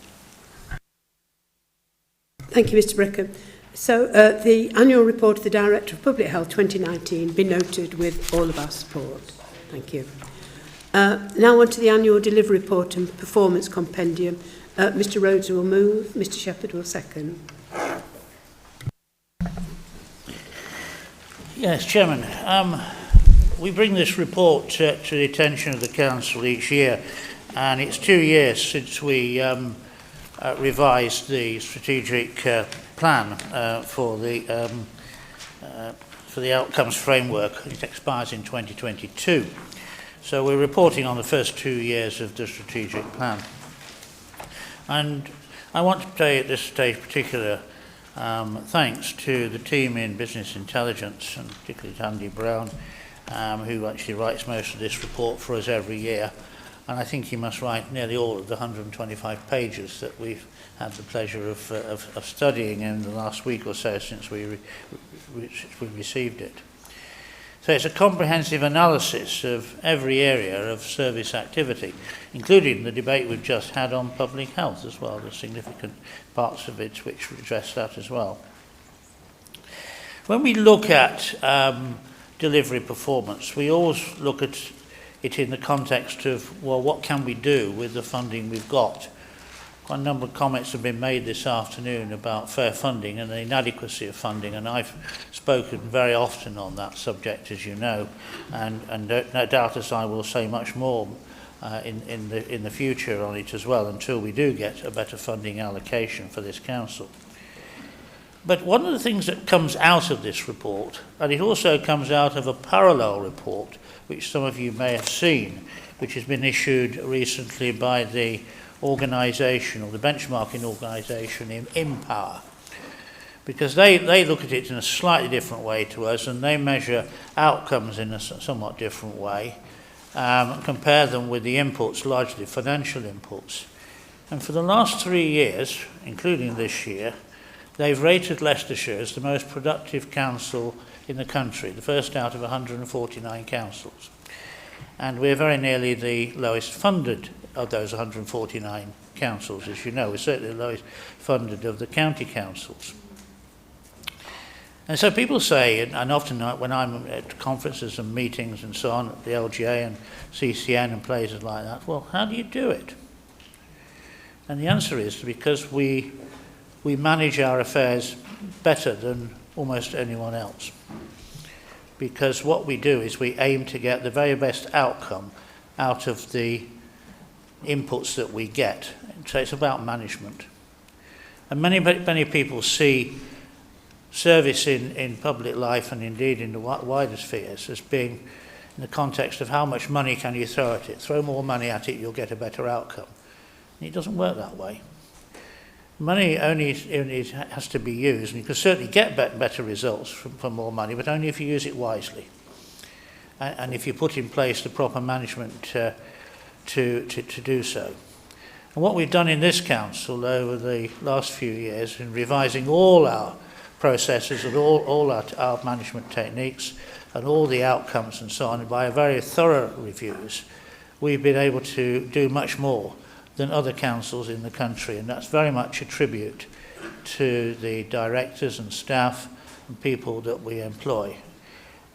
Thank you, Mr Bricker. So the annual report of the Director of Public Health 2019 be noted with all of our support. Thank you. Now on to the annual delivery report and performance compendium. Mr Rhodes will move, Mr Shepherd will second. Yes, Chairman. We bring this report to the attention of the Council each year, and it's 2 years since we revised the strategic plan for the outcomes framework. It expires in 2022. So we're reporting on the first 2 years of the strategic plan. And I want to pay at this stage particular thanks to the team in Business Intelligence, and particularly to Andy Brown, who actually writes most of this report for us every year. And I think he must write nearly all of the 125 pages that we've had the pleasure of studying in the last week or so since we received it. So it's a comprehensive analysis of every area of service activity, including the debate we've just had on public health as well, the significant parts of it which address that as well. When we look at delivery performance, we always look at it in the context of, well, what can we do with the funding we've got? Quite a number of comments have been made this afternoon about fair funding and the inadequacy of funding, and I've spoken very often on that subject, as you know, and no doubt as I will say much more in the future on it as well, until we do get a better funding allocation for this council. But one of the things that comes out of this report, and it also comes out of a parallel report, which some of you may have seen, which has been issued recently by the organisation, or the benchmarking organisation in Empower, because they look at it in a slightly different way to us, and they measure outcomes in a somewhat different way, compare them with the inputs, largely financial inputs. And for the last 3 years, including this year, they've rated Leicestershire as the most productive council in the country, the first out of 149 councils. And we're very nearly the lowest funded of those 149 councils, as you know. We're certainly the lowest funded of the county councils. And so people say, and often when I'm at conferences and meetings and so on, at the LGA and CCN and places like that, well, how do you do it? And the answer is because we manage our affairs better than almost anyone else. Because what we do is we aim to get the very best outcome out of the inputs that we get. So it's about management. And many people see service in public life, and indeed in the wider spheres, as being in the context of how much money can you throw at it. Throw more money at it, you'll get a better outcome. And it doesn't work that way. Money only has to be used, and you can certainly get better results for more money, but only if you use it wisely. And if you put in place the proper management to do so. And what we've done in this council over the last few years in revising all our processes and all our management techniques and all the outcomes and so on, by very thorough reviews, we've been able to do much more than other councils in the country, and that's very much a tribute to the directors and staff and people that we employ.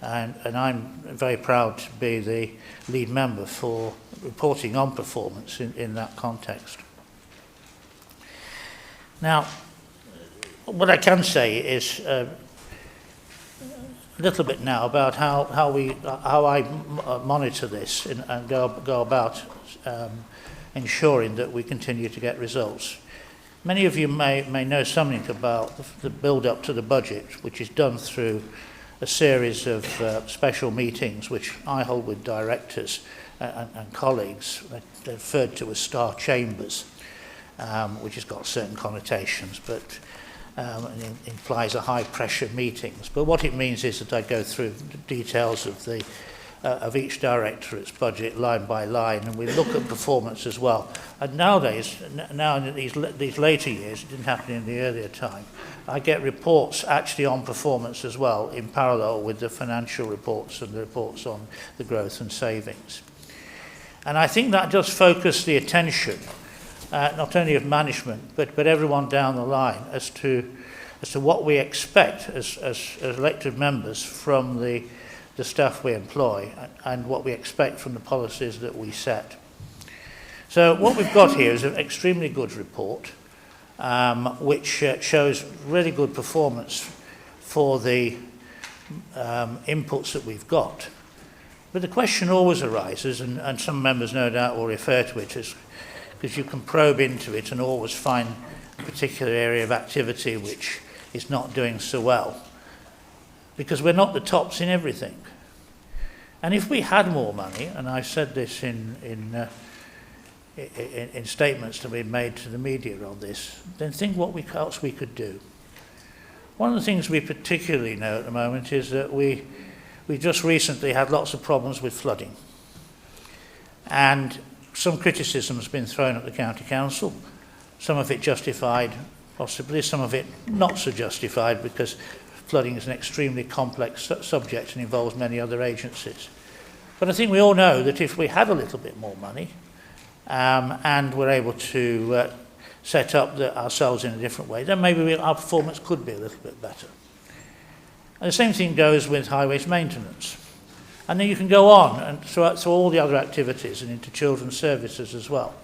And I'm very proud to be the lead member for reporting on performance in that context. Now, what I can say is a little bit now about how I monitor this and go about ensuring that we continue to get results. Many of you may know something about the build-up to the budget, which is done through a series of special meetings which I hold with directors and colleagues. They're referred to as star chambers, which has got certain connotations, but it implies a high-pressure meetings. But what it means is that I go through the details of each directorate's budget line by line, and we look at performance as well. And nowadays, now in these later years, it didn't happen in the earlier time, I get reports actually on performance as well, in parallel with the financial reports and the reports on the growth and savings. And I think that does focus the attention not only of management, but everyone down the line as to what we expect as elected members from the staff we employ and what we expect from the policies that we set. So what we've got here is an extremely good report, which shows really good performance for the inputs that we've got. But the question always arises, and some members no doubt will refer to it, is because you can probe into it and always find a particular area of activity which is not doing so well. Because we're not the tops in everything. And if we had more money, and I said this in statements that we made to the media on this, then think what else we could do. One of the things we particularly know at the moment is that we just recently had lots of problems with flooding. And some criticism has been thrown at the County Council, some of it justified, possibly, some of it not so justified, because flooding is an extremely complex subject and involves many other agencies. But I think we all know that if we had a little bit more money and were able to set up ourselves in a different way, then maybe our performance could be a little bit better. And the same thing goes with highways maintenance. And then you can go on and through all the other activities and into children's services as well.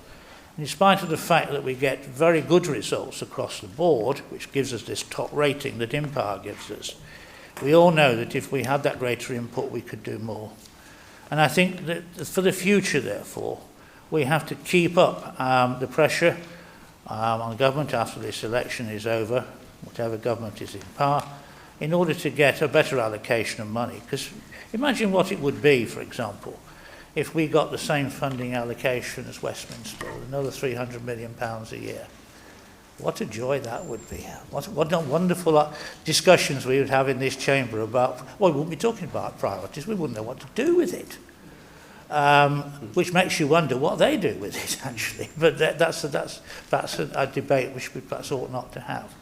And in spite of the fact that we get very good results across the board, which gives us this top rating that IMPAR gives us, we all know that if we had that greater input, we could do more. And I think that for the future, therefore, we have to keep up the pressure on government after this election is over, whatever government is in power, in order to get a better allocation of money. Because imagine what it would be, for example, if we got the same funding allocation as Westminster, another £300 million a year. What a joy that would be. What wonderful discussions we would have in this chamber about, well, we wouldn't be talking about priorities, we wouldn't know what to do with it. Which makes you wonder what they do with it, actually. But that's a debate which we perhaps ought not to have.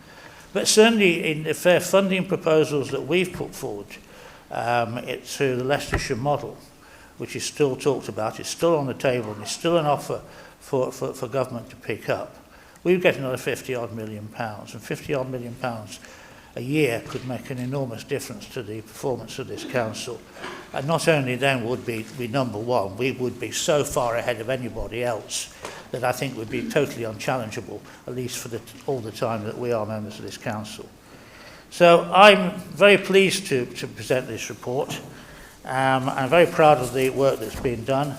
But certainly in the fair funding proposals that we've put forward to the Leicestershire model, which is still talked about, it's still on the table, and it's still an offer for government to pick up, we would get another £50-odd million. And £50-odd million a year could make an enormous difference to the performance of this council. And not only then would we be number one, we would be so far ahead of anybody else that I think would be totally unchallengeable, at least for all the time that we are members of this council. So I'm very pleased to present this report. I'm very proud of the work that's been done.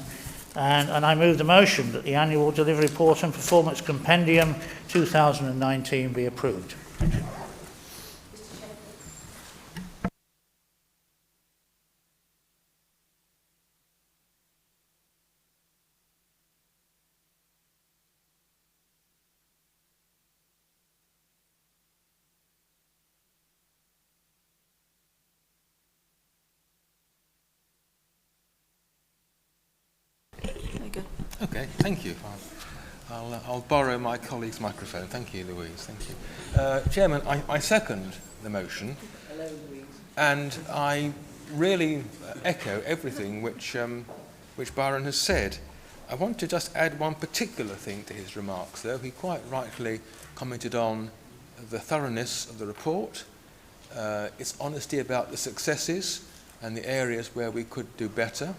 And I move the motion that the Annual Delivery Report and Performance Compendium 2019 be approved. Thank you. Okay, thank you. I'll borrow my colleague's microphone. Thank you, Louise. Thank you. Chairman, I second the motion. Hello, Louise. And I really echo everything which Byron has said. I want to just add one particular thing to his remarks, though. He quite rightly commented on the thoroughness of the report, its honesty about the successes and the areas where we could do better.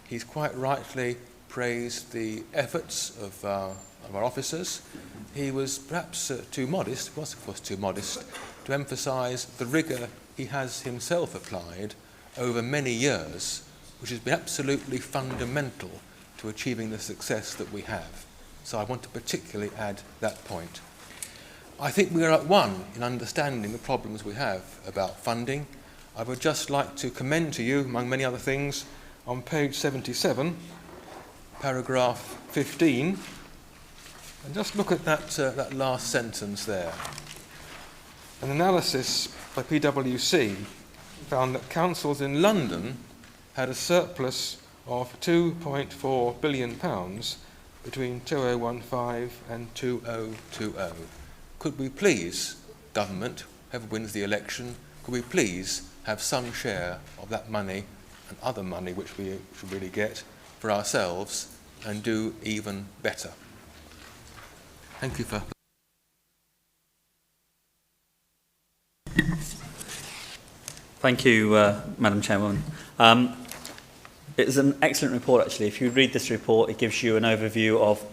He's quite rightly praised the efforts of our officers. He was perhaps too modest, was of course too modest, to emphasise the rigour he has himself applied over many years, which has been absolutely fundamental to achieving the success that we have. So I want to particularly add that point. I think we are at one in understanding the problems we have about funding. I would just like to commend to you, among many other things, on page 77, paragraph 15, and just look at that last sentence there. An analysis by PwC found that councils in London had a surplus of £2.4 billion between 2015 and 2020. Could we please, government, whoever wins the election, could we please have some share of that money and other money which we should really get for ourselves and do even better? Thank you for... Thank you, Madam Chairwoman. It's an excellent report, actually. If you read this report, it gives you an overview of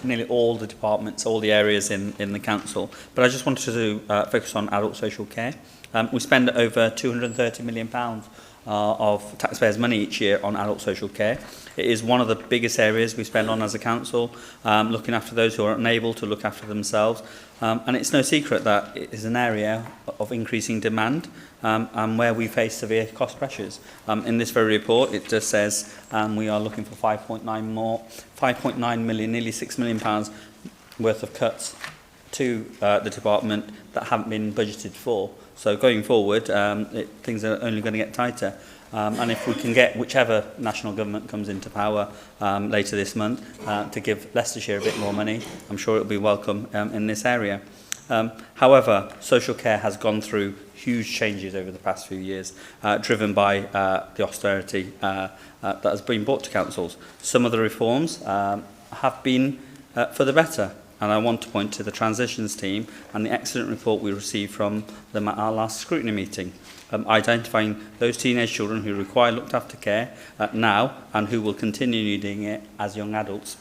nearly all the departments, all the areas in the council. But I just wanted to focus on adult social care. We spend over £230 million of taxpayers' money each year on adult social care. It is one of the biggest areas we spend on as a council, looking after those who are unable to look after themselves. And it's no secret that it is an area of increasing demand and where we face severe cost pressures. In this very report, it just says we are looking for 5.9 million, nearly £6 million worth of cuts to the department that haven't been budgeted for. So going forward, things are only going to get tighter. And if we can get whichever national government comes into power later this month to give Leicestershire a bit more money, I'm sure it will be welcome in this area. However, social care has gone through huge changes over the past few years, driven by the austerity that has been brought to councils. Some of the reforms have been for the better. And I want to point to the transitions team and the excellent report we received from them at our last scrutiny meeting, identifying those teenage children who require looked after care now and who will continue needing it as young adults.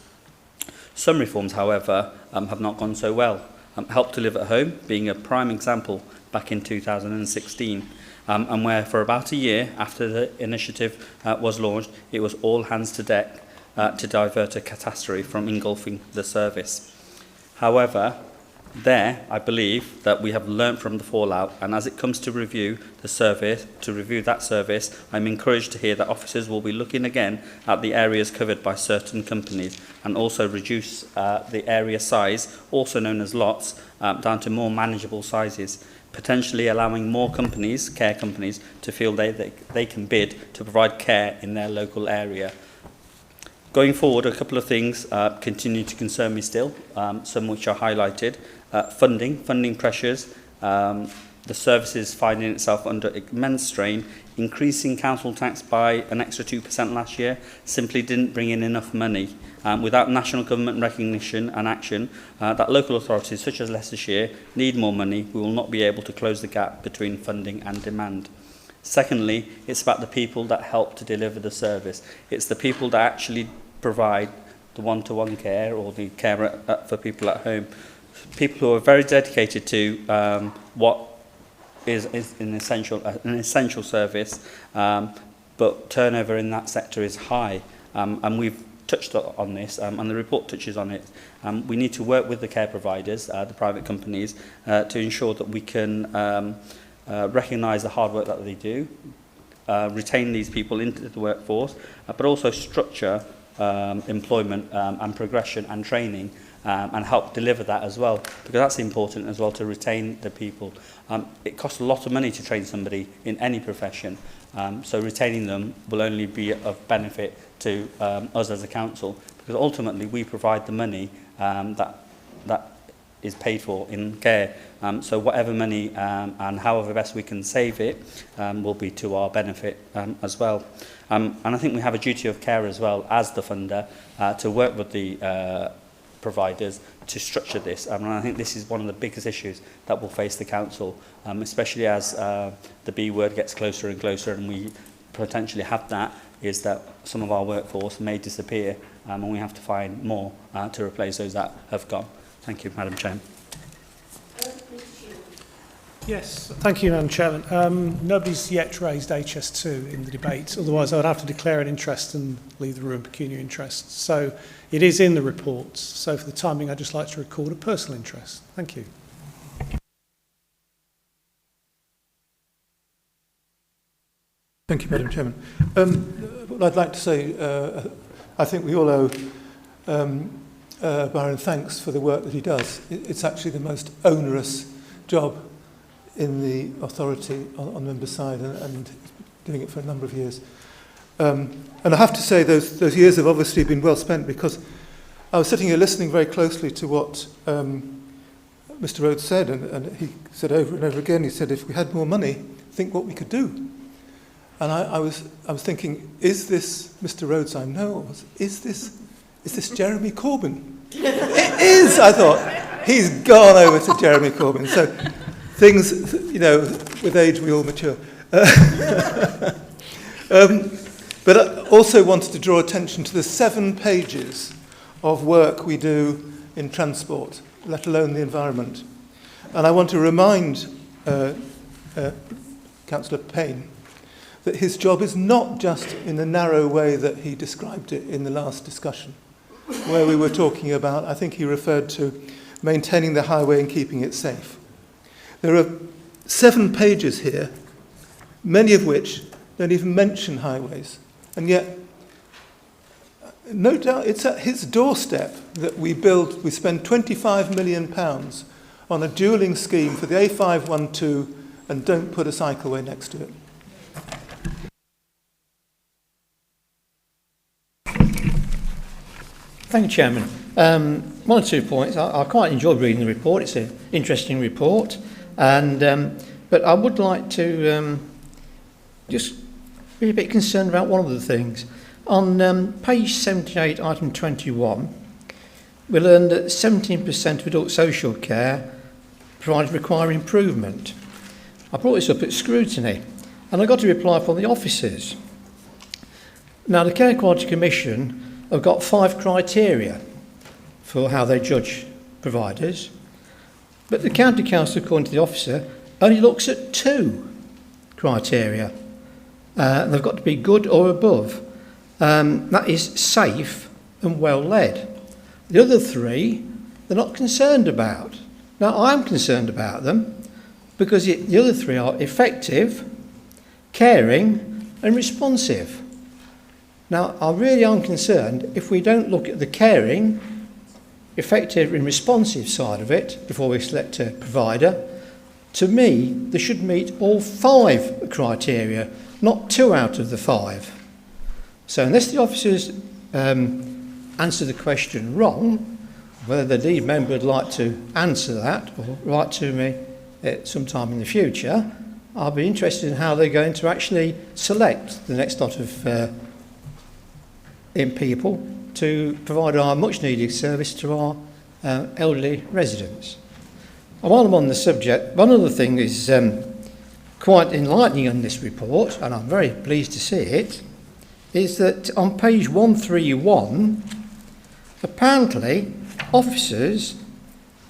Some reforms, however, have not gone so well. Help to Live at Home being a prime example back in 2016, and where for about a year after the initiative was launched, it was all hands to deck to divert a catastrophe from engulfing the service. However, I believe that we have learnt from the fallout, and as it comes to review that service, I'm encouraged to hear that officers will be looking again at the areas covered by certain companies and also reduce the area size, also known as lots, down to more manageable sizes, potentially allowing more companies, care companies, to feel they can bid to provide care in their local area. Going forward, a couple of things continue to concern me still, some which are highlighted. Funding pressures, the service is finding itself under immense strain. Increasing council tax by an extra 2% last year simply didn't bring in enough money. Without national government recognition and action, that local authorities such as Leicestershire need more money, we will not be able to close the gap between funding and demand. Secondly, it's about the people that help to deliver the service. It's the people that actually provide the one-to-one care or the care for people at home. People who are very dedicated to what is an essential service, but turnover in that sector is high. And we've touched on this, and the report touches on it. We need to work with the care providers, the private companies, to ensure that we can recognise the hard work that they do, retain these people into the workforce, but also structure employment and progression and training and help deliver that as well, because that's important as well, to retain the people. It costs a lot of money to train somebody in any profession, so retaining them will only be of benefit to us as a council, because ultimately we provide the money that is paid for in care. So whatever money and however best we can save it will be to our benefit as well. And I think we have a duty of care as well as the funder to work with the providers to structure this. And I think this is one of the biggest issues that will face the council, especially as the B word gets closer and closer, and we potentially have that, is that some of our workforce may disappear and we have to find more to replace those that have gone. Thank you, Madam Chairman. Yes, thank you, Madam Chairman. Nobody's yet raised HS2 in the debate, otherwise I would have to declare an interest and leave the room pecuniary interest. So it is in the report. So for the timing, I'd just like to record a personal interest. Thank you. Thank you, Madam Chairman. What I'd like to say, I think we all owe Byron thanks for the work that he does. It's actually the most onerous job in the authority on the member side, and doing it for a number of years. And I have to say those years have obviously been well spent, because I was sitting here listening very closely to what Mr. Rhodes said, and he said over and over again, he said, if we had more money, think what we could do. And I was thinking, is this Mr. Rhodes I know? Is this Jeremy Corbyn? It is, I thought. he's gone over to Jeremy Corbyn. So things, you know, with age we all mature. But I also wanted to draw attention to the 7 pages of work we do in transport, let alone the environment. And I want to remind Councillor Payne that his job is not just in the narrow way that he described it in the last discussion, where we were talking about, I think he referred to maintaining the highway and keeping it safe. There are 7 pages here, many of which don't even mention highways. And yet, no doubt, it's at his doorstep that we spend £25 million on a dualling scheme for the A512 and don't put a cycleway next to it. Thank you, Chairman. 1 or 2 points. I quite enjoyed reading the report. It's an interesting report. But I would like to just be a bit concerned about one of the things. On page 78, item 21, we learned that 17% of adult social care providers require improvement. I brought this up at scrutiny, and I got a reply from the officers. Now, the Care Quality Commission have got 5 criteria for how they judge providers, but the County Council, according to the officer, only looks at 2 criteria. They've got to be good or above. That is safe and well led. The other 3, they're not concerned about. Now, I'm concerned about them because the other 3 are effective, caring and responsive. Now, I really am concerned if we don't look at the caring, effective and responsive side of it before we select a provider. To me, they should meet all 5 criteria, not 2 out of the 5. So unless the officers answer the question wrong, whether the lead member would like to answer that or write to me at some time in the future, I'll be interested in how they're going to actually select the next lot of people to provide our much needed service to our elderly residents. And while I'm on the subject, one other thing is quite enlightening on this report, and I'm very pleased to see it, is that on page 131, apparently officers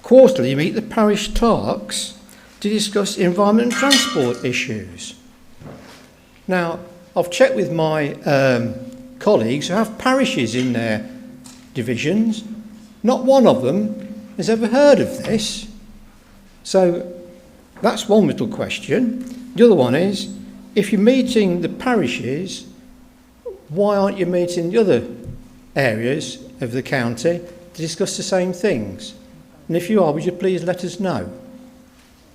quarterly meet the parish clerks to discuss environment and transport issues. Now, I've checked with my colleagues who have parishes in their divisions. Not one of them has ever heard of this. So that's one little question. The other one is, if you're meeting the parishes, why aren't you meeting the other areas of the county to discuss the same things? And if you are, would you please let us know?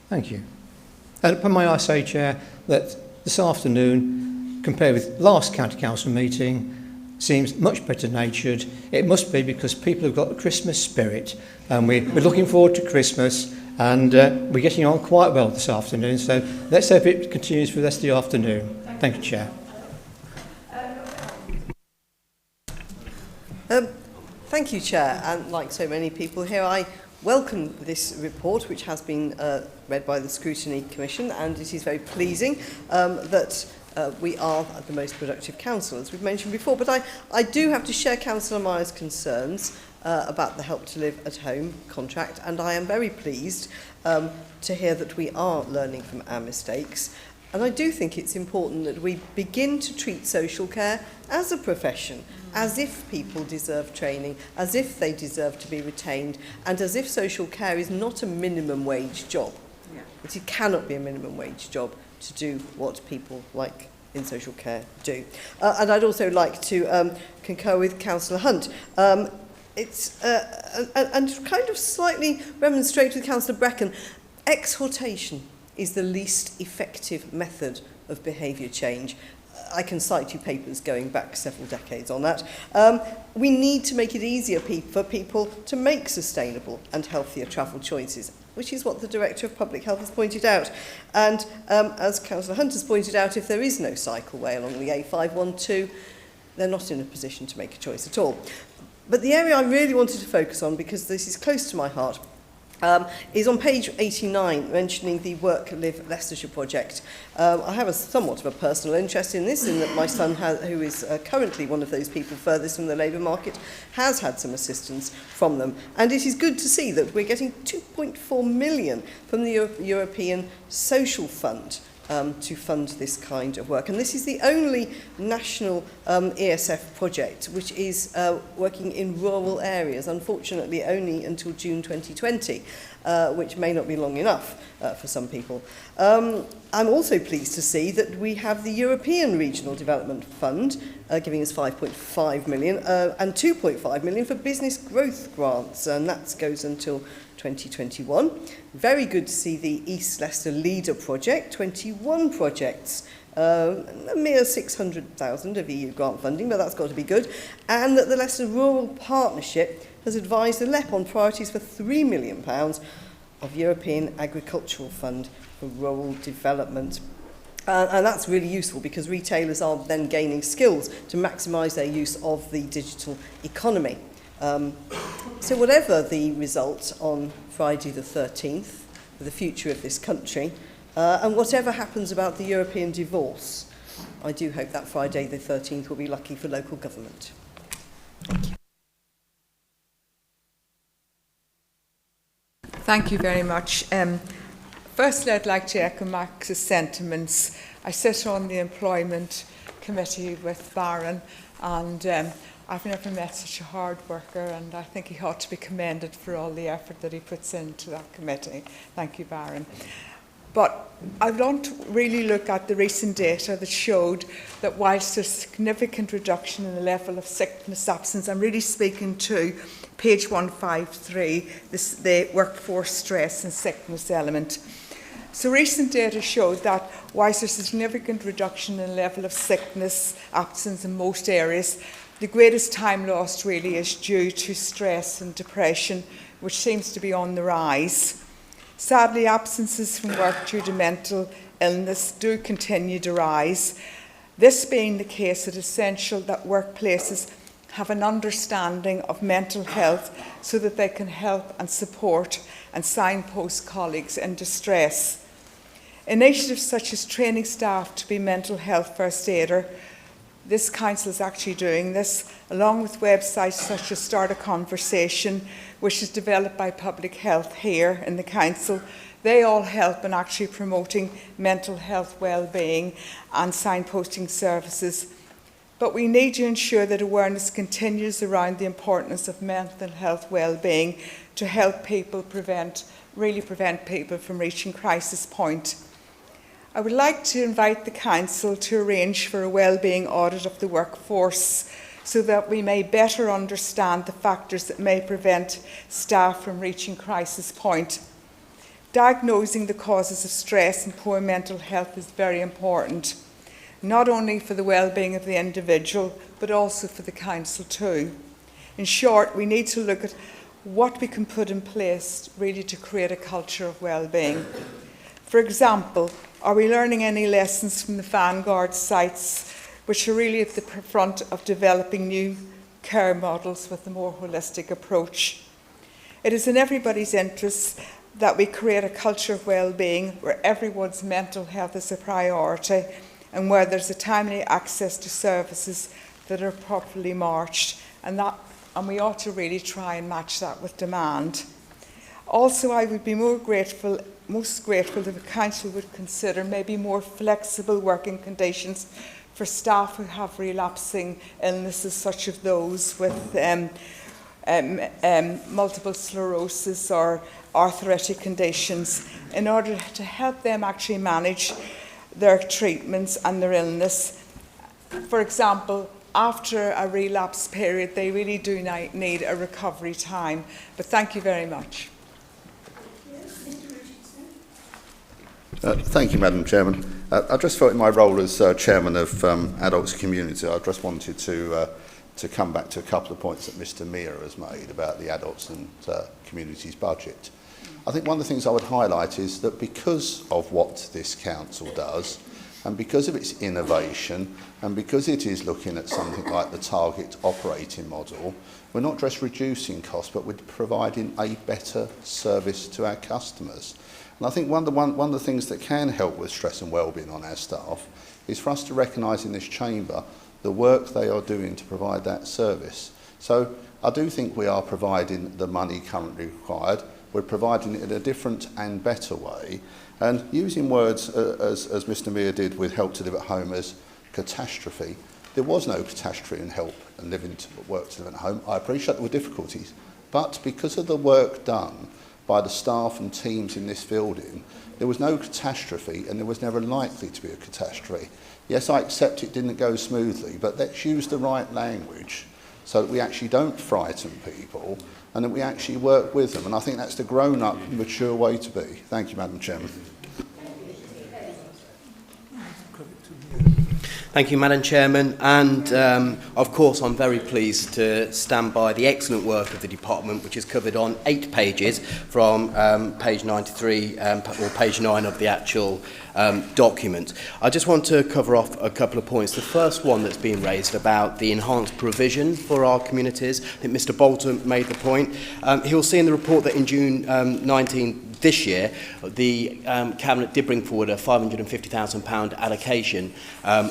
Thank you. And may I say, Chair, that this afternoon, compared with last County Council meeting, seems much better natured. It must be because people have got the Christmas spirit, and we're looking forward to Christmas, and we're getting on quite well this afternoon. So let's hope it continues for the rest of the afternoon. Thank you, Chair. Thank you, Chair. And like so many people here, I welcome this report, which has been read by the Scrutiny Commission, and it is very pleasing that we are the most productive council, as we've mentioned before. But I do have to share Councillor Myers' concerns about the Help to Live at Home contract, and I am very pleased to hear that we are learning from our mistakes. And I do think it's important that we begin to treat social care as a profession, as if people deserve training, as if they deserve to be retained, and as if social care is not a minimum wage job. Yeah. It cannot be a minimum wage job to do what people like in social care do. And I'd also like to concur with Councillor Hunt. It's and kind of slightly remonstrate with Councillor Bracken. Exhortation is the least effective method of behaviour change. I can cite you papers going back several decades on that. We need to make it easier for people to make sustainable and healthier travel choices, which is what the Director of Public Health has pointed out. And as Councillor Hunt has pointed out, if there is no cycleway along the A512, they're not in a position to make a choice at all. But the area I really wanted to focus on, because this is close to my heart, is on page 89, mentioning the Work Live Leicestershire project. I have somewhat of a personal interest in this, in that my son, who is currently one of those people furthest from the labour market, has had some assistance from them. And it is good to see that we're getting 2.4 million from the European Social Fund to fund this kind of work. And this is the only national ESF project which is working in rural areas, unfortunately only until June 2020, which may not be long enough for some people. I'm also pleased to see that we have the European Regional Development Fund giving us 5.5 million and 2.5 million for business growth grants, and that goes until 2021. Very good to see the East Leicester Leader project, 21 projects, a mere 600,000 of EU grant funding, but that's got to be good. And that the Leicester Rural Partnership has advised the LEP on priorities for £3 million of European Agricultural Fund for Rural Development. And that's really useful because retailers are then gaining skills to maximise their use of the digital economy. So whatever the result on Friday the 13th for the future of this country, and whatever happens about the European divorce, I do hope that Friday the 13th will be lucky for local government. Thank you very much. Firstly, I'd like to echo Max's sentiments. I sit on the Employment Committee with Baron, and I've never met such a hard worker, and I think he ought to be commended for all the effort that he puts into that committee. Thank you, Baron. But I want to really look at the recent data that showed that whilst there's a significant reduction in the level of sickness absence, I'm really speaking to page 153, the workforce stress and sickness element. So recent data showed that whilst there's a significant reduction in the level of sickness absence in most areas, the greatest time lost really is due to stress and depression, which seems to be on the rise. Sadly, absences from work due to mental illness do continue to rise. This being the case, it is essential that workplaces have an understanding of mental health so that they can help and support and signpost colleagues in distress. Initiatives such as training staff to be mental health first aider, this council is actually doing this, along with websites such as Start a Conversation, which is developed by Public Health here in the council. They all help in actually promoting mental health well-being and signposting services. But we need to ensure that awareness continues around the importance of mental health well-being to help people prevent people from reaching crisis point. I would like to invite the Council to arrange for a wellbeing audit of the workforce so that we may better understand the factors that may prevent staff from reaching crisis point. Diagnosing the causes of stress and poor mental health is very important, not only for the wellbeing of the individual, but also for the Council too. In short, we need to look at what we can put in place really to create a culture of wellbeing. For example, are we learning any lessons from the Vanguard sites, which are really at the front of developing new care models with a more holistic approach? It is in everybody's interest that we create a culture of well-being where everyone's mental health is a priority and where there's a timely access to services that are properly marched, and we ought to really try and match that with demand. Also, I would be most grateful if the Council would consider maybe more flexible working conditions for staff who have relapsing illnesses, such as those with multiple sclerosis or arthritic conditions, in order to help them actually manage their treatments and their illness. For example, after a relapse period, they really do need a recovery time. But thank you very much. Thank you, Madam Chairman. I just felt in my role as Chairman of Adults Community, I just wanted to come back to a couple of points that Mr Mear has made about the Adults and Communities budget. I think one of the things I would highlight is that because of what this council does, And because of its innovation, and because it is looking at something like the target operating model, we're not just reducing costs, but we're providing a better service to our customers. And I think one of the things that can help with stress and wellbeing on our staff is for us to recognise in this chamber the work they are doing to provide that service. So I do think we are providing the money currently required. We're providing it in a different and better way. And using words as Mr Mear did with Help to Live at Home as catastrophe, there was no catastrophe in Help and Work to Live at Home. I appreciate there were difficulties, but because of the work done by the staff and teams in this building, there was no catastrophe and there was never likely to be a catastrophe. Yes, I accept it didn't go smoothly, but let's use the right language so that we actually don't frighten people and that we actually work with them. And I think that's the grown-up, mature way to be. Thank you, Madam Chairman. Thank you, Madam Chairman. And of course, I'm very pleased to stand by the excellent work of the department, which is covered on 8 pages from page 93 or page 9 of the actual document. I just want to cover off a couple of points. The first one that's been raised about the enhanced provision for our communities. I think Mr Bolton made the point. He'll see in the report that in June 19 this year, the Cabinet did bring forward a £550,000 allocation,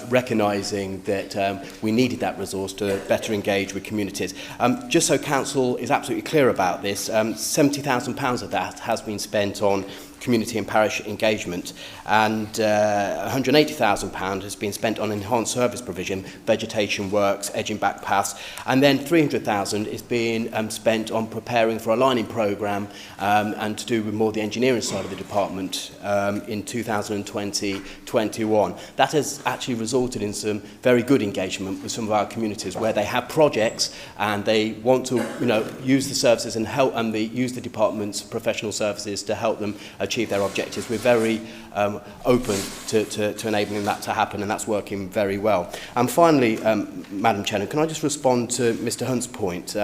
recognising that we needed that resource to better engage with communities. Just so Council is absolutely clear about this, £70,000 of that has been spent on community and parish engagement, and £180,000 has been spent on enhanced service provision, vegetation works, edging back paths, and then £300,000 is being spent on preparing for a lining programme and to do with more the engineering side of the department in 2020-21. That has actually resulted in some very good engagement with some of our communities where they have projects and they want to, use the services and help, and use the department's professional services to help them achieve their objectives. We're very open to enabling that to happen, and that's working very well. And finally, Madam Chairman, can I just respond to Mr Hunt's point?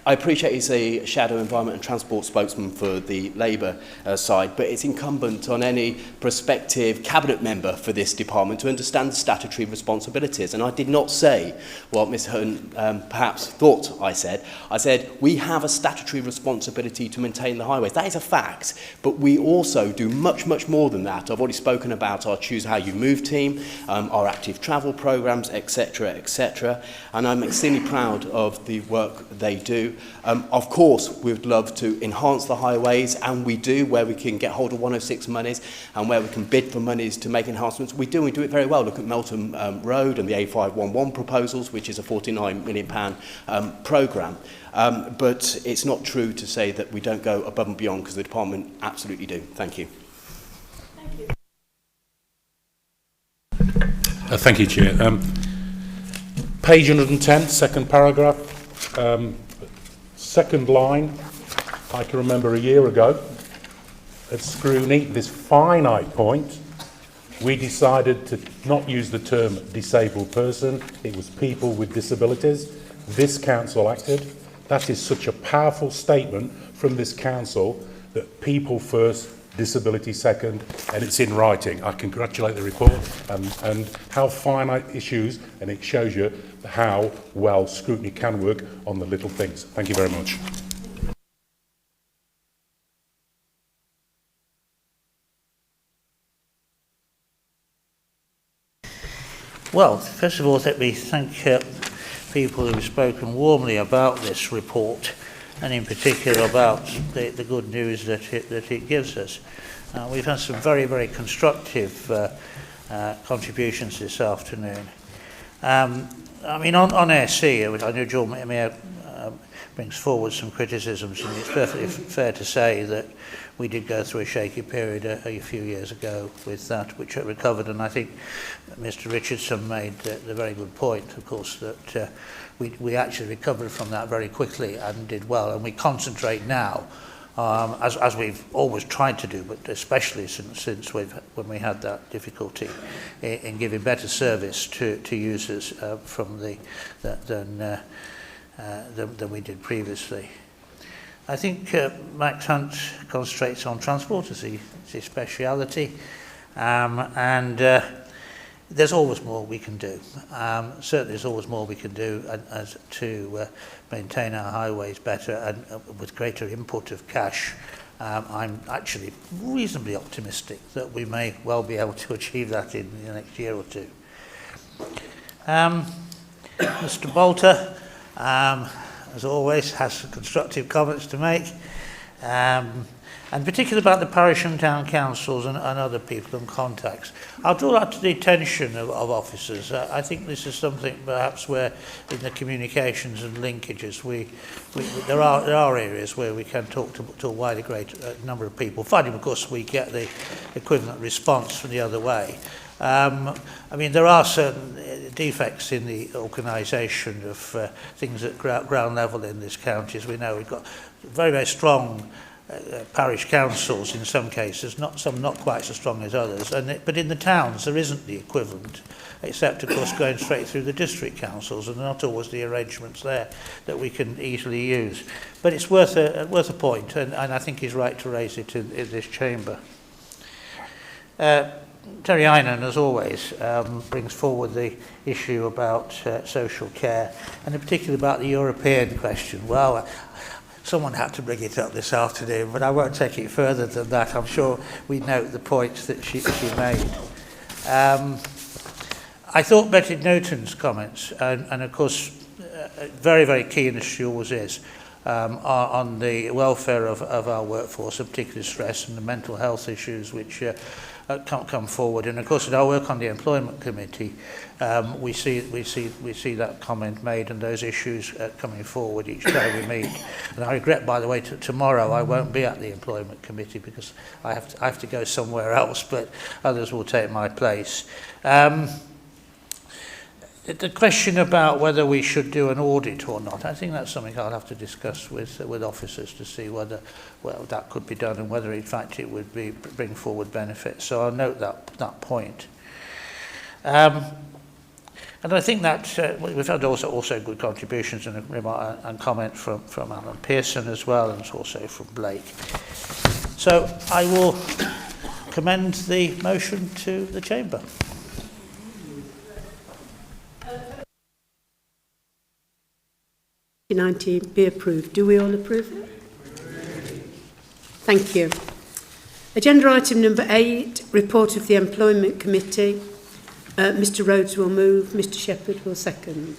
I appreciate he's a shadow environment and transport spokesman for the Labour side, but it's incumbent on any prospective cabinet member for this department to understand the statutory responsibilities. And I did not say what Mr Hunt perhaps thought I said. I said we have a statutory responsibility to maintain the highways. That is a fact, but we also do much, much more than that. I've already spoken about our Choose How You Move team, our active travel programmes, etc., etc. And I'm extremely proud of the work they do. Of course, we'd love to enhance the highways, and we do, where we can get hold of 106 monies and where we can bid for monies to make enhancements. We do it very well. Look at Melton Road and the A511 proposals, which is a £49 million programme. But it's not true to say that we don't go above and beyond, because the department absolutely do. Thank you. Thank you, Chair. Page 110, second paragraph. Second line, I can remember a year ago, at scrutiny, this finite point, we decided to not use the term disabled person. It was people with disabilities. This council acted. That is such a powerful statement from this council, that people first, disability second, and it's in writing. I congratulate the report and how finite issues, and it shows you how well scrutiny can work on the little things. Thank you very much. Well, first of all, let me thank people who have spoken warmly about this report, and in particular about the good news that it gives us. We've had some very, very constructive contributions this afternoon. I mean, on SC, which I know John Mayor brings forward some criticisms, and it's perfectly fair to say that we did go through a shaky period a few years ago with that, which it recovered, and I think Mr Richardson made the very good point, of course, that we actually recovered from that very quickly and did well, and we concentrate now, as we've always tried to do, but especially since when we had that difficulty in giving better service to users than we did previously. I think Max Hunt concentrates on transport as his speciality, There's always more we can do. Certainly there's always more we can do as to maintain our highways better and with greater input of cash. I'm actually reasonably optimistic that we may well be able to achieve that in the next year or two. Mr. Bolter, as always, has constructive comments to make. And particularly about the parish and town councils and other people and contacts. I'll draw that to the attention of officers. I think this is something perhaps where in the communications and linkages there are areas where we can talk to a wider greater number of people. Finally, of course, we get the equivalent response from the other way. I mean, there are certain defects in the organisation of things at ground level in this county. As we know, we've got very, very strong parish councils in some cases, some not quite so strong as others, but in the towns there isn't the equivalent, except of course going straight through the district councils, and not always the arrangements there that we can easily use. But it's worth a point, and I think he's right to raise it in this chamber. Terry Einan, as always, brings forward the issue about social care, and in particular about the European question. Well, someone had to bring it up this afternoon, but I won't take it further than that. I'm sure we note the points that she made. I thought Betty Newton's comments, and of course, very, very keen as she always is, on the welfare of our workforce, and particularly stress and the mental health issues which come forward. And of course, in our work on the Employment Committee, we see that comment made and those issues coming forward each day we meet. And I regret, by the way, tomorrow I won't be at the Employment Committee because I have to go somewhere else, but others will take my place. The question about whether we should do an audit or not, I think that's something I'll have to discuss with officers to see whether, well, that could be done and whether in fact it would bring forward benefits. So I'll note that point. And I think that we've had also good contributions and comment from Alan Pearson as well, and also from Blake. So I will commend the motion to the Chamber. Be approved. Do we all approve it? Thank you. Agenda item number 8, report of the Employment Committee. Mr Rhodes will move, Mr Shepherd will second.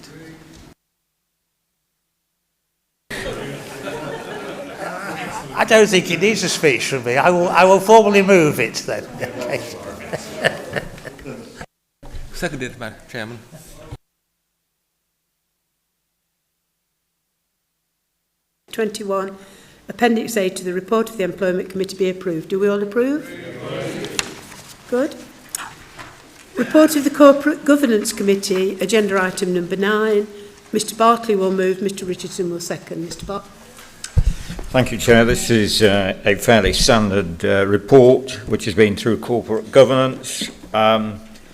I don't think it needs a speech from me. I will formally move it then. Okay. Seconded, Madam Chairman. Appendix A to the report of the Employment Committee be approved. Do we all approve? Good. Report of the Corporate Governance Committee, agenda item number 9. Mr Barclay will move, Mr Richardson will second. Mr Barclay. Thank you, Chair. This is a fairly standard report which has been through corporate governance.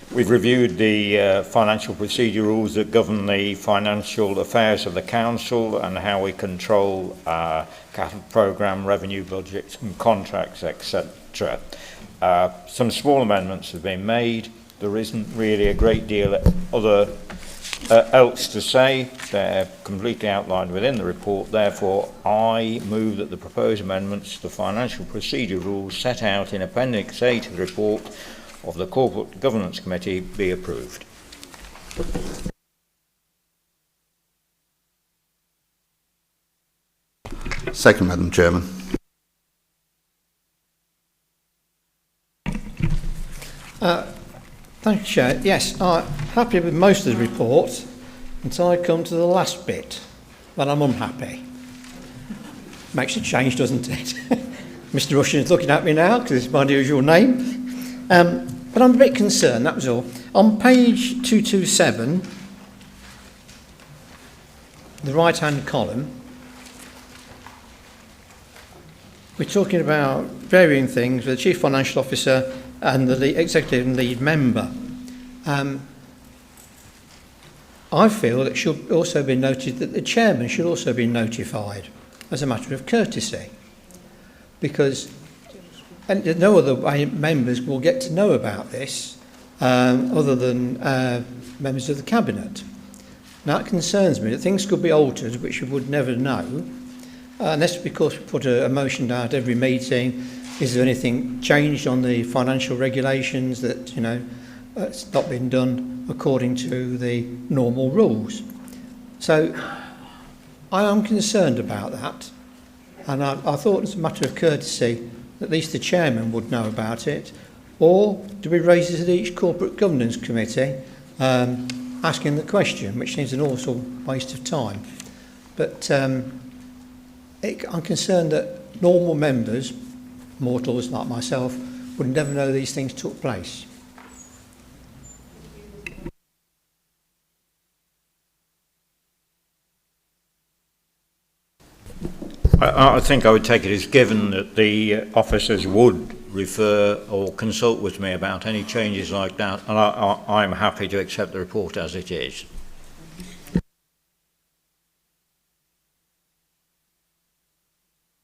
We've reviewed the financial procedure rules that govern the financial affairs of the Council and how we control capital programme, revenue budgets and contracts, etc. Some small amendments have been made. There isn't really a great deal else to say. They're completely outlined within the report. Therefore, I move that the proposed amendments to the financial procedure rules set out in Appendix A to the report of the Corporate Governance Committee be approved. Second, Madam Chairman. Thank you, Chair. Yes, I'm happy with most of the report until I come to the last bit, when I'm unhappy. Makes a change, doesn't it? Mr Rushton is looking at me now because it's my usual name. But I'm a bit concerned, that was all. On page 227, the right-hand column, we're talking about varying things with the Chief Financial Officer and the Executive and Lead Member. I feel it should also be noted that the Chairman should also be notified as a matter of courtesy, because And no other members will get to know about this other than members of the Cabinet. Now, it concerns me that things could be altered which we would never know, and that's because we put a motion down at every meeting. Is there anything changed on the financial regulations that, you know, it's not been done according to the normal rules? So I am concerned about that, and I thought as a matter of courtesy that at least the chairman would know about it, or do we raise it at each corporate governance committee asking the question, which seems an awful waste of time. But I'm concerned that normal members, mortals like myself, would never know these things took place. I think I would take it as given that the officers would refer or consult with me about any changes like that, and I'm happy to accept the report as it is.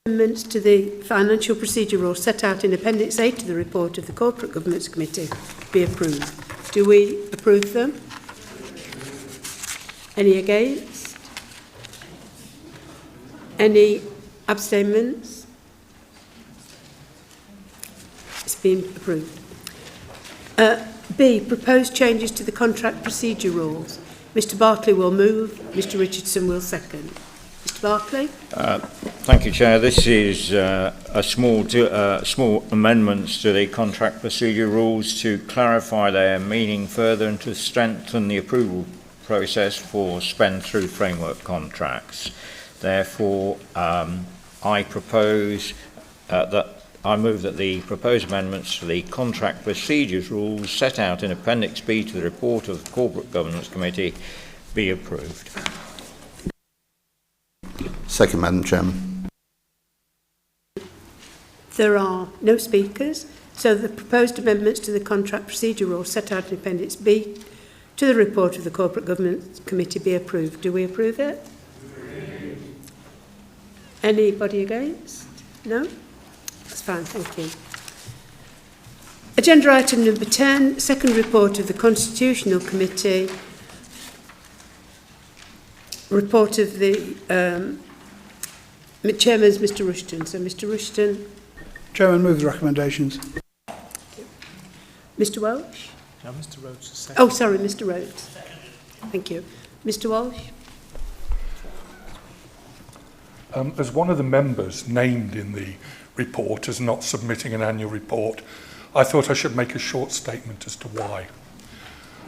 Amendments to the financial procedure rule set out in Appendix A to the report of the Corporate Governance Committee be approved. Do we approve them? Any against? Any abstainments? It's been approved. B, proposed changes to the contract procedure rules. Mr Barclay will move, Mr Richardson will second. Mr Barclay? Thank you, Chair. This is small amendments to the contract procedure rules to clarify their meaning further and to strengthen the approval process for spend-through framework contracts. Therefore, I move that the proposed amendments to the contract procedures rules set out in Appendix B to the report of the Corporate Governance Committee be approved. Second, Madam Chairman. There are no speakers, so the proposed amendments to the contract procedure rules set out in Appendix B to the report of the Corporate Governance Committee be approved. Do we approve it? Anybody against? No? That's fine, thank you. Agenda item number 10, second report of the Constitutional Committee. Report of the Chairman's Mr Rushton. So Mr Rushton. Chairman, move the recommendations. Mr Welsh? No, Mr Rhodes is second. Oh, sorry, Mr Rhodes. Thank you. Mr Walsh? As one of the members named in the report as not submitting an annual report, I thought I should make a short statement as to why.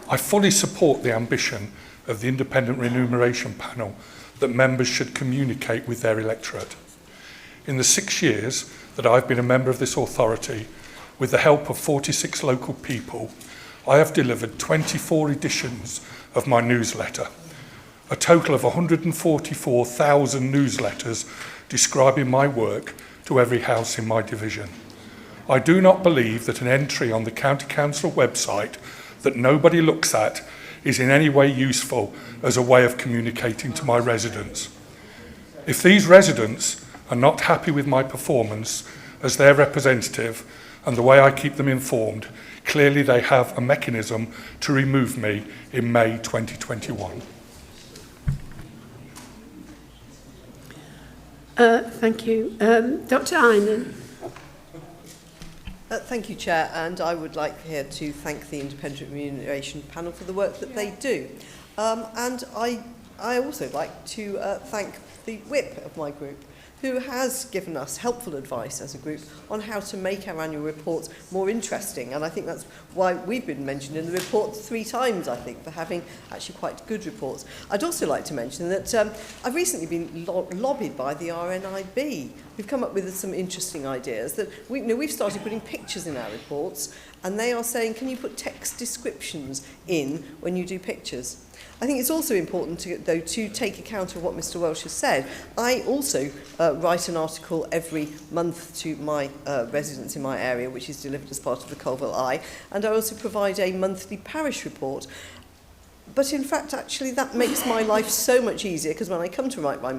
I fully support the ambition of the Independent Remuneration Panel that members should communicate with their electorate. In the 6 years that I've been a member of this authority, with the help of 46 local people, I have delivered 24 editions of my newsletter, a total of 144,000 newsletters describing my work to every house in my division. I do not believe that an entry on the County Council website that nobody looks at is in any way useful as a way of communicating to my residents. If these residents are not happy with my performance as their representative and the way I keep them informed, clearly they have a mechanism to remove me in May 2021. Thank you. Dr Eynon. Thank you, Chair, and I would like here to thank the Independent Remuneration Panel for the work that they do. And I also like to thank the whip of my group, who has given us helpful advice as a group on how to make our annual reports more interesting. And I think that's why we've been mentioned in the report 3 times, I think, for having actually quite good reports. I'd also like to mention that I've recently been lobbied by the RNIB. We've come up with some interesting ideas that we've started putting pictures in our reports, and they are saying, can you put text descriptions in when you do pictures? I think it's also important, though, to take account of what Mr Welsh has said. I also write an article every month to my residents in my area, which is delivered as part of the Colville Eye, and I also provide a monthly parish report. But in fact, actually, that makes my life so much easier, because when I come to write my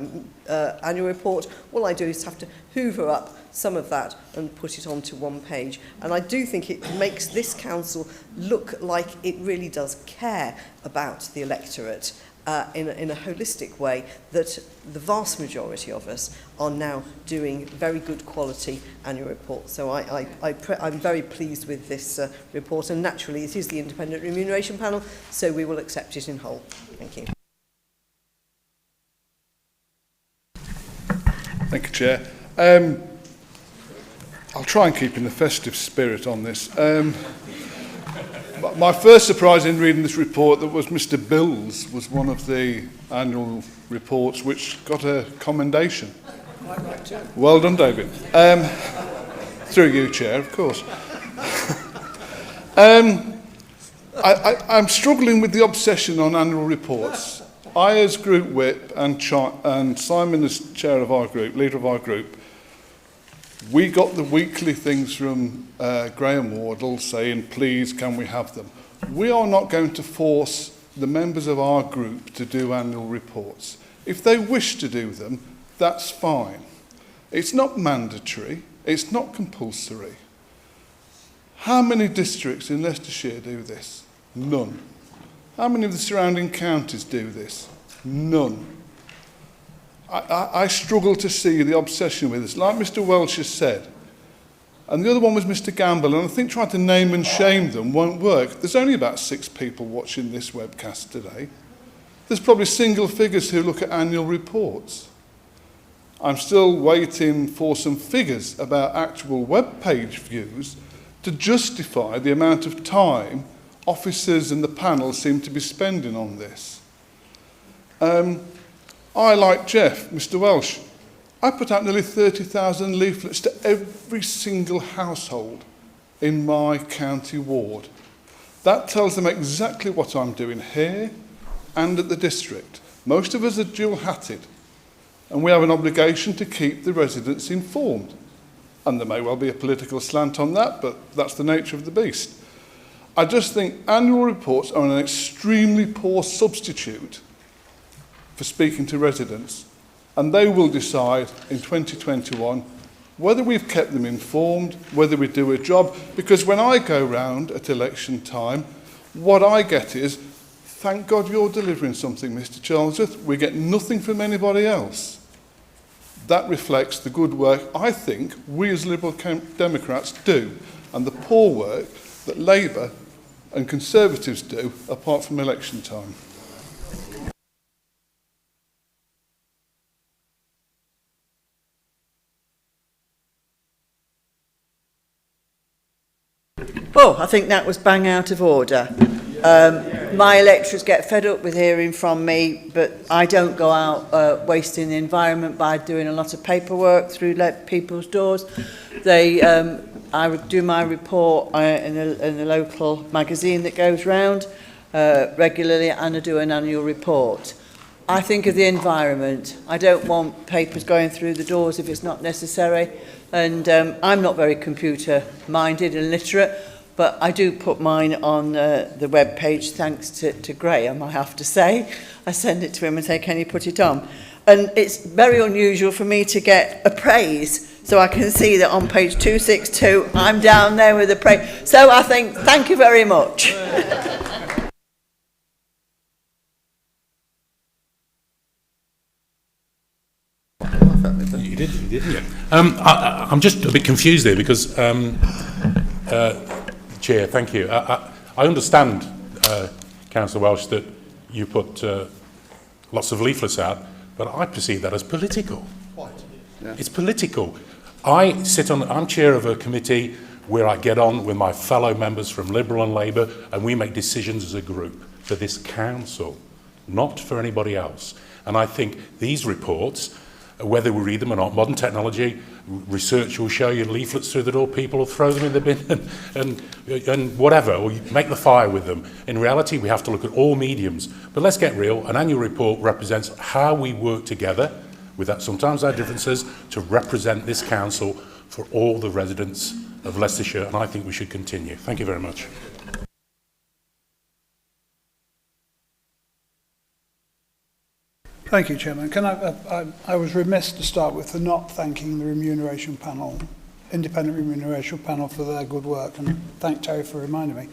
annual report, all I do is have to hoover up some of that and put it onto one page. And I do think it makes this council look like it really does care about the electorate in a holistic way, that the vast majority of us are now doing very good quality annual reports. So I'm very pleased with this report, and naturally it is the Independent Remuneration Panel, so we will accept it in whole. Thank you. Thank you, Chair. I'll try and keep in the festive spirit on this. My first surprise in reading this report that was Mr. Bill's was one of the annual reports which got a commendation. Quite right too. Well done, David. Through you, Chair, of course. I'm struggling with the obsession on annual reports. I, as Group Whip, and Simon, as Chair of our group, leader of our group, we got the weekly things from Graham Wardle saying, please, can we have them? We are not going to force the members of our group to do annual reports. If they wish to do them, that's fine. It's not mandatory. It's not compulsory. How many districts in Leicestershire do this? None. How many of the surrounding counties do this? None. I struggle to see the obsession with this, like Mr. Welsh has said. And the other one was Mr. Gamble, and I think trying to name and shame them won't work. There's only about 6 people watching this webcast today. There's probably single figures who look at annual reports. I'm still waiting for some figures about actual web page views to justify the amount of time officers and the panel seem to be spending on this. I, like Jeff, Mr. Welsh, I put out nearly 30,000 leaflets to every single household in my county ward. That tells them exactly what I'm doing here and at the district. Most of us are dual-hatted, and we have an obligation to keep the residents informed. And there may well be a political slant on that, but that's the nature of the beast. I just think annual reports are an extremely poor substitute for speaking to residents, and they will decide in 2021 whether we've kept them informed, whether we do a job, because when I go round at election time, what I get is, thank God you're delivering something, Mr. Charlesworth, we get nothing from anybody else. That reflects the good work I think we as Liberal Democrats do, and the poor work that Labour and Conservatives do apart from election time. Oh, I think that was bang out of order. My electorates get fed up with hearing from me, but I don't go out wasting the environment by doing a lot of paperwork through people's doors. I do my report in the local magazine that goes round regularly, and I do an annual report. I think of the environment. I don't want papers going through the doors if it's not necessary, and I'm not very computer-minded and literate, but I do put mine on the web page, thanks to Graham, I have to say. I send it to him and say, can you put it on? And it's very unusual for me to get a praise, so I can see that on page 262, I'm down there with a praise. So I think, thank you very much. You didn't you? I'm just a bit confused there because, Chair, thank you. I understand, Councillor Welsh, that you put lots of leaflets out, but I perceive that as political. What? Yeah. It's political. I'm chair of a committee where I get on with my fellow members from Liberal and Labour, and we make decisions as a group for this council, not for anybody else. And I think these reports, whether we read them or not, modern technology, research will show you leaflets through the door, people will throw them in the bin and whatever, or you make the fire with them. In reality, we have to look at all mediums. But let's get real. An annual report represents how we work together, with that sometimes our differences, to represent this council for all the residents of Leicestershire, and I think we should continue. Thank you very much. Thank you, Chairman. Can I was remiss to start with for not thanking the remuneration panel, independent remuneration panel, for their good work, and thank Terry for reminding me.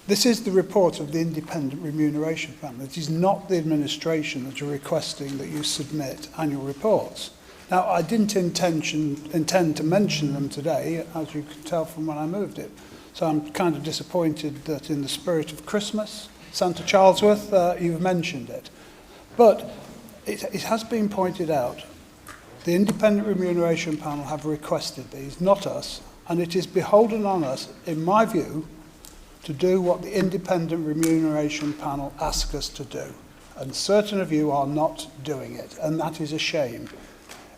This is the report of the independent remuneration panel. It is not the administration that are requesting that you submit annual reports. Now, I didn't intend to mention them today, as you could tell from when I moved it. So I'm kind of disappointed that in the spirit of Christmas, Santa Charlesworth, you've mentioned it. But it has been pointed out, the independent remuneration panel have requested these, not us, and it is beholden on us, in my view, to do what the independent remuneration panel ask us to do. And certain of you are not doing it, and that is a shame.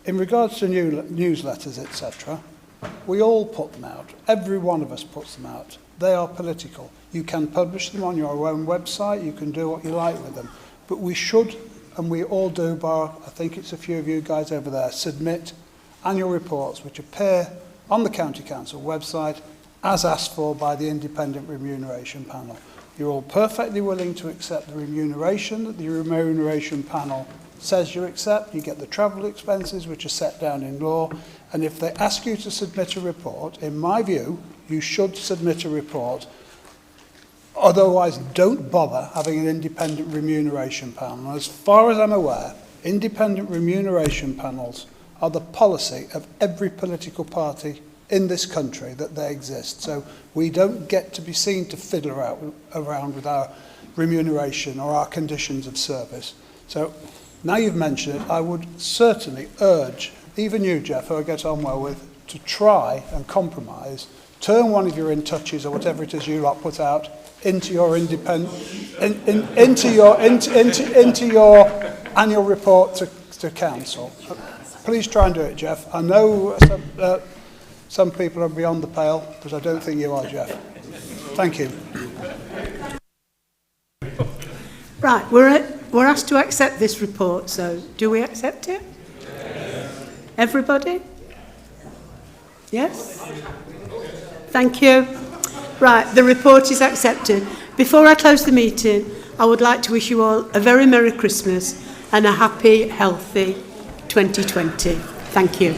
In regards to newsletters, etc., we all put them out. Every one of us puts them out. They are political. You can publish them on your own website. You can do what you like with them. But we should, and we all do, bar, I think it's a few of you guys over there, submit annual reports which appear on the County Council website as asked for by the independent remuneration panel. You're all perfectly willing to accept the remuneration that the remuneration panel says you accept. You get the travel expenses which are set down in law, and if they ask you to submit a report, in my view, you should submit a report. Otherwise, don't bother having an independent remuneration panel. As far as I'm aware, independent remuneration panels are the policy of every political party in this country that they exist. So we don't get to be seen to fiddle around with our remuneration or our conditions of service. So now you've mentioned it, I would certainly urge, even you, Jeff, who I get on well with, to try and compromise, turn one of your in-touches or whatever it is you lot put out into your into your annual report to council. Please try and do it, Jeff. I know some people are beyond the pale, but I don't think you are, Jeff. Thank you. Right, we're asked to accept this report, so do we accept it? Yes. Everybody? Yes? Thank you. Right, the report is accepted. Before I close the meeting, I would like to wish you all a very Merry Christmas and a happy, healthy 2020. Thank you.